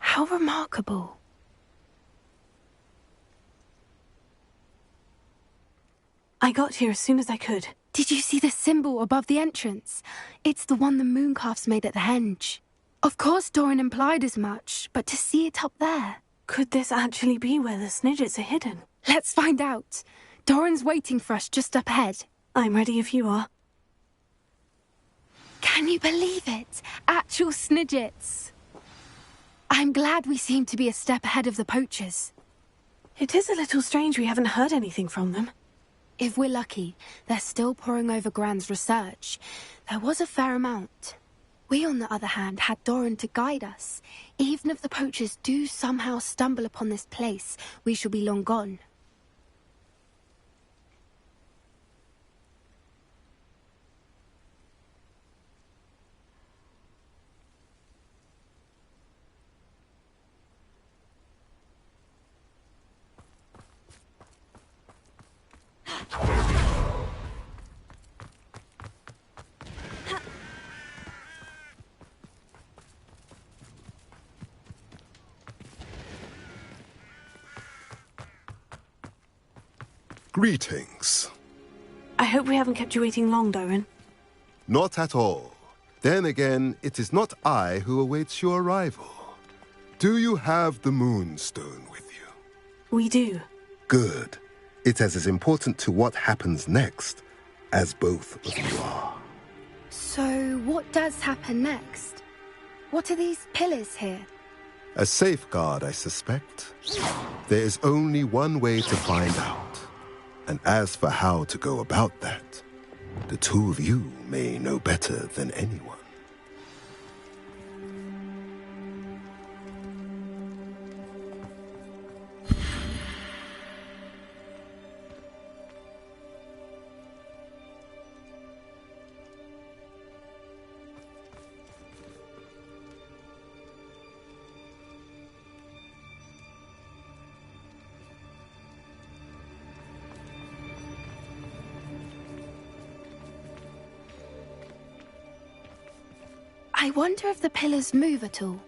How remarkable. I got here as soon as I could. Did you see the symbol above the entrance? It's the one the mooncalfs made at the henge. Of course Doran implied as much, but to see it up there... Could this actually be where the Snidgets are hidden? Let's find out. Doran's waiting for us just up ahead. I'm ready if you are. Can you believe it? Actual Snidgets. I'm glad we seem to be a step ahead of the poachers. It is a little strange we haven't heard anything from them. If we're lucky, they're still poring over Gran's research. There was a fair amount. We, on the other hand, had Doran to guide us. Even if the poachers do somehow stumble upon this place, we shall be long gone. Greetings. I hope we haven't kept you waiting long, Doran. Not at all. Then again, it is not I who awaits your arrival. Do you have the Moonstone with you? We do. Good. It is as important to what happens next as both of you are. So, what does happen next? What are these pillars here? A safeguard, I suspect. There is only one way to find out. And as for how to go about that, the two of you may know better than anyone. I wonder if the pillars move at all.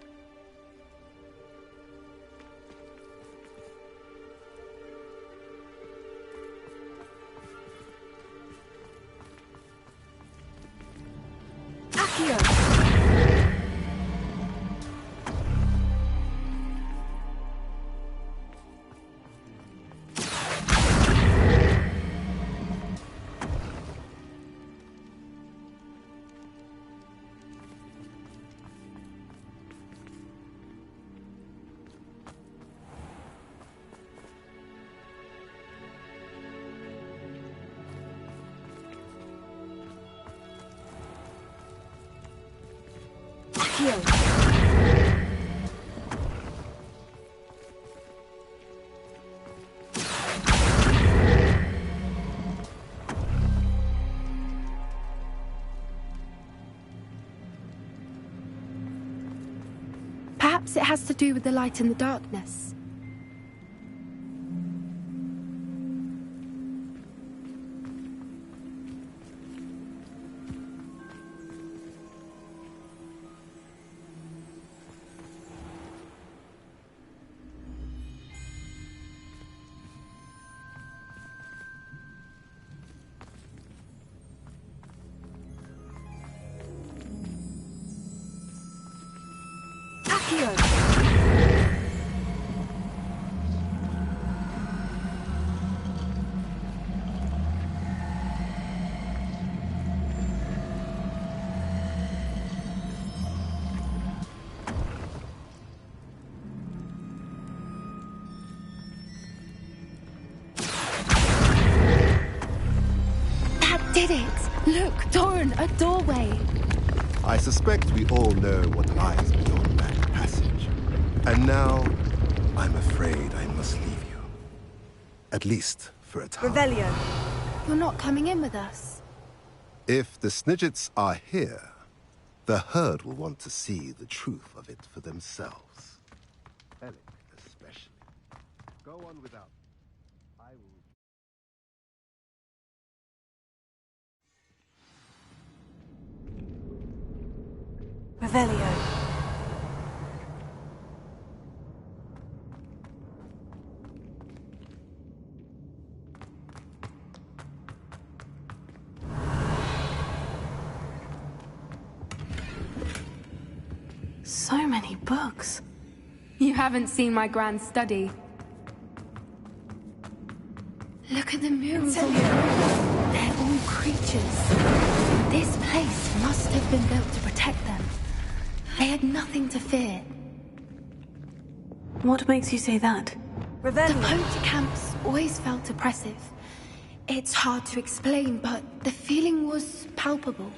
Perhaps it has to do with the light and the darkness. Did it! Look, Doran, a doorway! I suspect we all know what lies beyond that passage. And now, I'm afraid I must leave you. At least for a time. Revelio. You're not coming in with us. If the Snidgets are here, the herd will want to see the truth of it for themselves. Elec, especially. Go on without. I will... Revelio. So many books. You haven't seen my grand study. Look at the murals on the wall. They're all creatures. This place must have been built to protect them. They had nothing to fear. What makes you say that? The poacher camps always felt oppressive. It's hard to explain, but the feeling was palpable.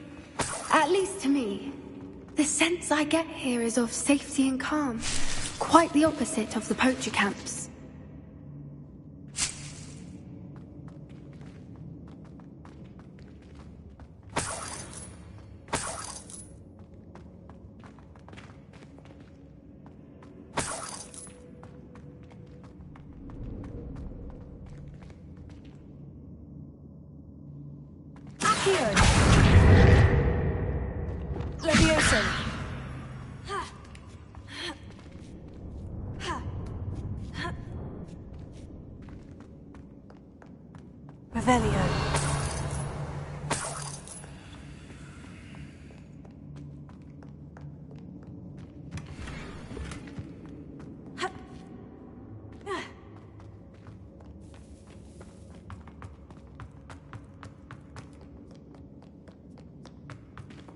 At least to me. The sense I get here is of safety and calm. Quite the opposite of the poacher camps. Revelio.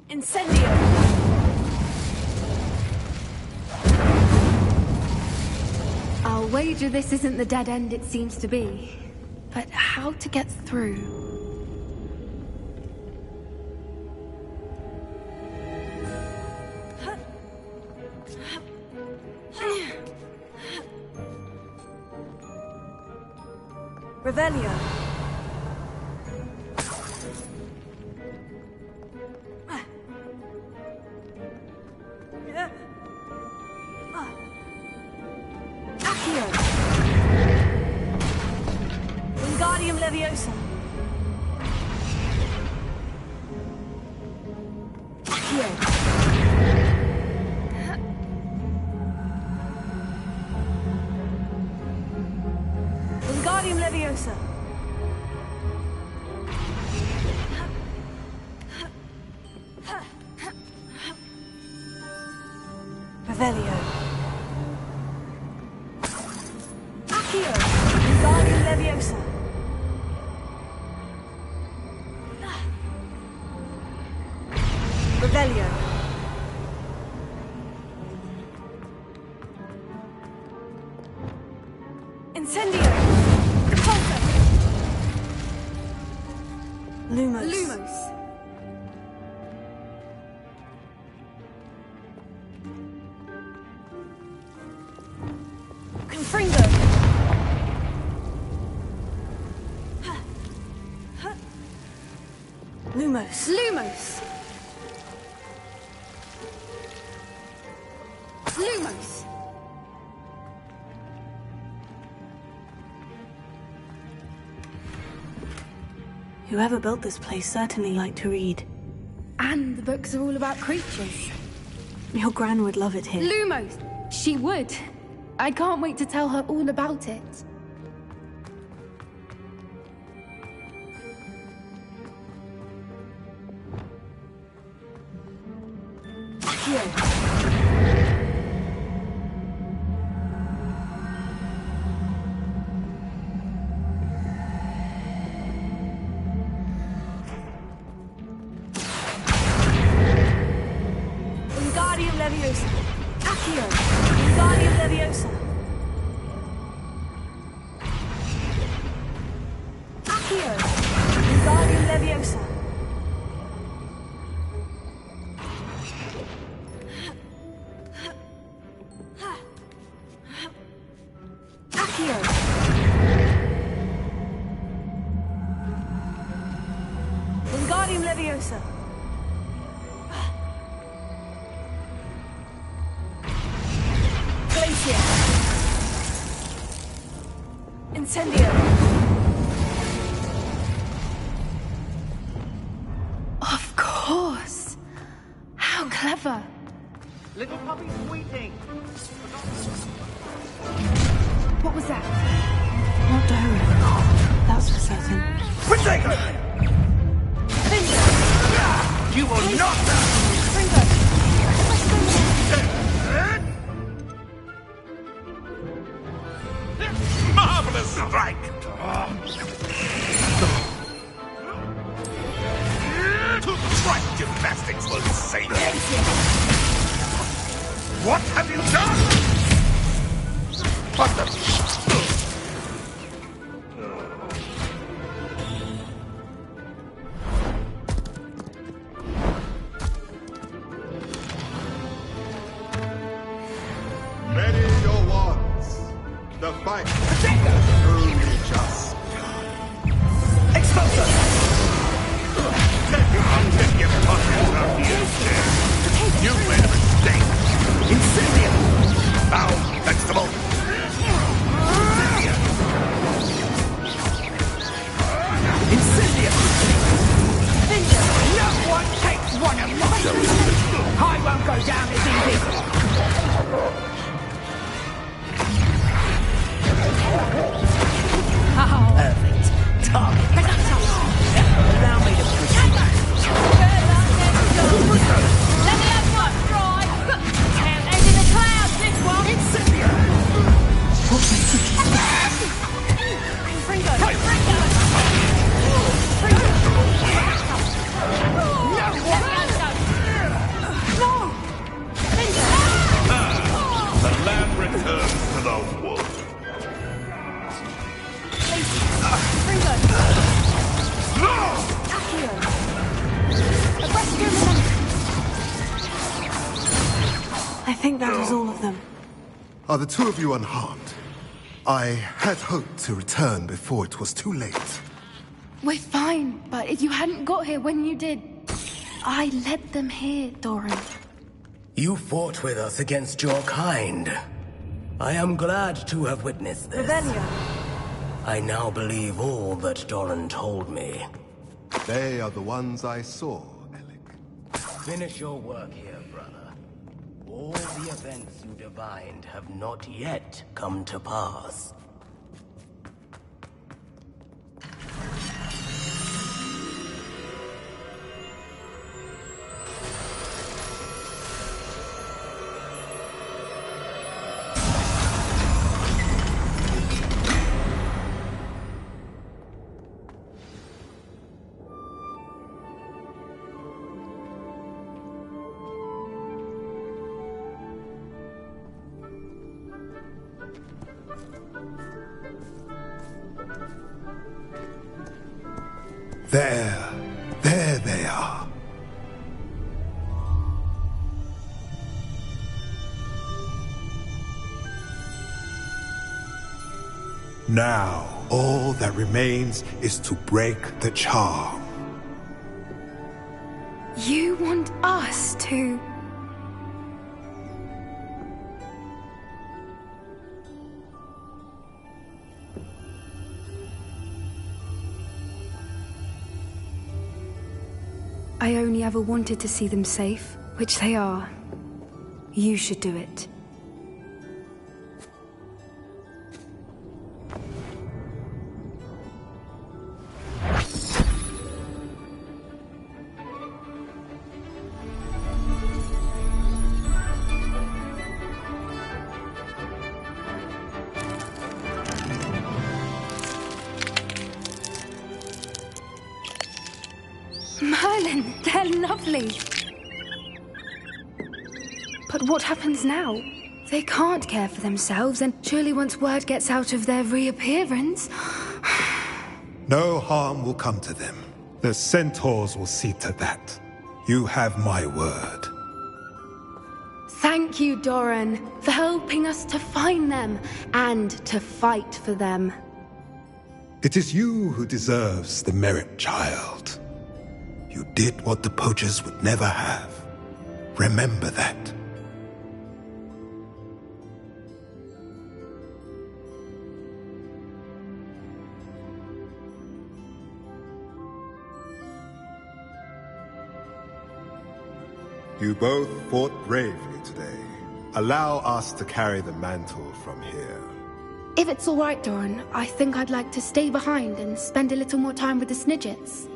Incendio! I'll wager this isn't the dead end it seems to be. But how to get through? Revelio. Accio. Wingardium Leviosa. Accio. Wingardium Leviosa. Revelio. Accio. Wingardium Leviosa. Revelio. Incendio. Repulsor. Lumos. Lumos. Confringo. Lumos. Lumos. Lumos. Whoever built this place certainly liked to read. And the books are all about creatures. Your gran would love it here. Lumos! She would. I can't wait to tell her all about it. Wingardium Leviosa. Accio. Wingardium Leviosa. Accio. Wingardium Leviosa. Accio. Wingardium Leviosa. Glacier. Incendio. Of course. How clever. Little puppy squeaking. What was that? Not diary. That's for certain. Protego! You will not! Marvelous strike! Strike gymnastics will save you! What have you done? What the... Ready your wands. The fight is truly just. Expulsor! Take your punches out here, you made a mistake! Incendio! Foul vegetable! Incendio! No one takes one of mine! I won't go down as easy! Perfect. Target. I think that was all of them. Are the two of you unharmed? I had hoped to return before it was too late. We're fine, but if you hadn't got here when you did, I led them here, Doran. You fought with us against your kind. I am glad to have witnessed this. Rebellion. I now believe all that Doran told me. They are the ones I saw, Finish your work here, brother. All the events you divined have not yet come to pass. There they are. Now, all that remains is to break the charm. You want us to... I only ever wanted to see them safe, which they are. You should do it. Merlin, they're lovely. But what happens now? They can't care for themselves, and surely once word gets out of their reappearance... No harm will come to them. The centaurs will see to that. You have my word. Thank you, Doran, for helping us to find them and to fight for them. It is you who deserves the merit, child. You did what the poachers would never have. Remember that. You both fought bravely today. Allow us to carry the mantle from here. If it's all right, Doran, I think I'd like to stay behind and spend a little more time with the Snidgets.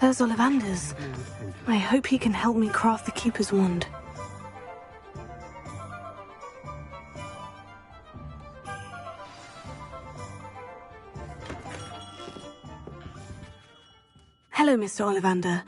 There's Ollivander's. I hope he can help me craft the Keeper's Wand. Hello, Mr. Ollivander.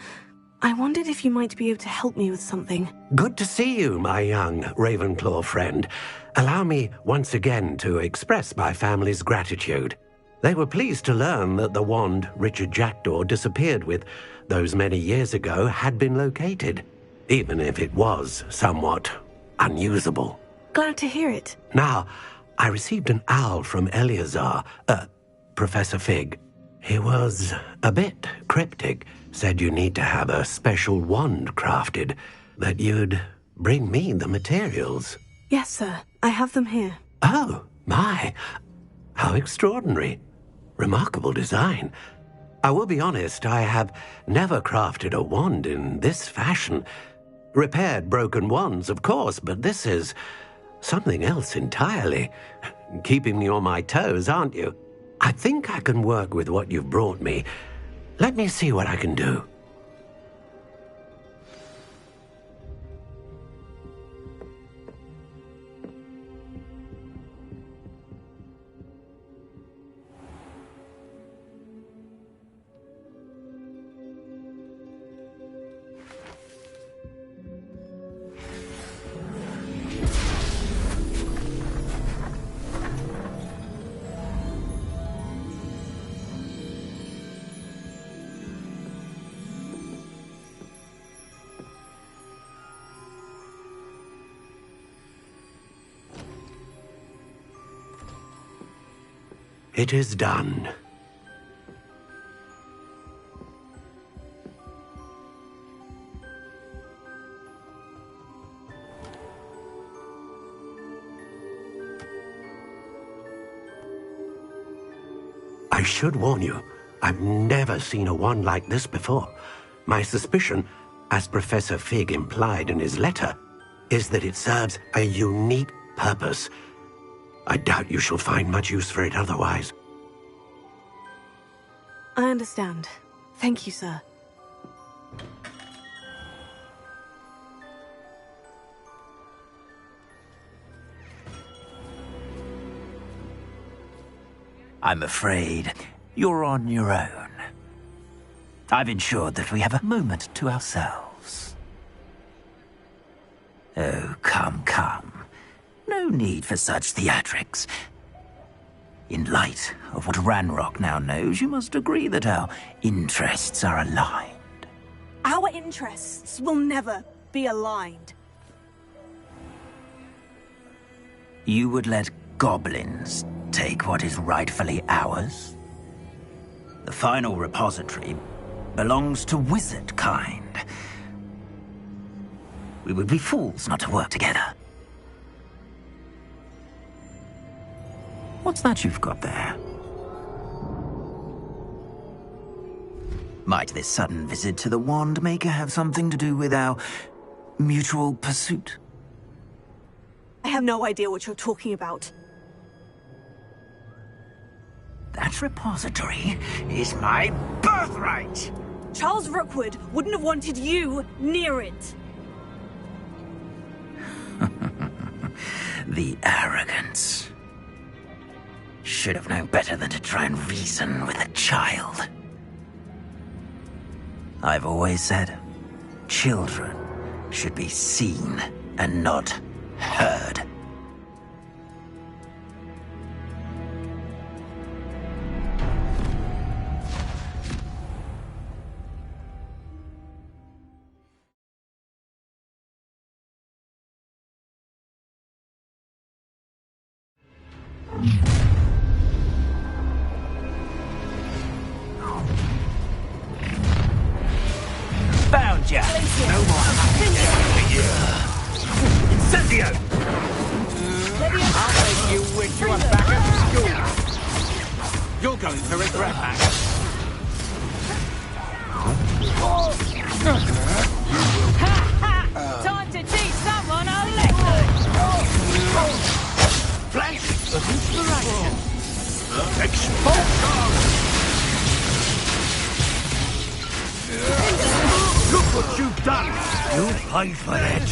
I wondered if you might be able to help me with something. Good to see you, my young Ravenclaw friend. Allow me once again to express my family's gratitude. They were pleased to learn that the wand Richard Jackdaw disappeared with those many years ago had been located, even if it was somewhat unusable. Glad to hear it. Now, I received an owl from Eleazar, Professor Fig. He was a bit cryptic, said you need to have a special wand crafted, that you'd bring me the materials. Yes, sir. I have them here. Oh, my. How extraordinary. Remarkable design. I will be honest, I have never crafted a wand in this fashion. Repaired broken wands, of course, but this is something else entirely. Keeping me on my toes, aren't you? I think I can work with what you've brought me. Let me see what I can do. It is done. I should warn you, I've never seen a wand like this before. My suspicion, as Professor Fig implied in his letter, is that it serves a unique purpose. I doubt you shall find much use for it otherwise. I understand. Thank you, sir. I'm afraid you're on your own. I've ensured that we have a moment to ourselves. Oh, come, come. No need for such theatrics. In light of what Ranrock now knows, you must agree that our interests are aligned. Our interests will never be aligned. You would let goblins take what is rightfully ours? The final repository belongs to wizard kind. We would be fools not to work together. What's that you've got there? Might this sudden visit to the Wand Maker have something to do with our mutual pursuit? I have no idea what you're talking about. That repository is my birthright! Charles Rookwood wouldn't have wanted you near it. The arrogance. Should have known better than to try and reason with a child. I've always said, children should be seen and not heard. Bound ya! No more Incendio! I'll make you wish you were back at school. You're going to regret that. Time to teach someone a lesson! Flash of inspiration. Expulsion! done! You'll pay for that.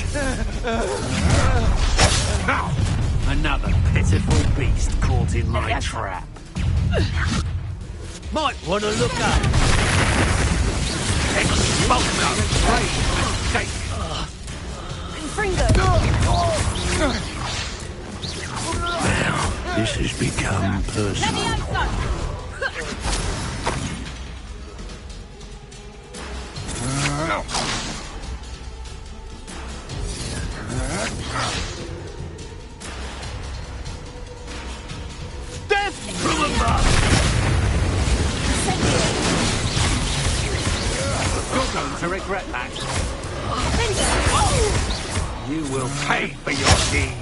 Another pitiful beast caught in my trap. Might want to look up. Exposure! Great mistake! Now, this has become personal. Death from above! You're going to regret that. You will pay for your deed.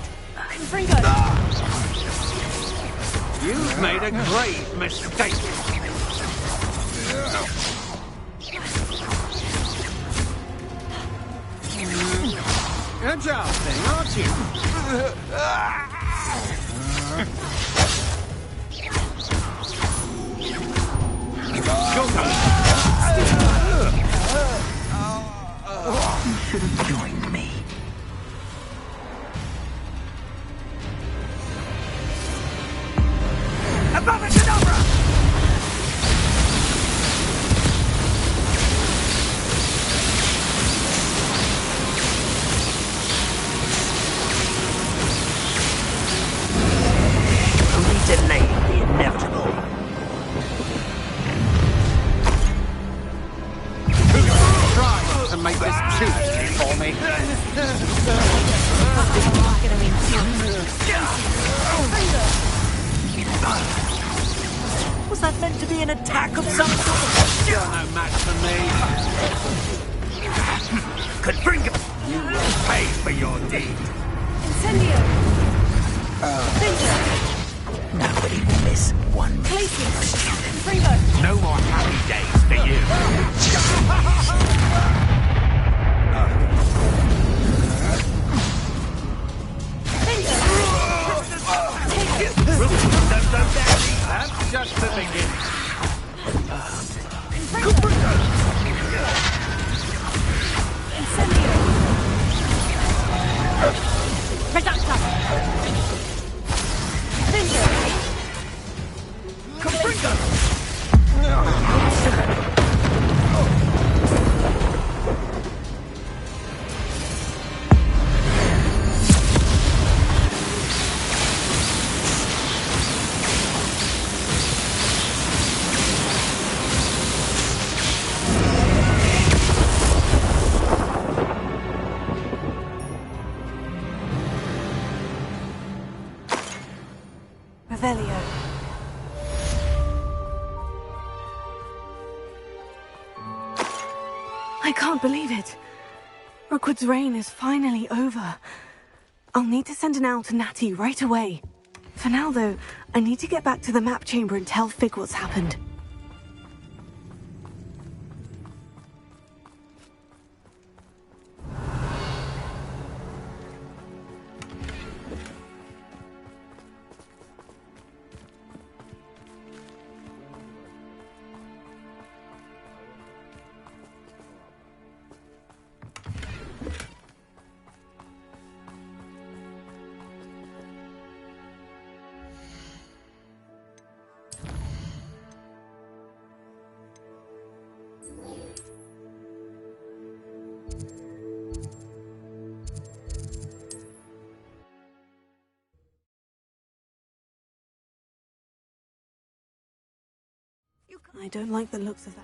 You've made a grave mistake. Agile thing, aren't you? You should have joined me. Abracadabra! Only delaying the inevitable. Try to make this too easy for me. Was that meant to be an attack of some sort? You're no match for me. Confringo! You will pay for your deed. Incendio! Nobody will miss one. No more happy days for you. That's just the beginning. Revelio. I can't believe it. Rookwood's reign is finally over. I'll need to send an owl to Natty right away. For now, though, I need to get back to the map chamber and tell Fig what's happened. I don't like the looks of that.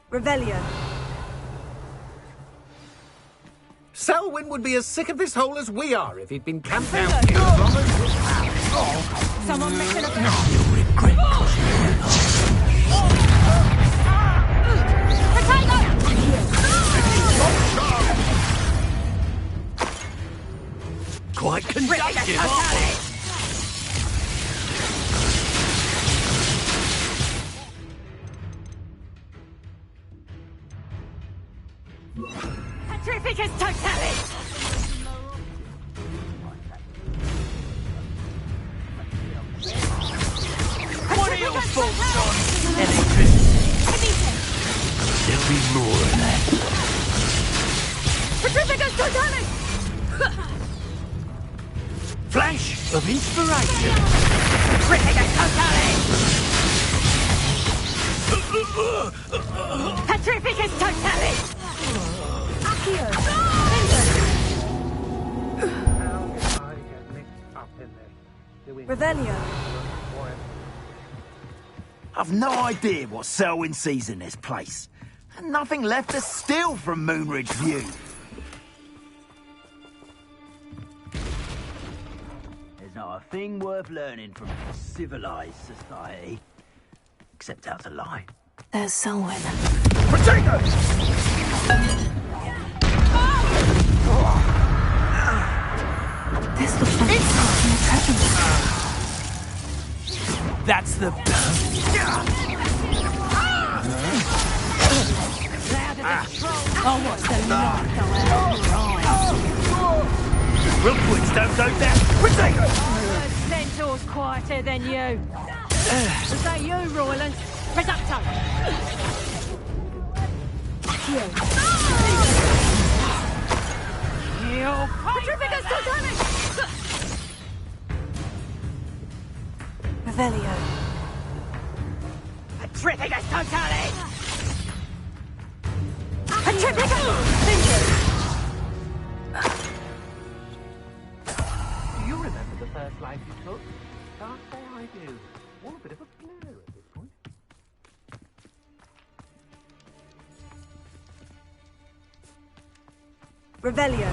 Revelio. Selwyn would be as sick of this hole as we are if he'd been camped out here as long as we have. Someone making a Quite conductive. Petrificus totalis! What are your thoughts on electricity? There'll be more of that. Petrificus totalis! Flash of inspiration. Petrificus totalis! Petrificus totalis! Revelio. I've no idea what Selwyn sees in this place. And nothing left to steal from Moonridge View. There's not a thing worth learning from civilized society. Except how to lie. There's Selwyn. Potato! This looks like it's from the treasure map. That's the... Oh, what's the light Rookwoods don't go down. Potato! The centaur's quieter than you. Is that you, Royland? Presupto! Petrificus totalis! Revelio. Petrificus totalis! Petrificus! Do you remember the first life you took? Can't say I do. What a bit of a blur at this point. Revelio.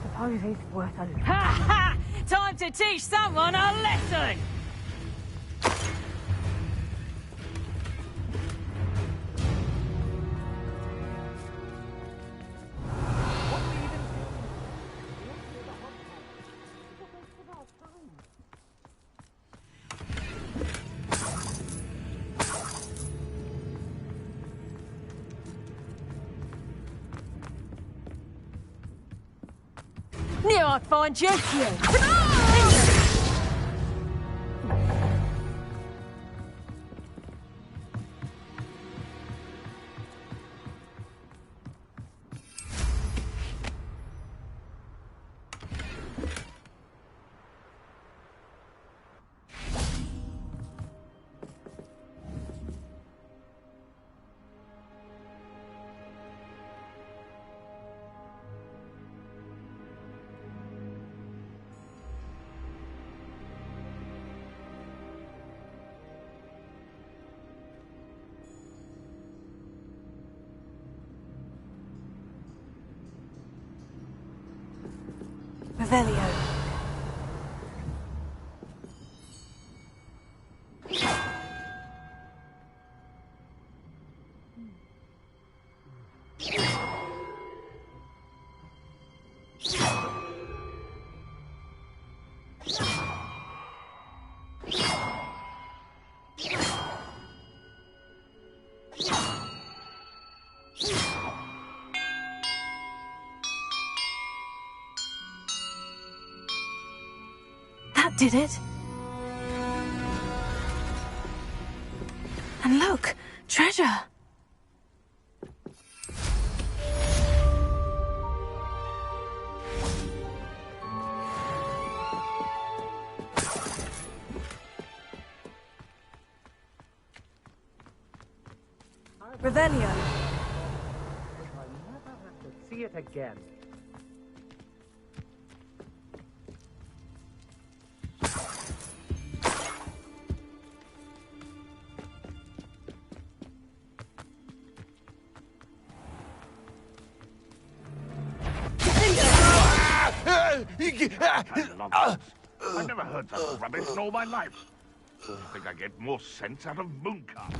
Suppose he's worth a... Ha ha! Time to teach someone a lesson! Knew I'd find you. Revelio. That did it. And look, treasure. Revelio. I never have to see it again. I've never heard such rubbish in all my life. I think I get more sense out of Mooncalf.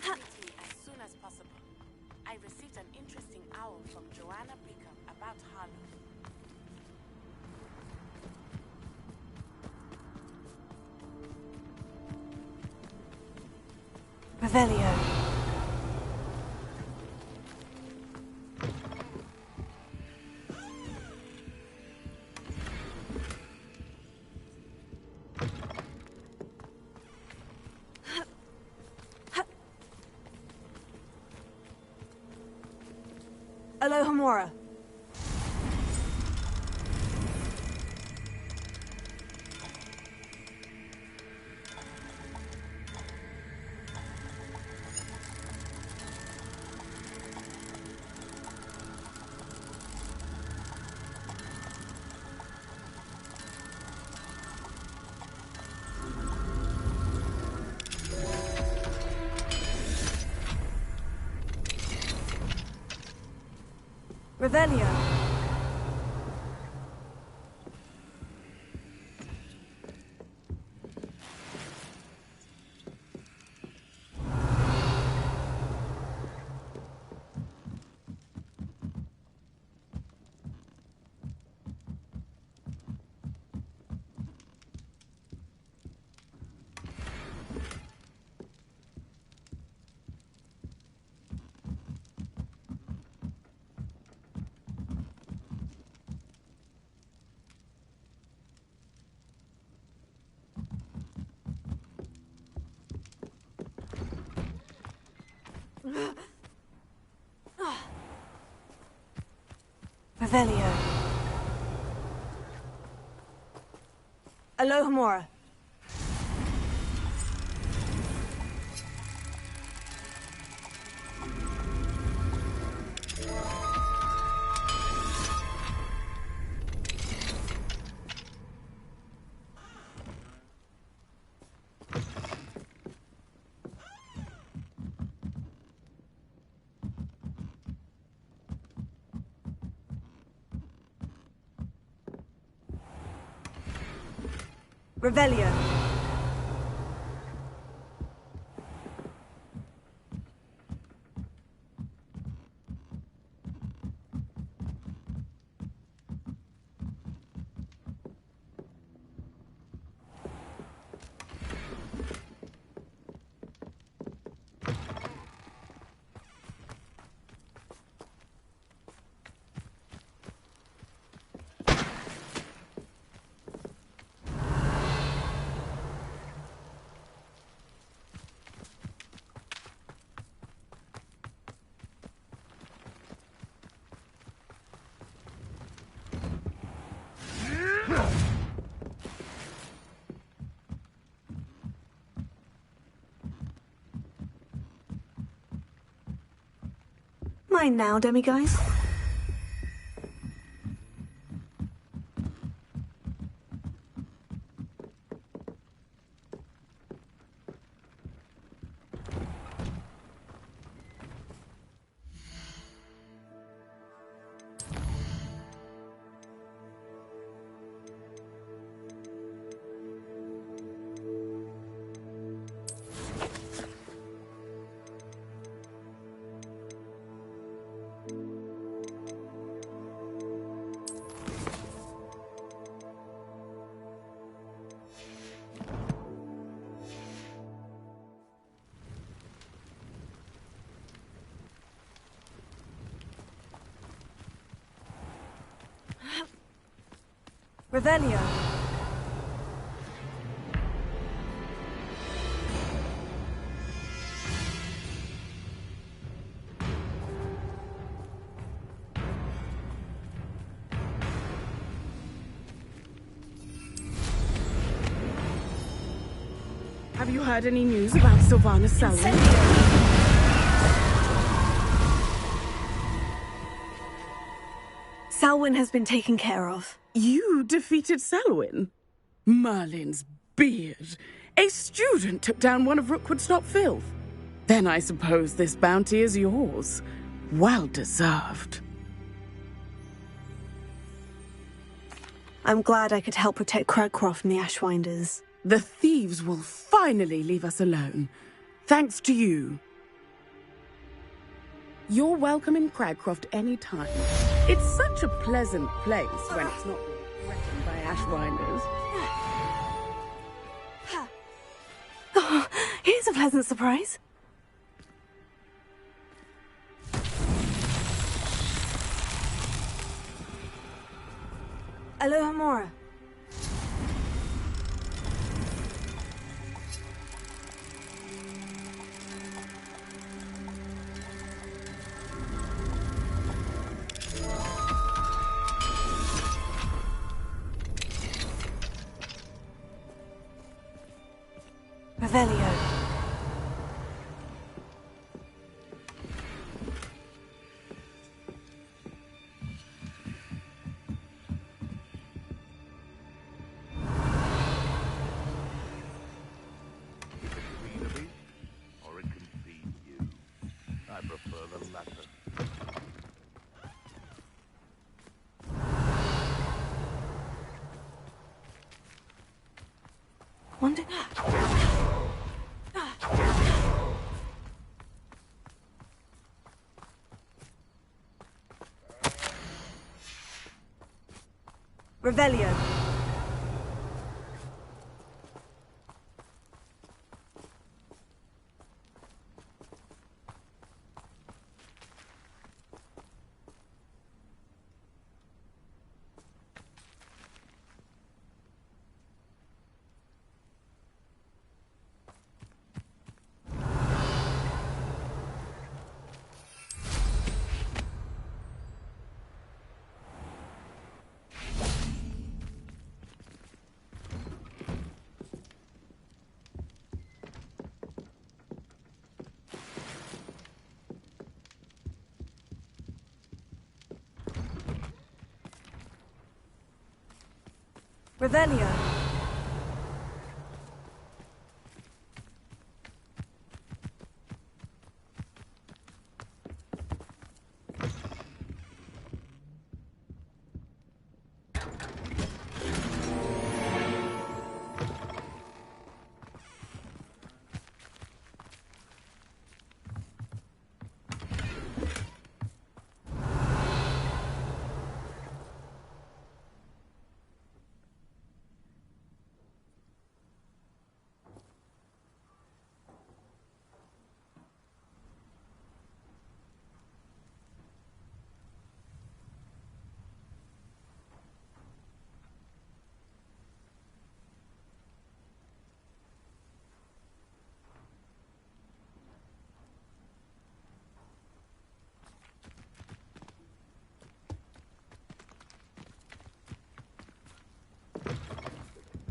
As soon as possible. I received an interesting owl from Joanna Beacom about Harlow. Revelio. Alohomora. Revelio. Revelio. Alohomora. Revelio. Mine now, demiguise. Revelio. Have you heard any news about Sylvana Selwyn? Selwyn has been taken care of. You defeated Selwyn? Merlin's beard. A student took down one of Rookwood's top filth. Then I suppose this bounty is yours. Well deserved. I'm glad I could help protect Cragcroft from the Ashwinders. The thieves will finally leave us alone. Thanks to you. You're welcome in Cragcroft any time. It's such a pleasant place when it's not being threatened by Ashwinders. Oh, here's a pleasant surprise. Aloha Mora. Revelio. Or it can feed you. I prefer the latter. Wonder... Revelio. Revelio.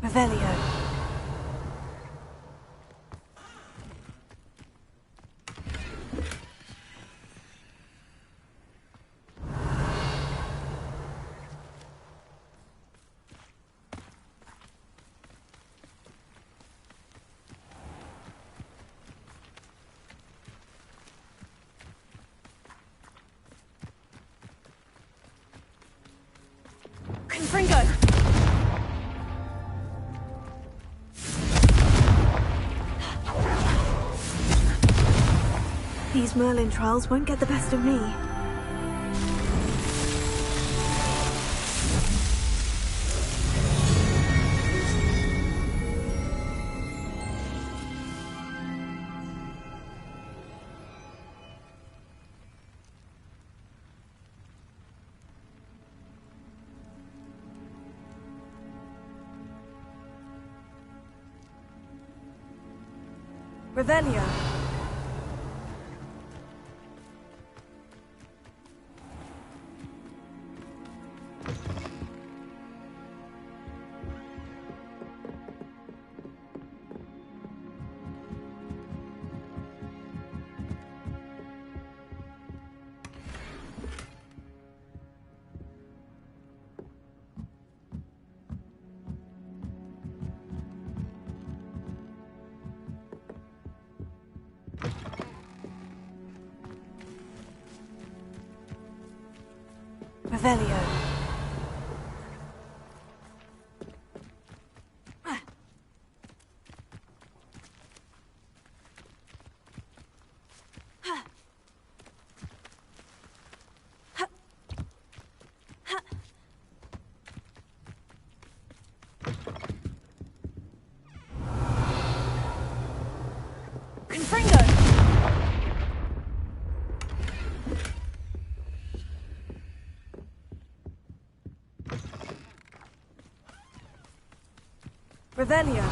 Revelio. Confringo! These Merlin trials won't get the best of me. Revelio. Revelio. Revelio.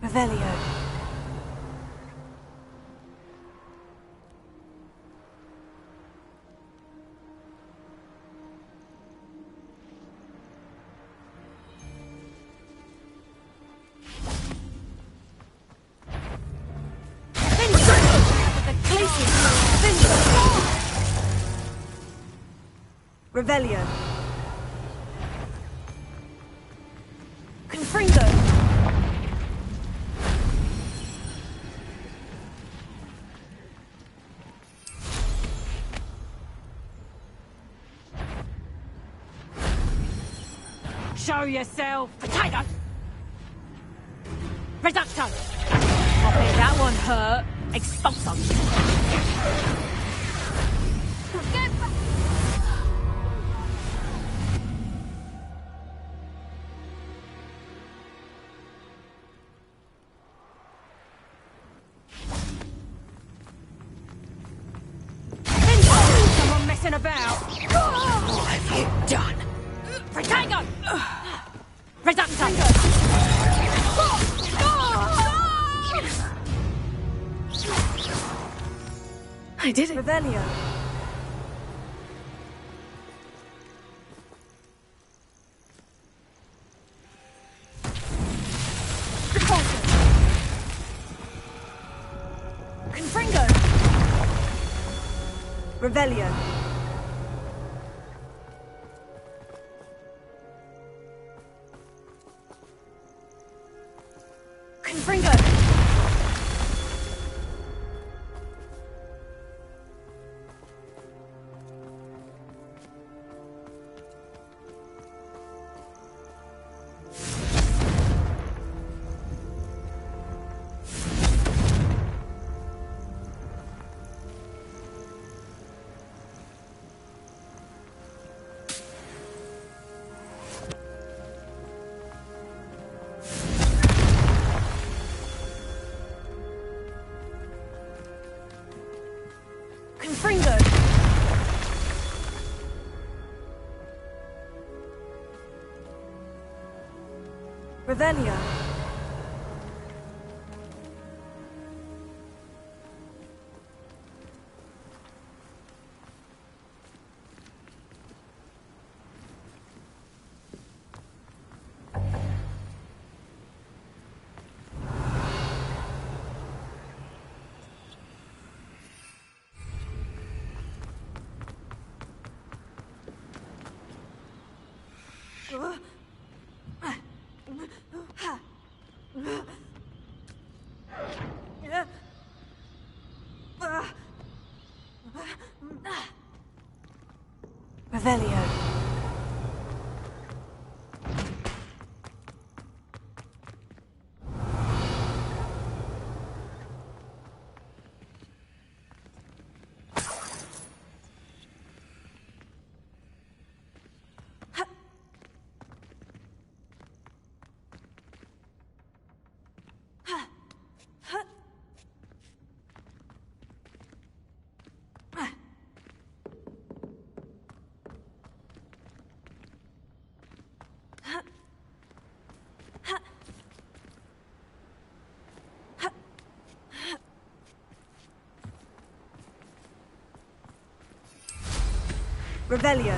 Revelio. Revelio. Confringo. Show yourself! Potato! Reducto! I bet that one hurt. Expulso! Get back! Someone messing about! What have you done? Potato! Reducto! I did it. Revelio. Confringo. Revelio. Confringo. Confringo. Revelio. Revelio. Revelio.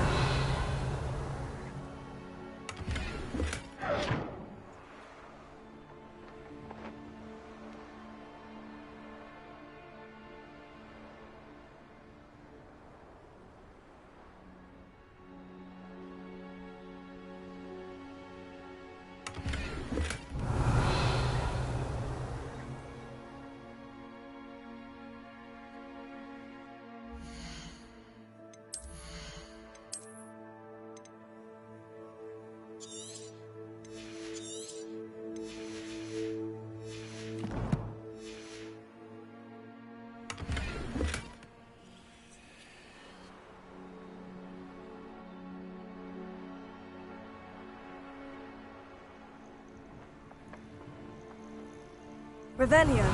Revelio.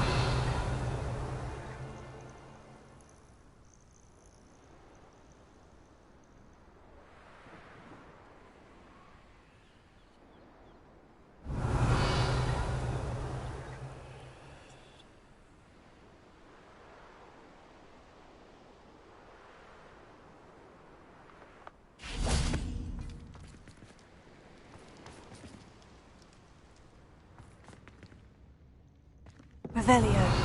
Revelio.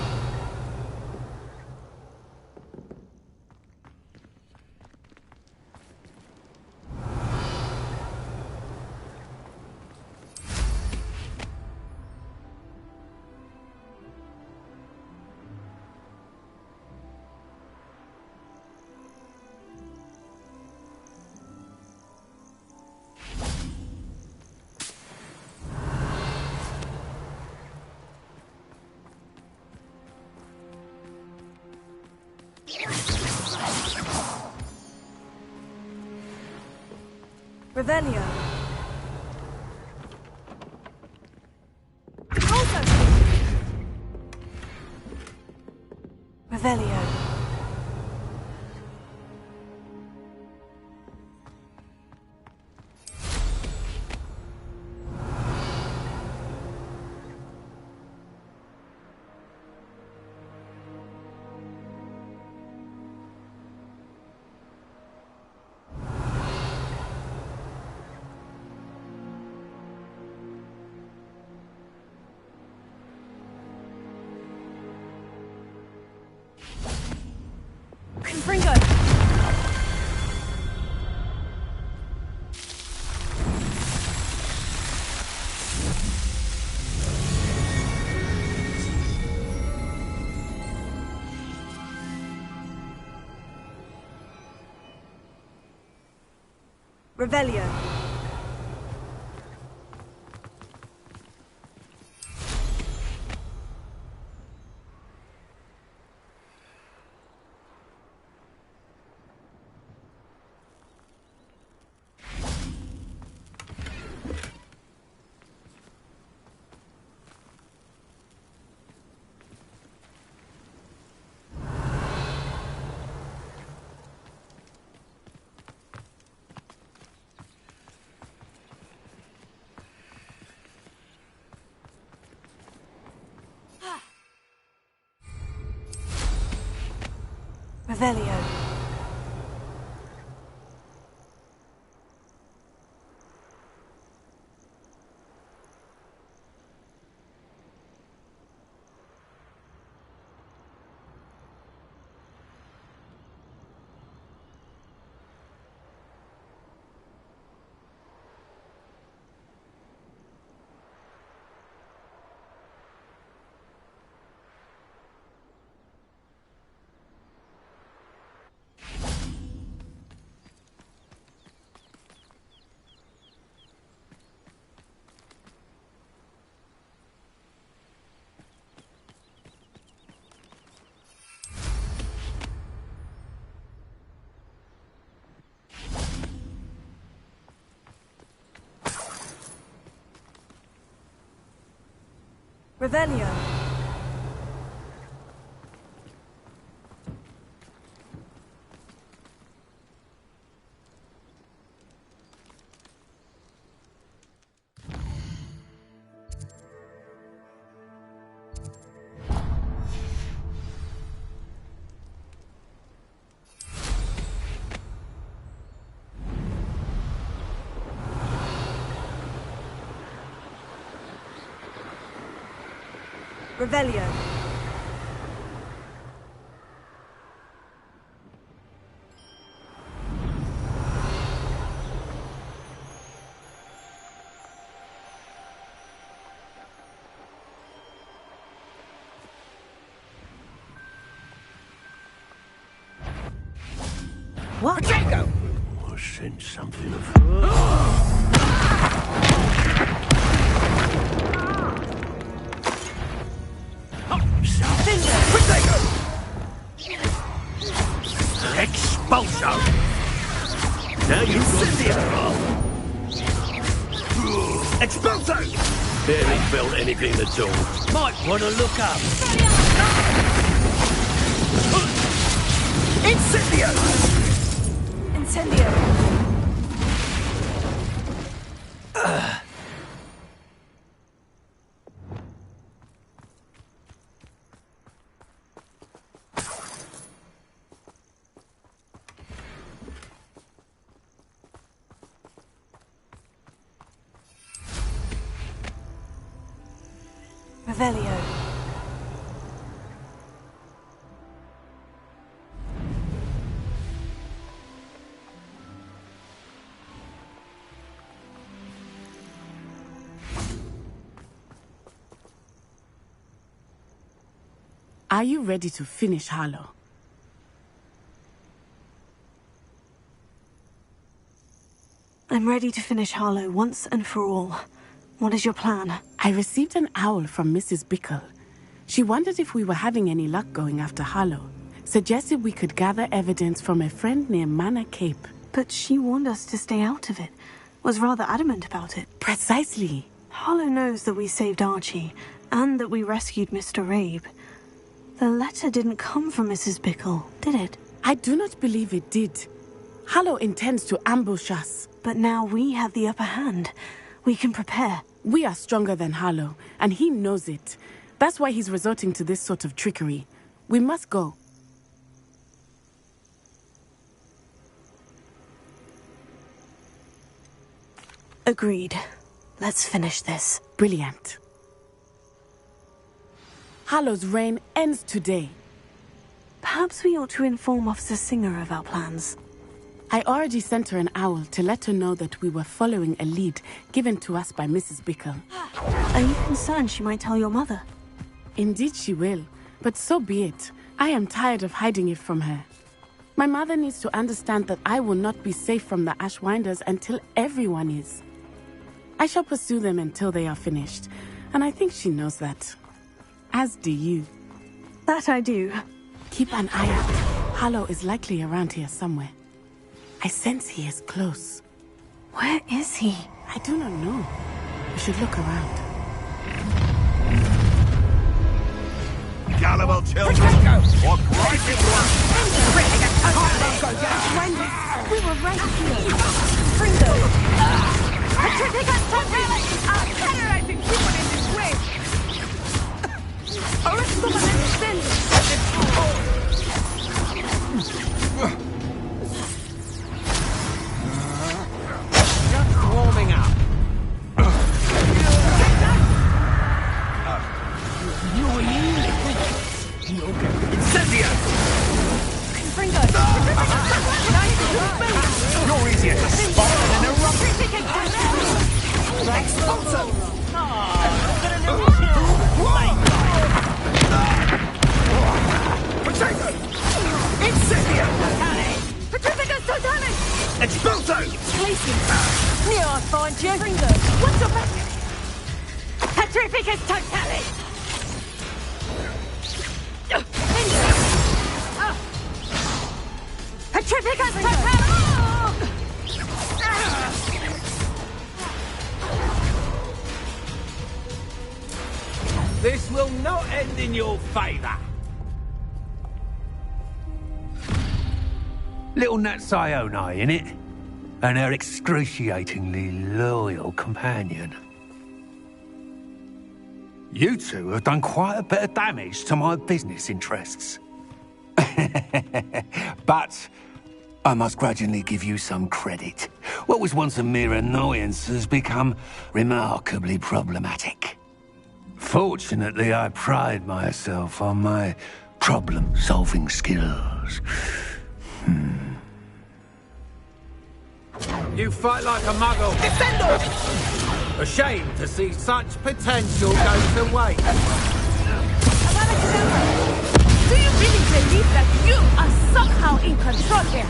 Revelio. Revelio. Confringo! Revelio. Revelio. Revelio. Revelio. What? Jacob! I sense something of... Expulso! Now you've Expulso! barely felt anything at all. Might want to look up. Incendio! Incendio. Revelio. Are you ready to finish Harlow? I'm ready to finish Harlow once and for all. What is your plan? I received an owl from Mrs. Bickle. She wondered if we were having any luck going after Harlow. Suggested we could gather evidence from a friend near Manor Cape. But she warned us to stay out of it. Was rather adamant about it. Precisely. Harlow knows that we saved Archie, and that we rescued Mr. Rabe. The letter didn't come from Mrs. Bickle, did it? I do not believe it did. Harlow intends to ambush us. But now we have the upper hand. We can prepare. We are stronger than Harlow, and he knows it. That's why he's resorting to this sort of trickery. We must go. Agreed. Let's finish this. Brilliant. Harlow's reign ends today. Perhaps we ought to inform Officer Singer of our plans. I already sent her an owl to let her know that we were following a lead given to us by Mrs. Bickle. Are you concerned she might tell your mother? Indeed she will, but so be it. I am tired of hiding it from her. My mother needs to understand that I will not be safe from the Ashwinders until everyone is. I shall pursue them until they are finished, and I think she knows that. As do you. That I do. Keep an eye out. Harlow is likely around here somewhere. I sense he is close. Where is he? I do not know. We should look around. Gullible children, or crazy blood! We were right here. Fringo! Petrificus totale! Our terrorizing people in this way! Orisco Just warming up. You're Incendio! Fringo! You're easier to spot than an eruption! Expulso! Potato! Incendio! Petrificus totale! Expulso! Placing! Near I find you! Fringo! What's your back? Petrificus totale! Petrificus totale! This will not end in your favour. Little Natsione, innit? And her excruciatingly loyal companion. You two have done quite a bit of damage to my business interests. But I must grudgingly give you some credit. What was once a mere annoyance has become remarkably problematic. Fortunately, I pride myself on my problem-solving skills. You fight like a muggle. Defendo! A shame to see such potential go to waste. Do you really believe that you are somehow in control here?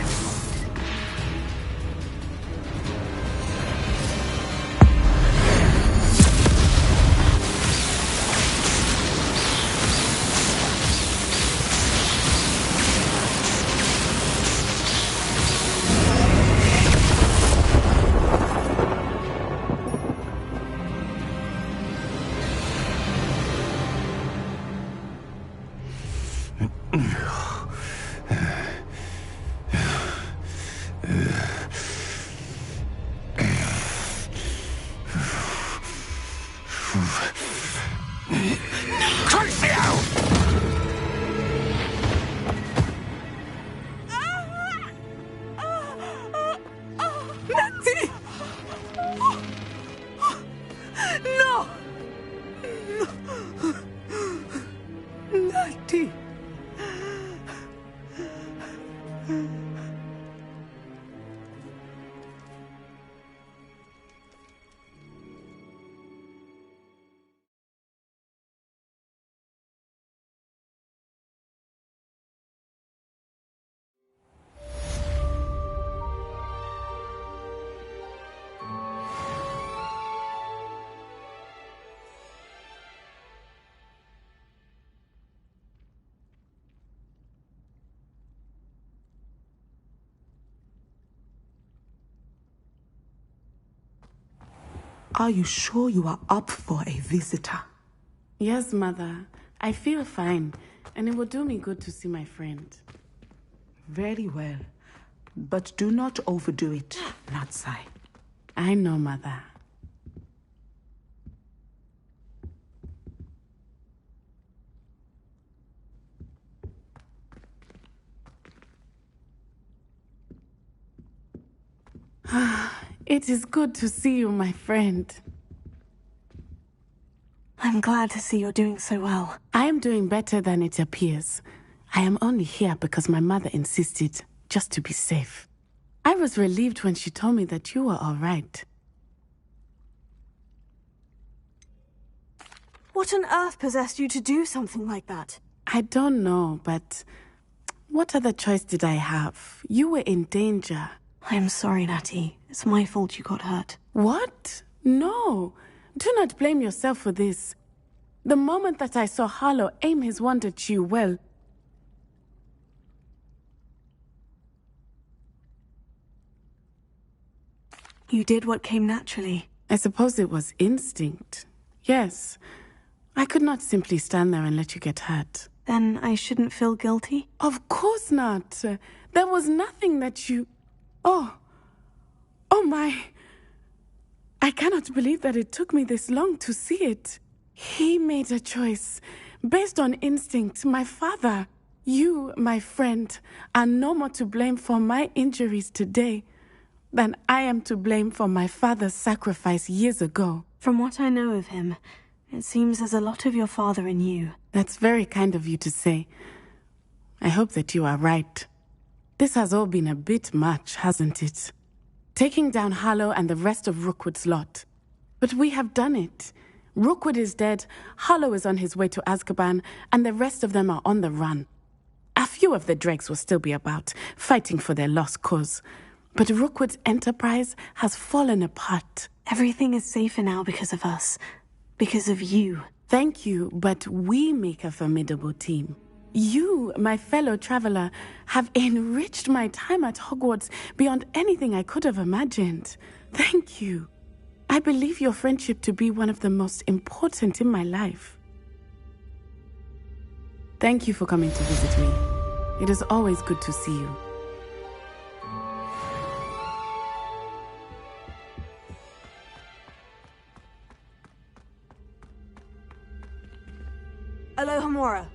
Are you sure you are up for a visitor? Yes, Mother. I feel fine, and it will do me good to see my friend. Very well. But do not overdo it, Natsai. I know, Mother. It is good to see you, my friend. I'm glad to see you're doing so well. I am doing better than it appears. I am only here because my mother insisted, just to be safe. I was relieved when she told me that you were all right. What on earth possessed you to do something like that? I don't know, but what other choice did I have? You were in danger. I'm sorry, Natty. It's my fault you got hurt. What? No. Do not blame yourself for this. The moment that I saw Harlow aim his wand at you, well... You did what came naturally. I suppose it was instinct. Yes. I could not simply stand there and let you get hurt. Then I shouldn't feel guilty? Of course not. There was nothing that you... Oh my... I cannot believe that it took me this long to see it. He made a choice based on instinct. My father, you, my friend, are no more to blame for my injuries today than I am to blame for my father's sacrifice years ago. From what I know of him, it seems there's a lot of your father in you. That's very kind of you to say. I hope that you are right. This has all been a bit much, hasn't it? Taking down Harlow and the rest of Rookwood's lot. But we have done it. Rookwood is dead, Harlow is on his way to Azkaban, and the rest of them are on the run. A few of the dregs will still be about, fighting for their lost cause. But Rookwood's enterprise has fallen apart. Everything is safer now because of us. Because of you. Thank you, but we make a formidable team. You, my fellow traveler, have enriched my time at Hogwarts beyond anything I could have imagined. Thank you. I believe your friendship to be one of the most important in my life. Thank you for coming to visit me. It is always good to see you. Aloha Mora.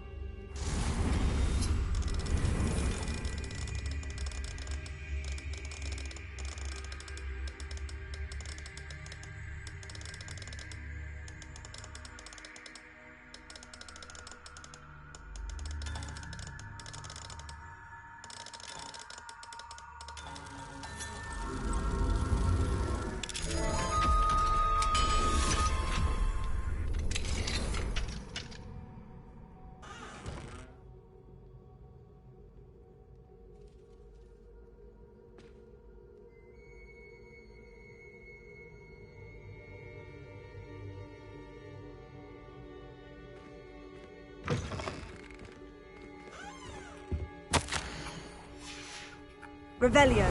Revelio.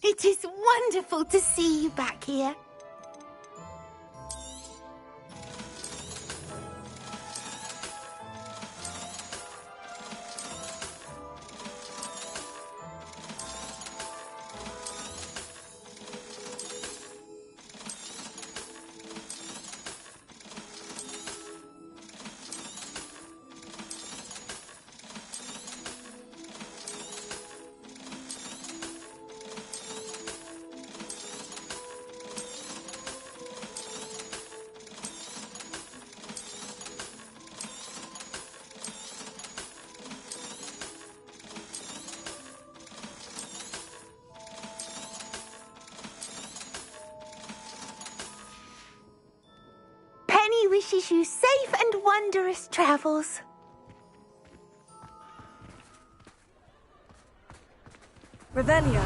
It is wonderful to see you back here. Wishes you safe and wondrous travels. Revelio.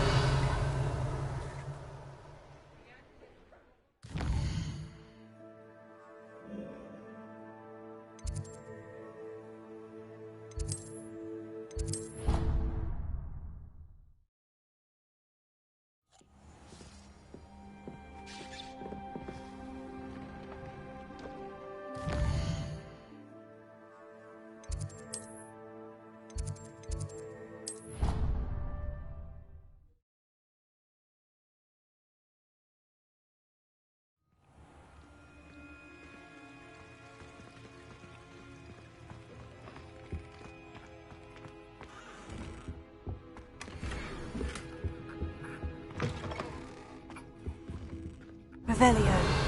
Revelio.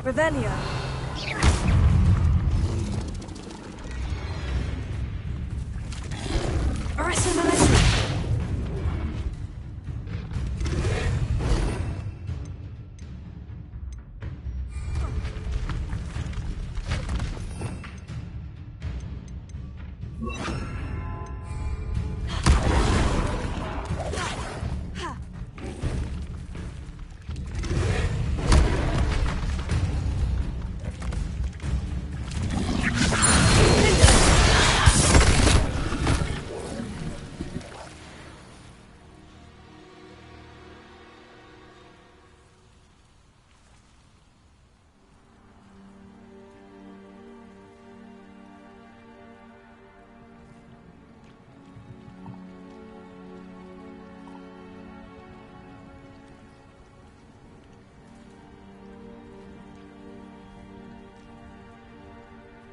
Revelio.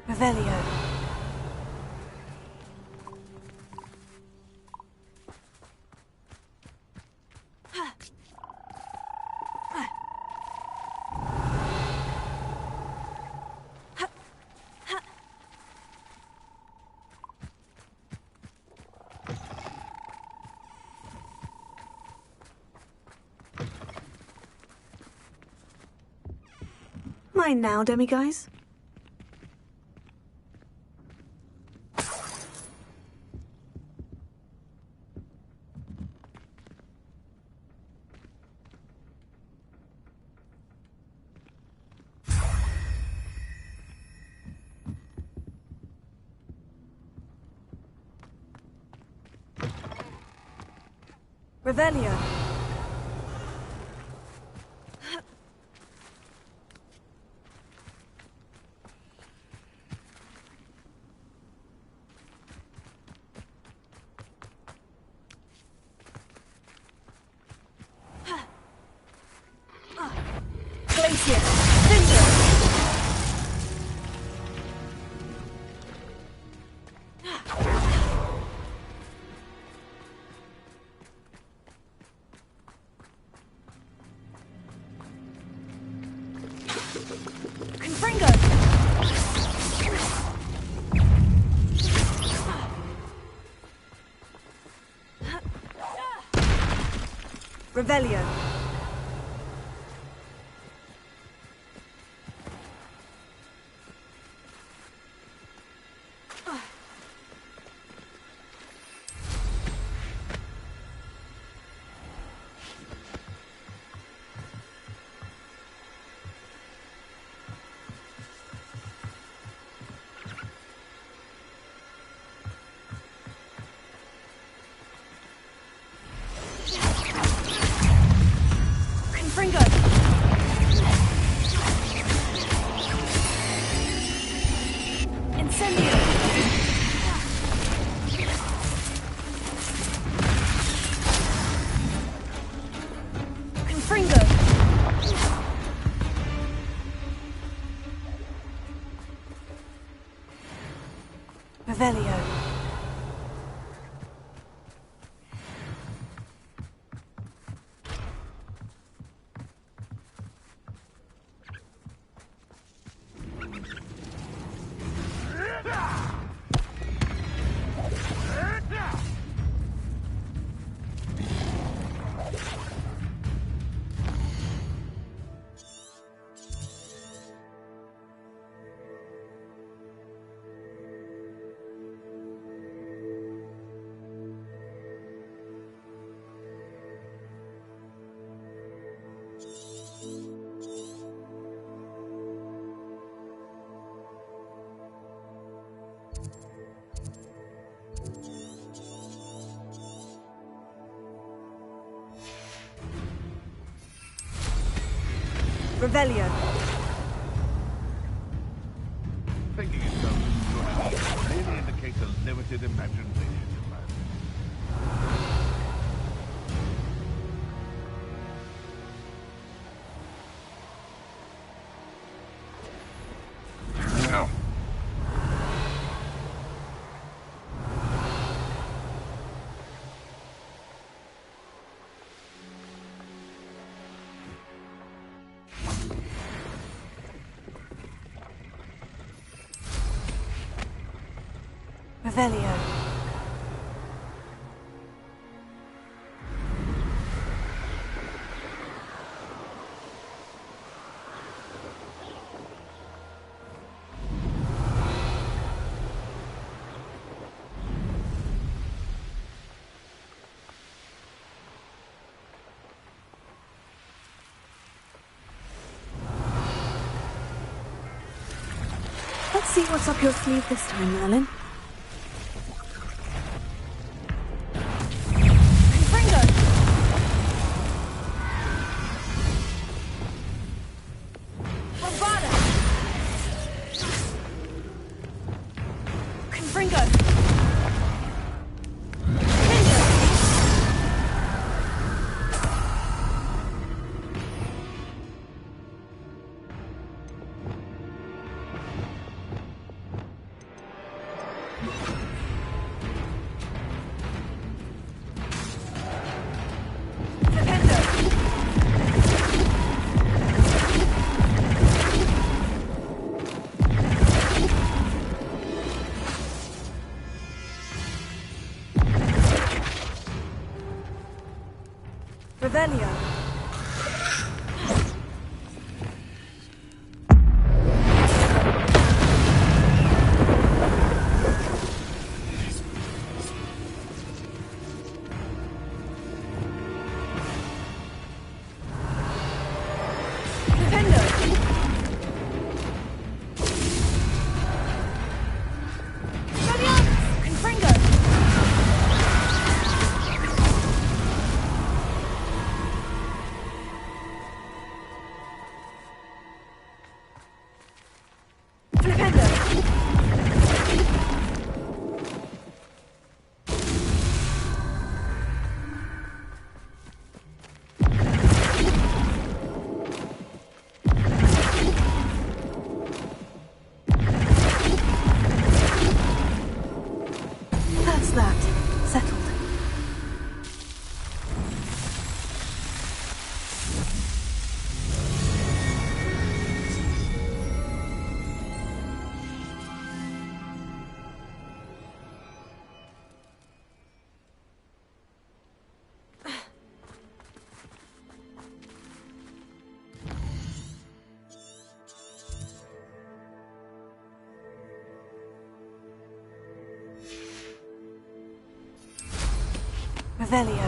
Revelio. Mine now, demiguise. Revelio. Glacier. Revelio. Revelio. Revelio. Thinking itself clearly indicates a limited imagination of man. No. Revelio. Let's see what's up your sleeve this time, Merlin. Revelio. That's that. Settled. Revelio.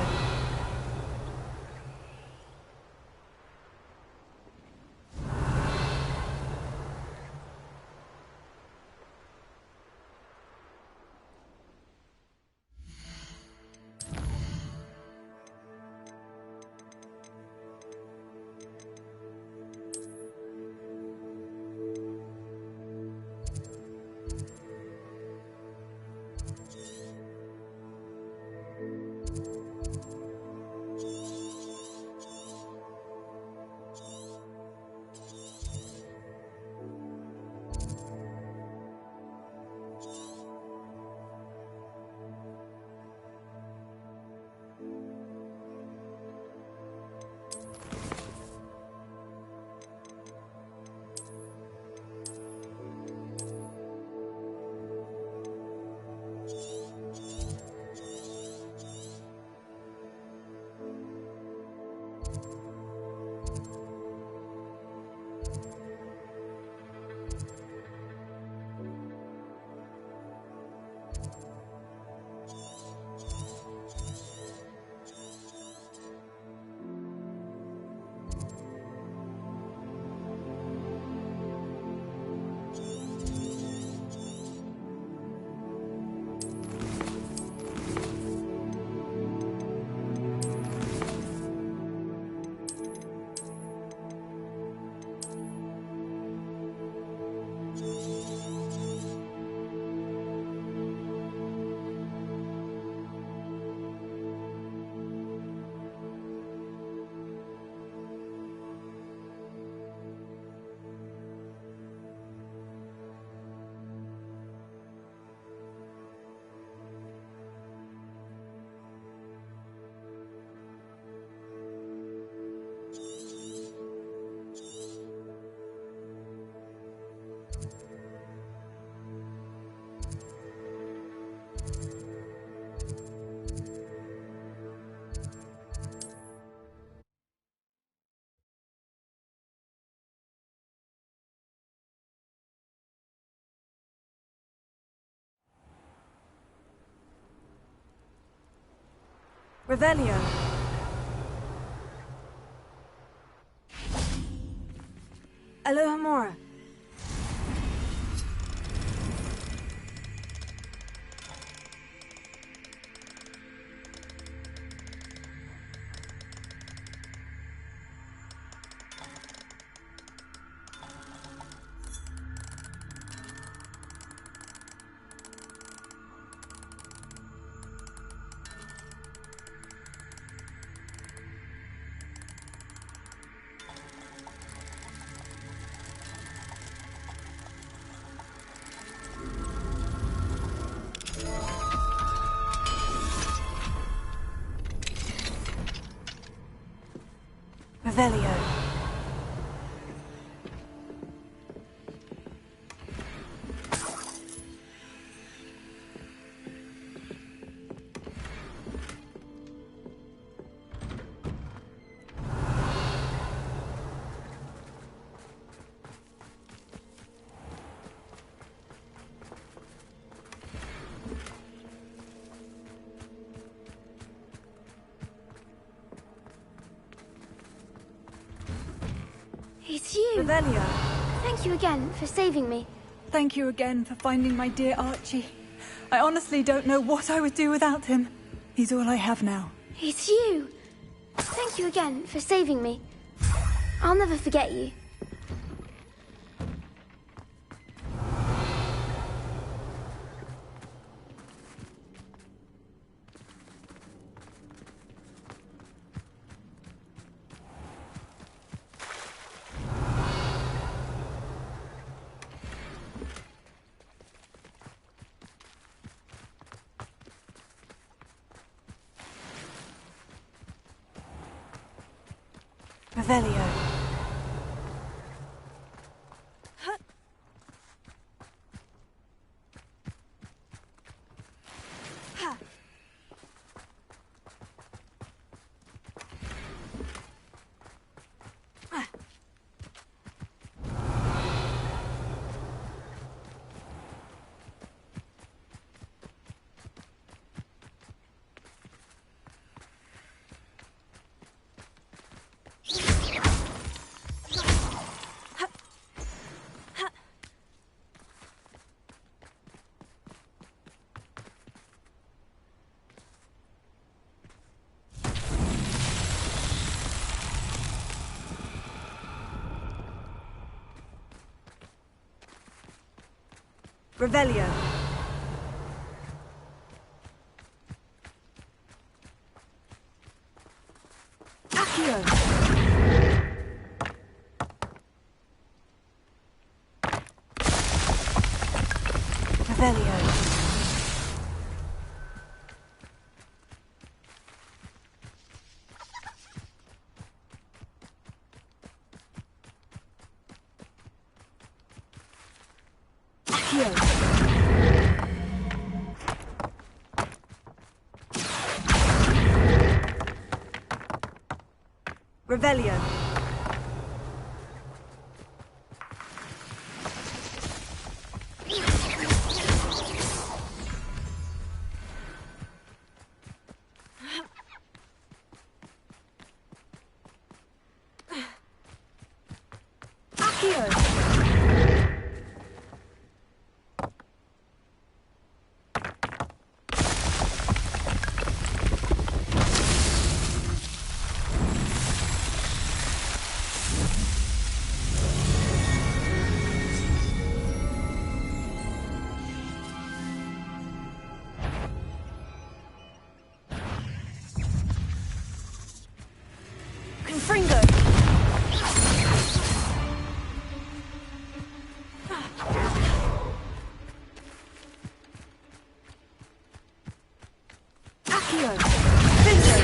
Revelio. Alohomora. Revelio. It's you. Revelio. Thank you again for saving me. Thank you again for finding my dear Archie. I honestly don't know what I would do without him. He's all I have now. It's you. Thank you again for saving me. I'll never forget you. Revelio. Revelio. Accio. Revelio. Revelio. Accio. Confringo. Accio. Vinto.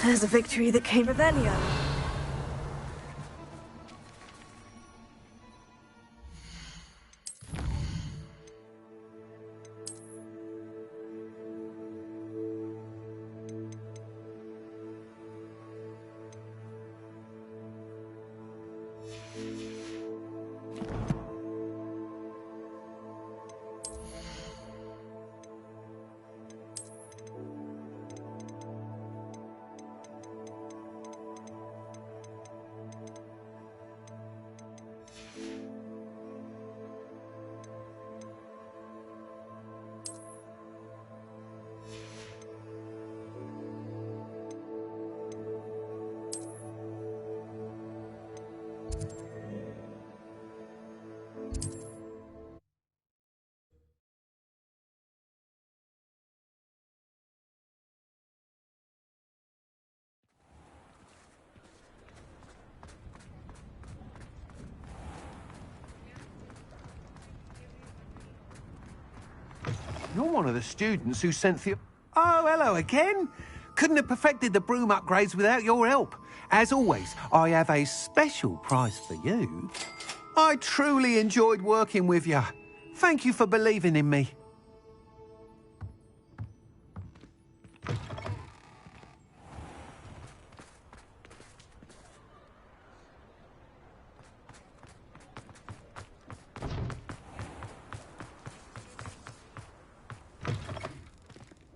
There's a victory that came Revelio. one of the students who sent the... Oh, hello again. Couldn't have perfected the broom upgrades without your help. As always, I have a special prize for you. I truly enjoyed working with you. Thank you for believing in me.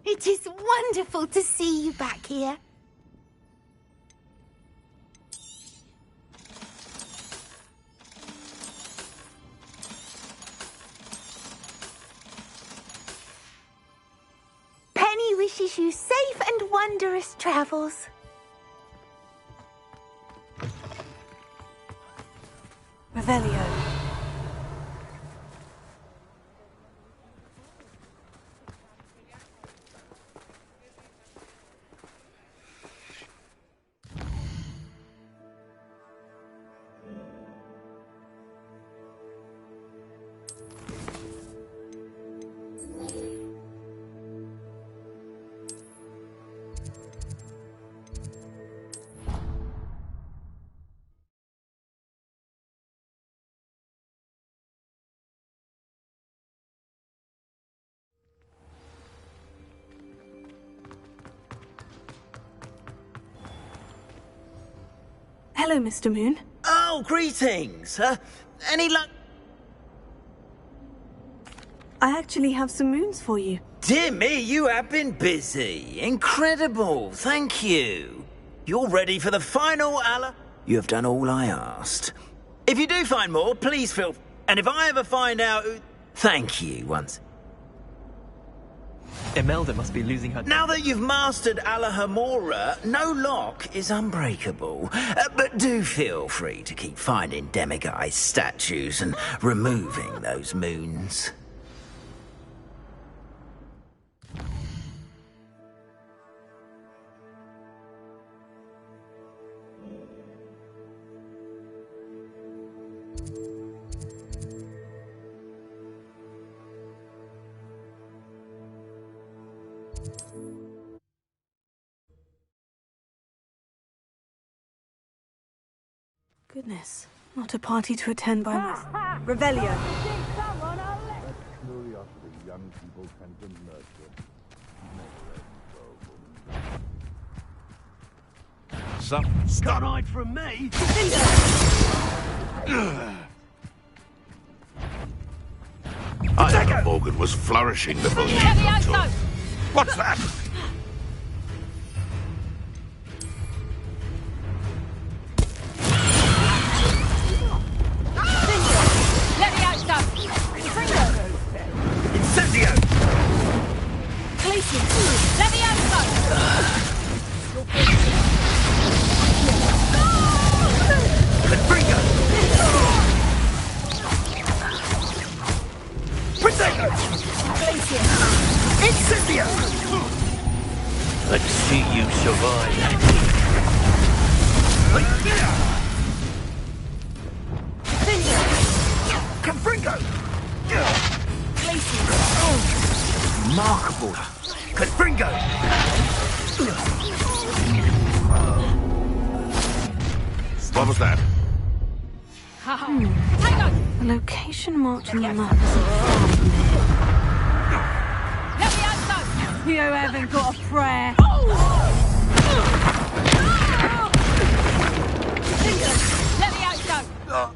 It is wonderful to see you back here. Penny wishes you safe and wondrous travels. Revelio. Hello, Mr. Moon. Oh, greetings. Any luck? I actually have some moons for you. Dear me, you have been busy. Incredible. Thank you. You're ready for the final You have done all I asked. If you do find more, please feel... And if I ever find out... Thank you once. Imelda must be losing her... Now that you've mastered Alahamora, no lock is unbreakable. But do feel free to keep finding demiguise statues and removing those moons. Goodness, not a party to attend by myself. Revelio. Curiosity young people tend to nurture. Stun-eyed from me? I thought Morgan was flourishing before you got to. What's that? Let's see you survive. Confringo! Remarkable. Confringo! What was that? The location marked on the map isn't far. You haven't got a prayer. Let me out, go!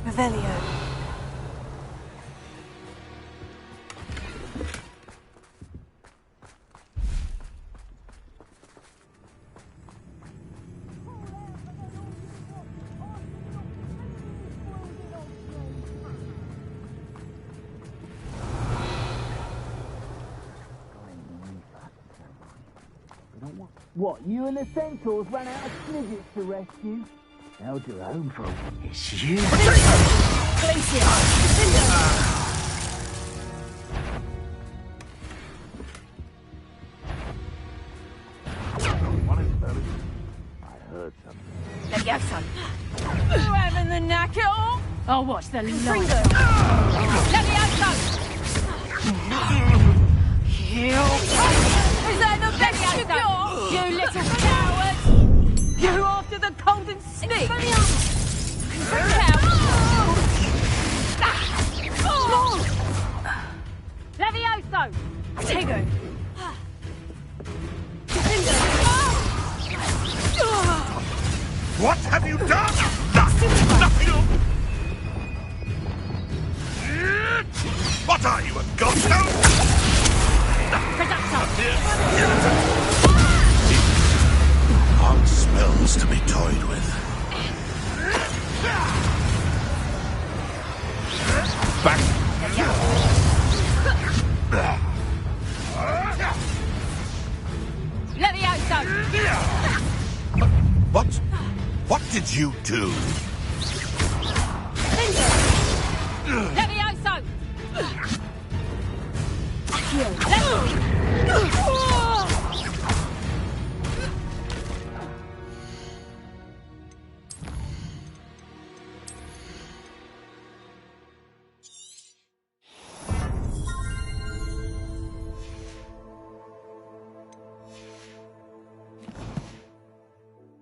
Revelio. What, you and the centaurs ran out of snippets to rescue? Held your own, folks. It's you. heard something. Levioso! You having the knack at all? I'll watch the light. Levioso! You! Is that the best you got? You little coward! You after the golden snake? Levioso! Tego! What have you done? Nothing! What are you, a ghost? Hard spells to be toyed with. Back. Levioso! What? What did you do? Levioso!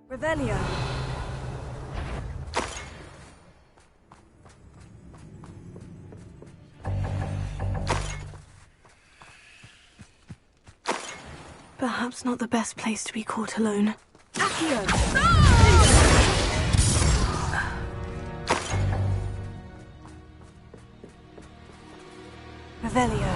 Revelio. Perhaps not the best place to be caught alone. Accio! Revelio.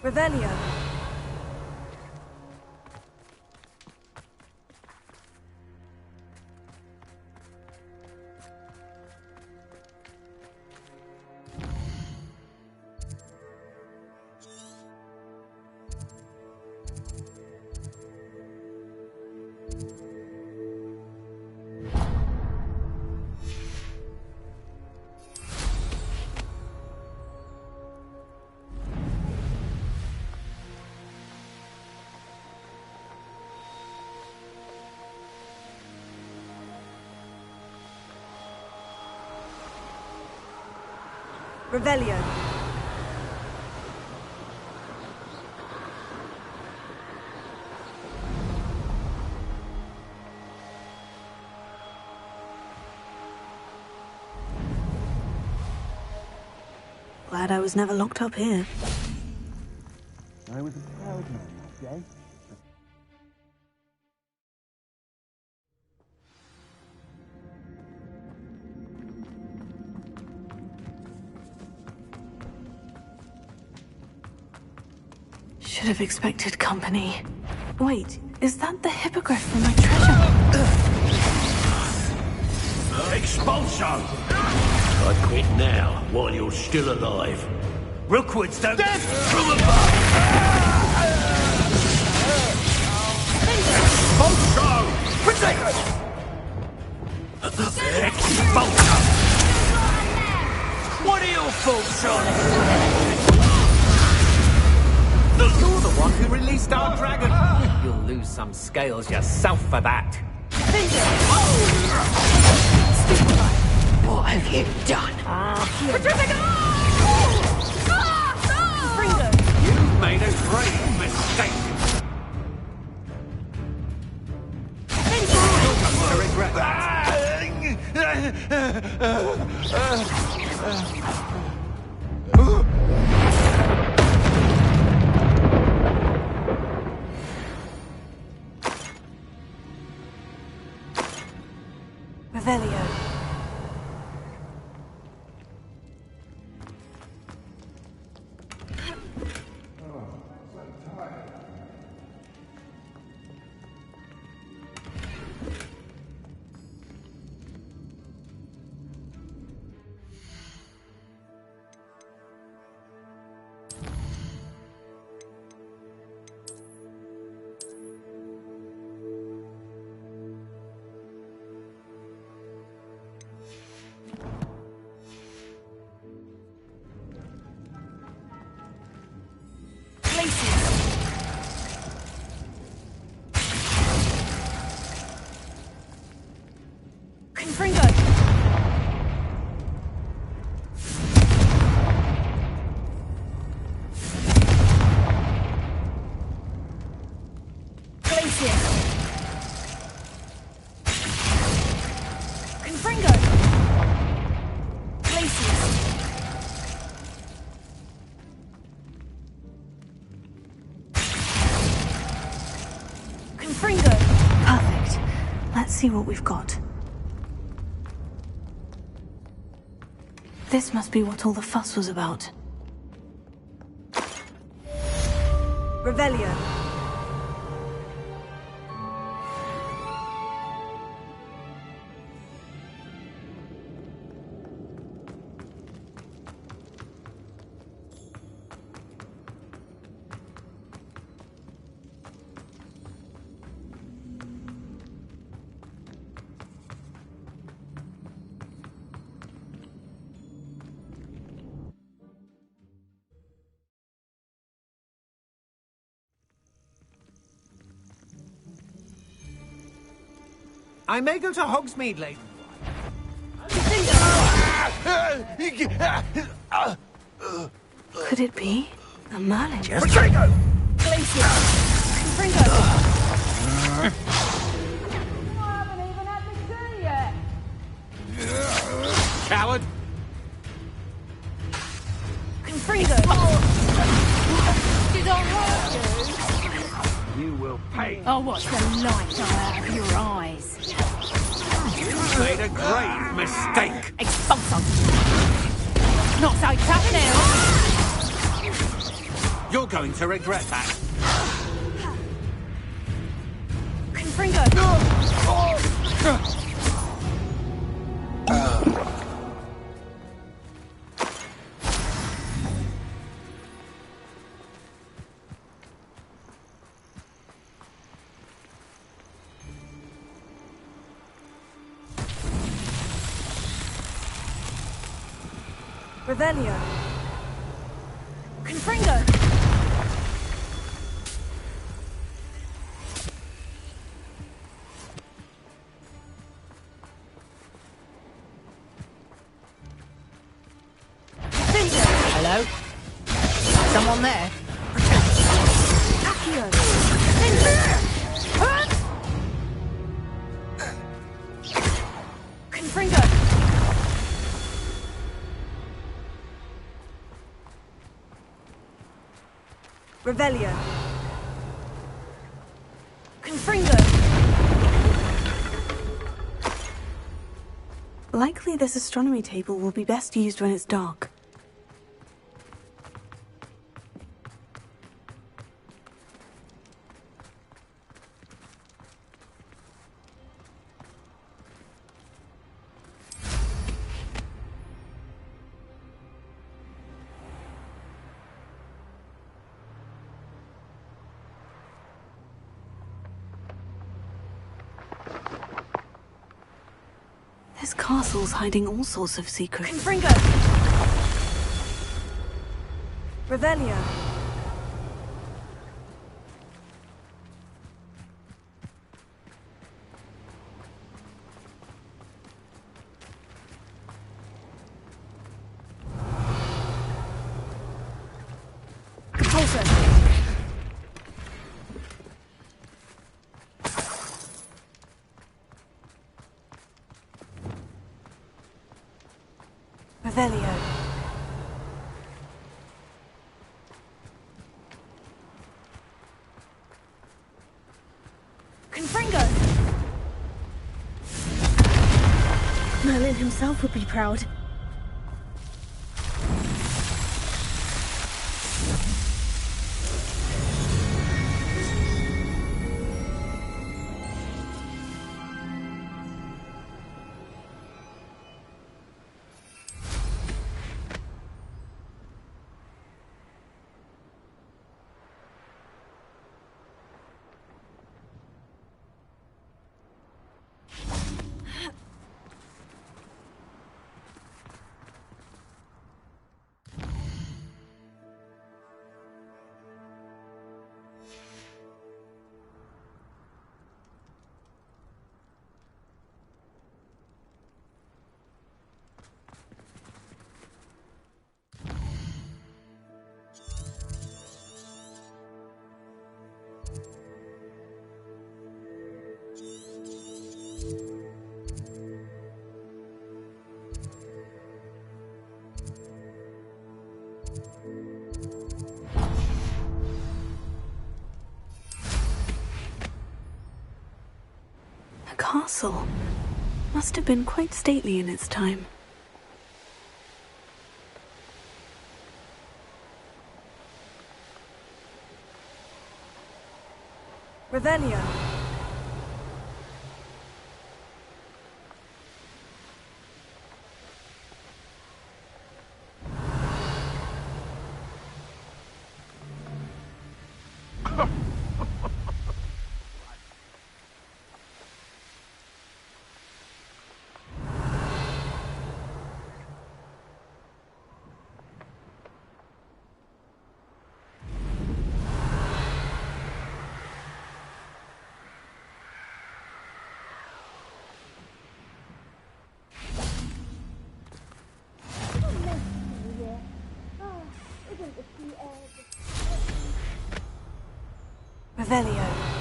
Revelio. Revelio. Glad I was never locked up here. I was a proud man that day. Should have expected company. Wait, is that the hippogriff from my treasure? Expulsion! I quit now, while you're still alive. Rookwoods don't... Dead! From above! Expulsion! Protect! Expulsion! What are your thoughts on it? You're the one who released our dragon. You'll lose some scales yourself for that. What have you done? You've made a great mistake. You're going to regret that. Revelio. Perfect. Let's see what we've got. This must be what all the fuss was about. Revelio. I may go to Hogsmeade later. Could it be a Merlin? Just Glacier! Confringo! I haven't even had the tea yet! Coward! Confringo! Did I hurt you? You will pay. Oh, what's the light out of your eyes? You made a grave mistake. Expulso! Not so tough now! You're going to regret that. Confringo! Revelio. Confringo! Hello? Someone there? Accio! Confringo! Revelio. Confringo! Likely this astronomy table will be best used when it's dark. This castle's hiding all sorts of secrets. Confringo! Revelio. Revelio. Confringo! Merlin himself would be proud. A castle. Must have been quite stately in its time. Revelio. Revelio.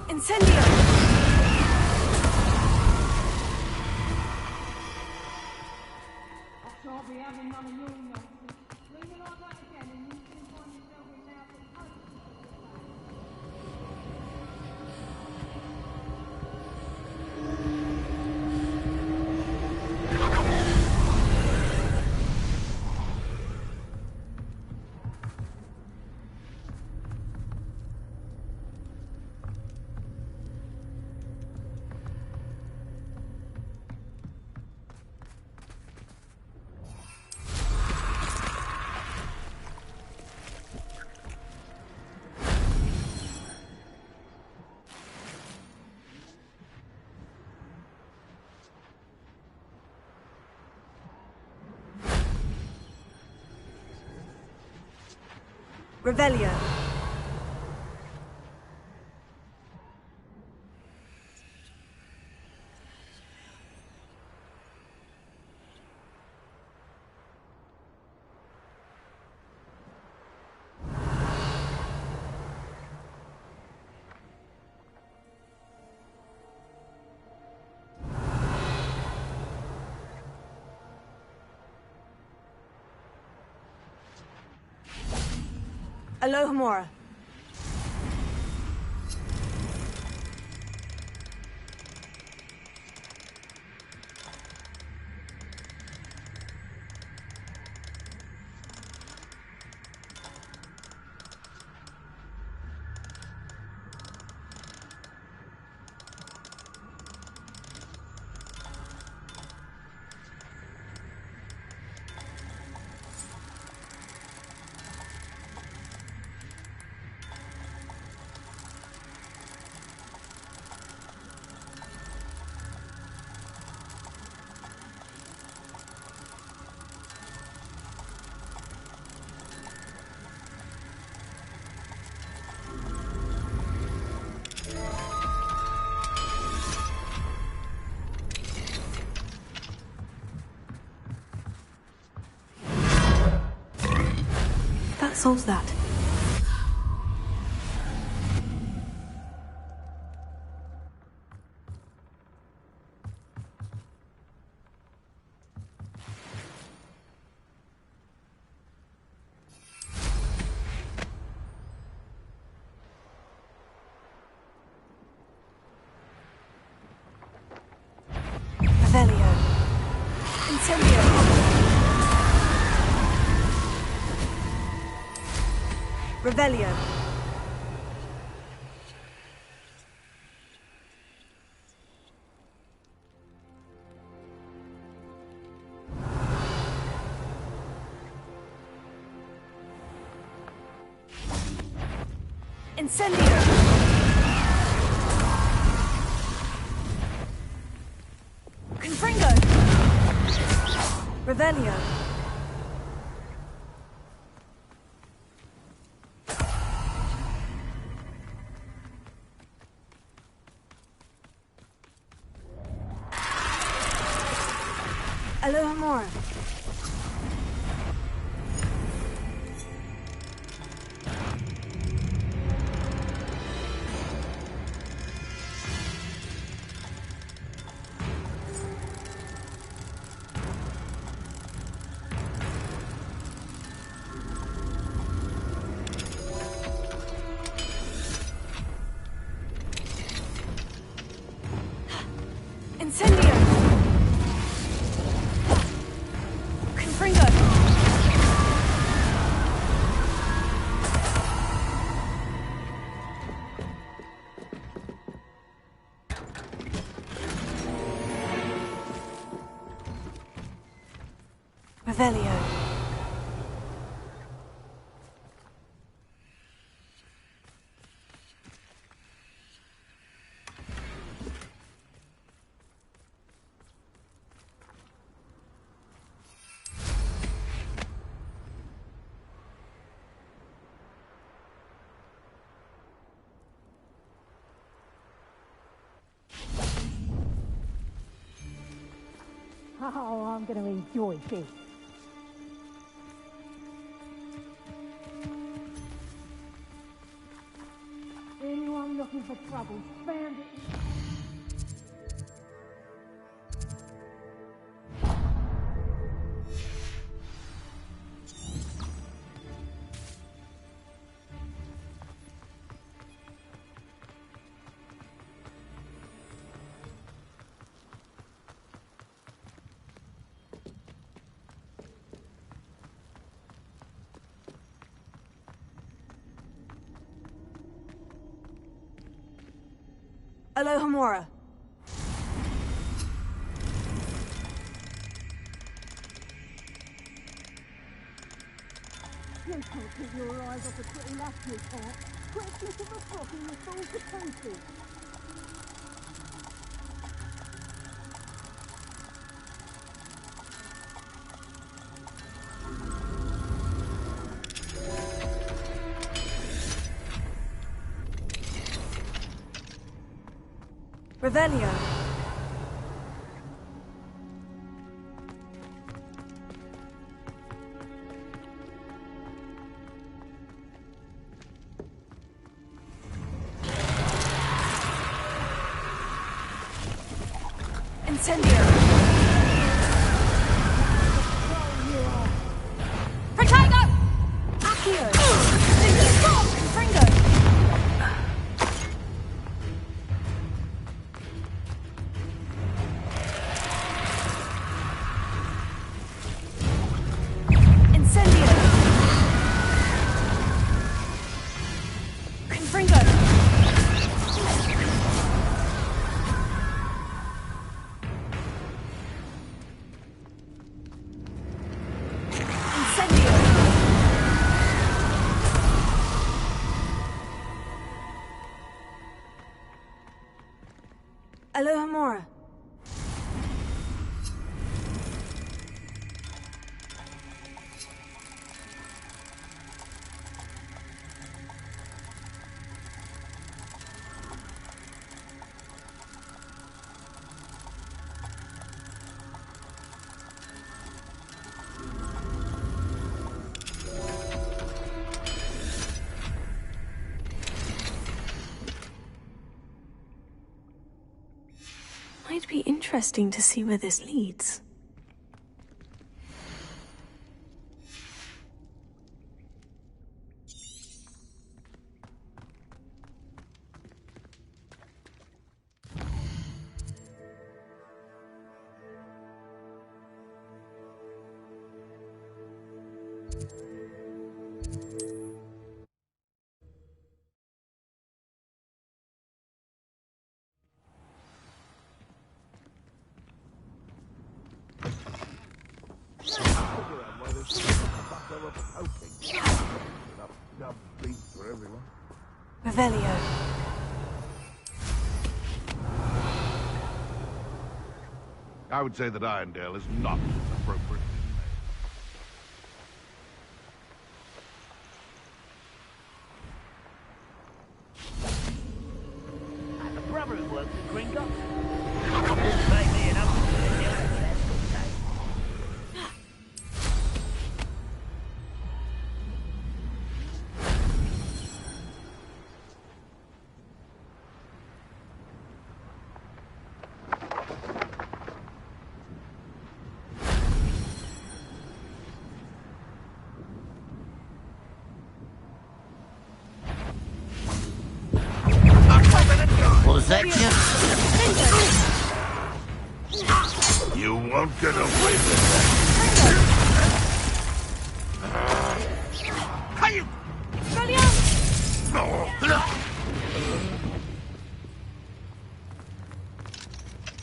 Incendio! Revelio. Alohomora. solves that. Revelio. Incendio. Revelio. Incendio. Confringo. Revelio. Aloha Mora. Incendio. Confringo. Revelio. Oh, I'm going to enjoy this. Anyone looking for trouble, found it. Aloha Mora. You can't keep your eyes off a pretty lass, you can't. Quit a flick of a frock and you fall to pieces. Revelio. Incendio. Protego! Accio. Confringo. Incendio. Confringo. Incendio. Aloha Mora. be interesting to see where this leads. Revelio. I would say that Irondale is not appropriate. The brother who works at Gringo. Didn't pay me enough to do it. Was that you? You won't get away with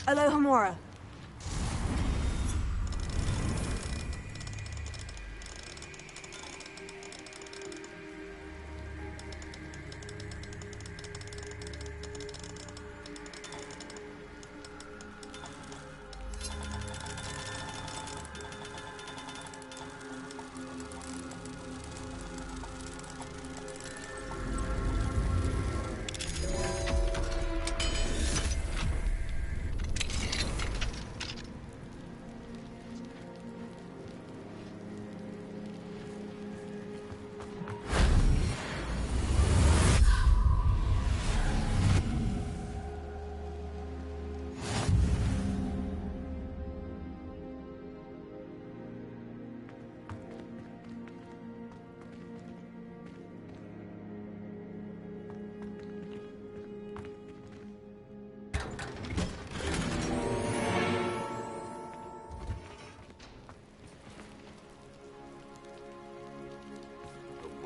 Aloha Mora.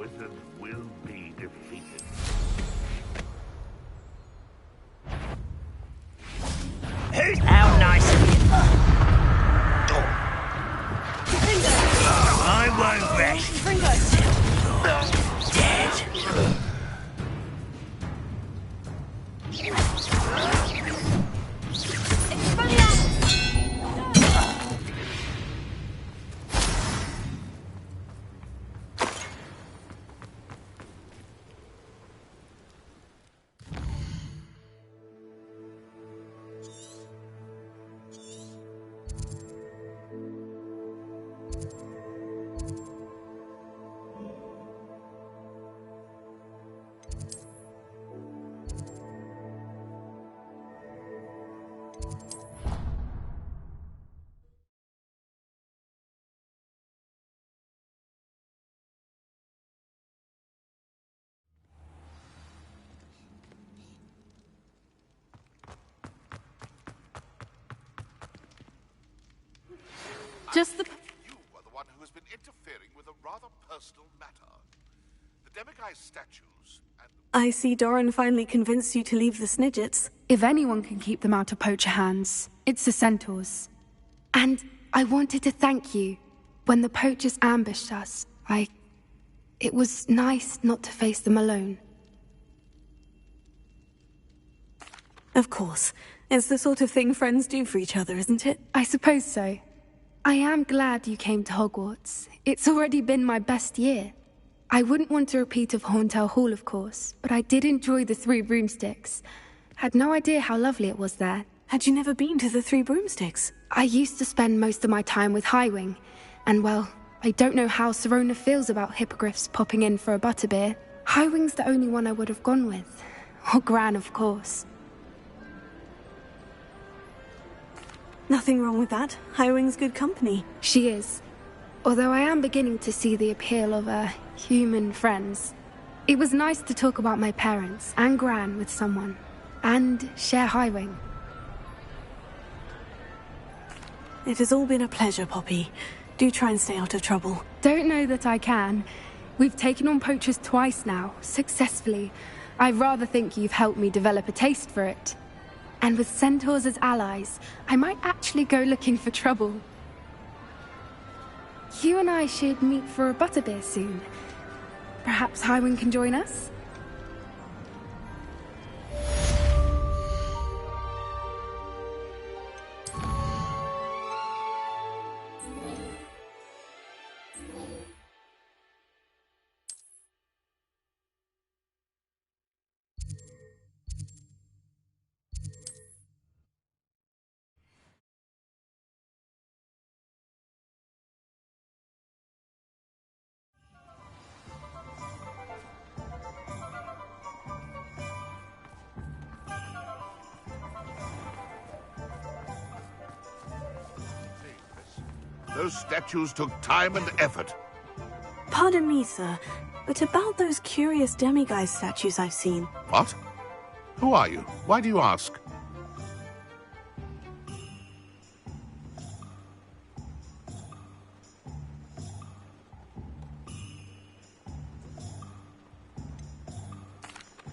wizard will be defeated. How nice of you. I won't rest until you're dead. Just the... You are the one who has been interfering with a rather personal matter. The Demiguy's statues and... I see Doran finally convinced you to leave the Snidgets. If anyone can keep them out of poacher hands, it's the centaurs. And I wanted to thank you. When the poachers ambushed us, it was nice not to face them alone. Of course. It's the sort of thing friends do for each other, isn't it? I suppose so. I am glad you came to Hogwarts. It's already been my best year. I wouldn't want a repeat of Horntail Hall, of course, but I did enjoy the Three Broomsticks. Had no idea how lovely it was there. Had you never been to the Three Broomsticks? I used to spend most of my time with Highwing, and well, I don't know how Serona feels about hippogriffs popping in for a butterbeer. Highwing's the only one I would have gone with. Or Gran, of course. Nothing wrong with that. Highwing's good company. She is. Although I am beginning to see the appeal of human friends. It was nice to talk about my parents and Gran with someone. And share Highwing. It has all been a pleasure, Poppy. Do try and stay out of trouble. Don't know that I can. We've taken on poachers twice now, successfully. I rather think you've helped me develop a taste for it. And with centaurs as allies, I might actually go looking for trouble. You and I should meet for a butterbeer soon. Perhaps Highwing can join us? Those statues took time and effort. Pardon me, sir, but about those curious demiguise statues I've seen. What? Who are you? Why do you ask?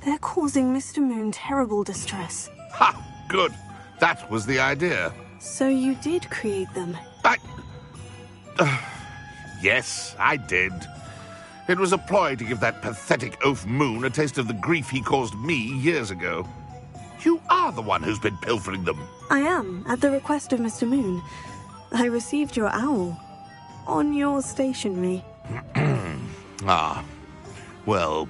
They're causing Mr. Moon terrible distress. Ha! Good. That was the idea. So you did create them? Yes, I did. It was a ploy to give that pathetic oaf Moon a taste of the grief he caused me years ago. You are the one who's been pilfering them. I am, at the request of Mr. Moon. I received your owl. On your stationery. Ah. Well,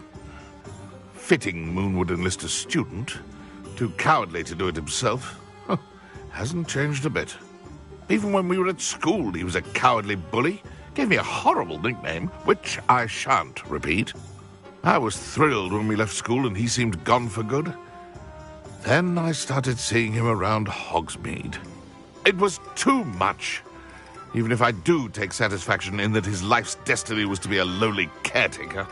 fitting Moon would enlist a student. Too cowardly to do it himself. Hasn't changed a bit. Even when we were at school, he was a cowardly bully. Gave me a horrible nickname, which I shan't repeat. I was thrilled when we left school and he seemed gone for good. Then I started seeing him around Hogsmeade. It was too much. Even if I do take satisfaction in that his life's destiny was to be a lowly caretaker.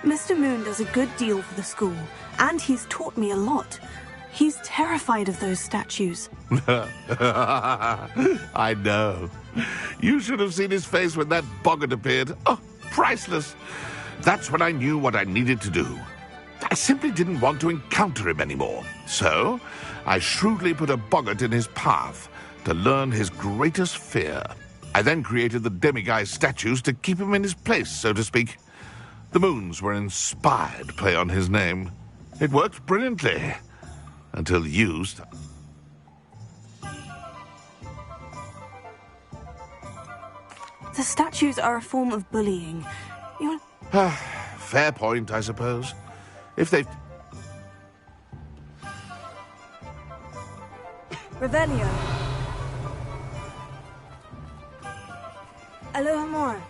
Mr. Moon does a good deal for the school, and he's taught me a lot. He's terrified of those statues. I know. You should have seen his face when that boggart appeared. Oh, priceless. That's when I knew what I needed to do. I simply didn't want to encounter him anymore. So, I shrewdly put a boggart in his path to learn his greatest fear. I then created the demiguise statues to keep him in his place, so to speak. The moons were an inspired play on his name. It worked brilliantly. Until used. The statues are a form of bullying. Fair point, I suppose. If they've... Revelio. Aloha more.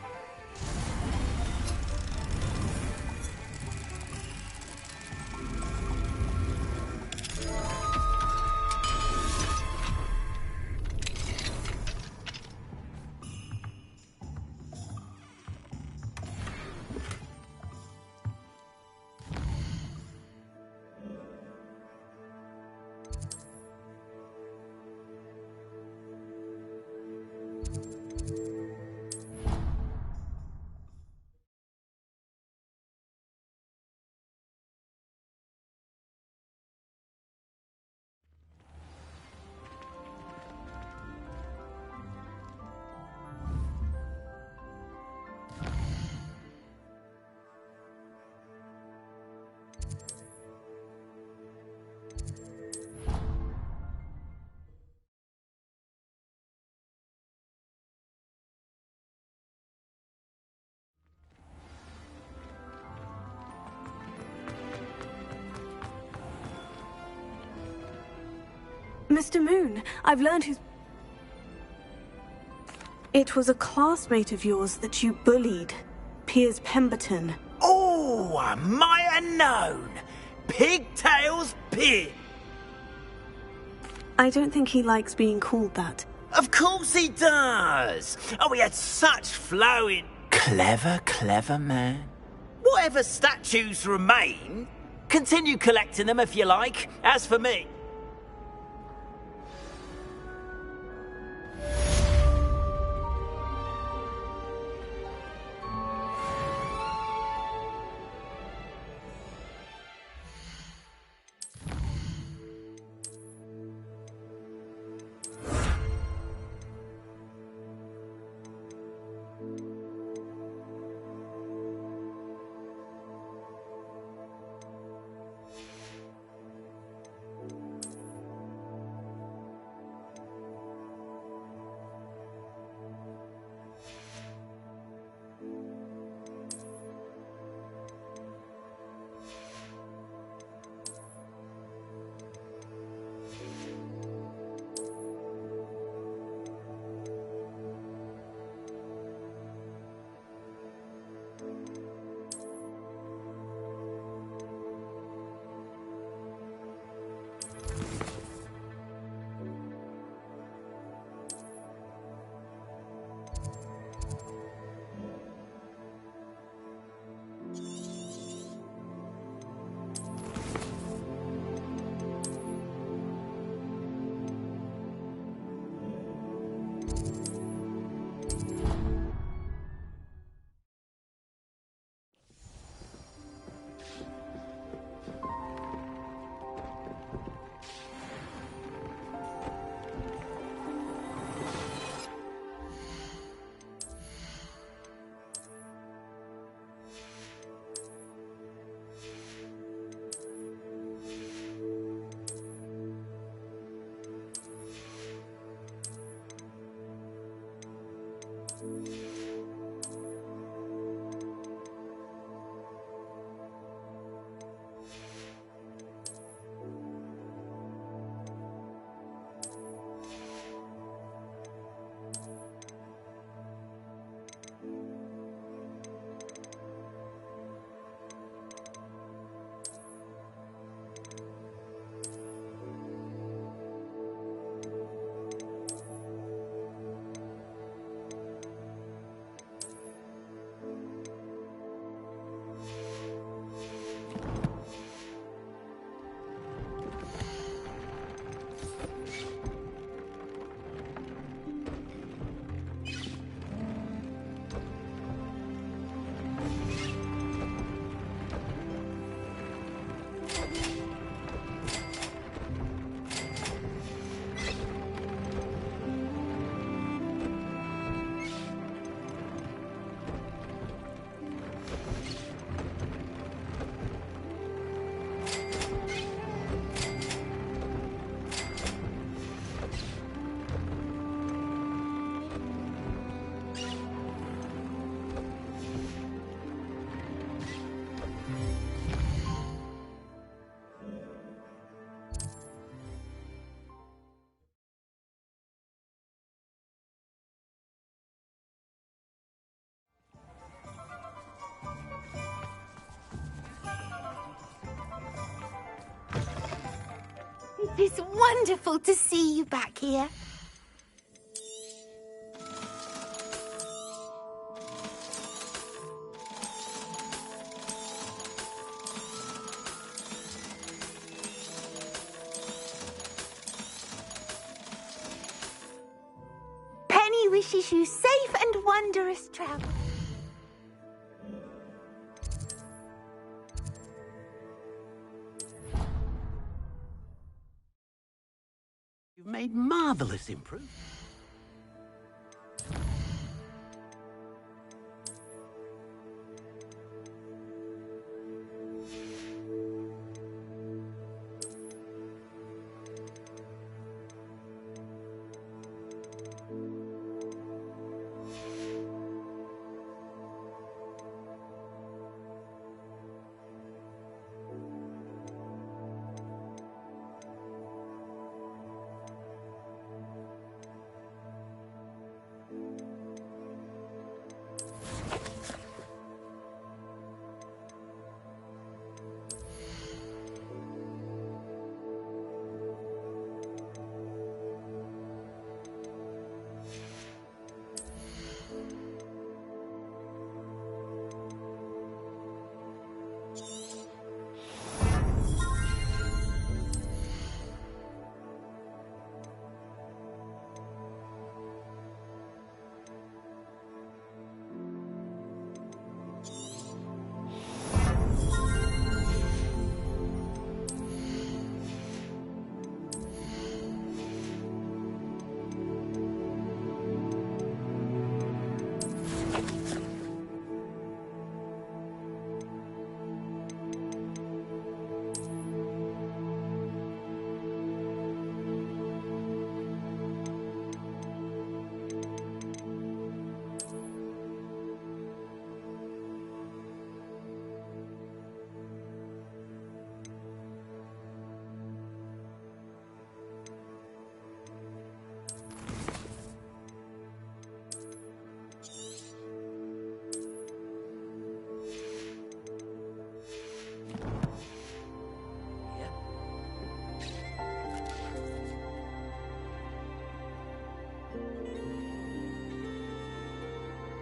Mr. Moon, I've learned who's... It was a classmate of yours that you bullied, Piers Pemberton. Oh, I might have known. Pigtails Pig. I don't think he likes being called that. Of course he does! Oh, he had such flowing... Clever, clever man. Whatever statues remain, continue collecting them if you like. As for me... It is wonderful to see you back here. Penny wishes you safe and wondrous travel. You've made marvelous improvements.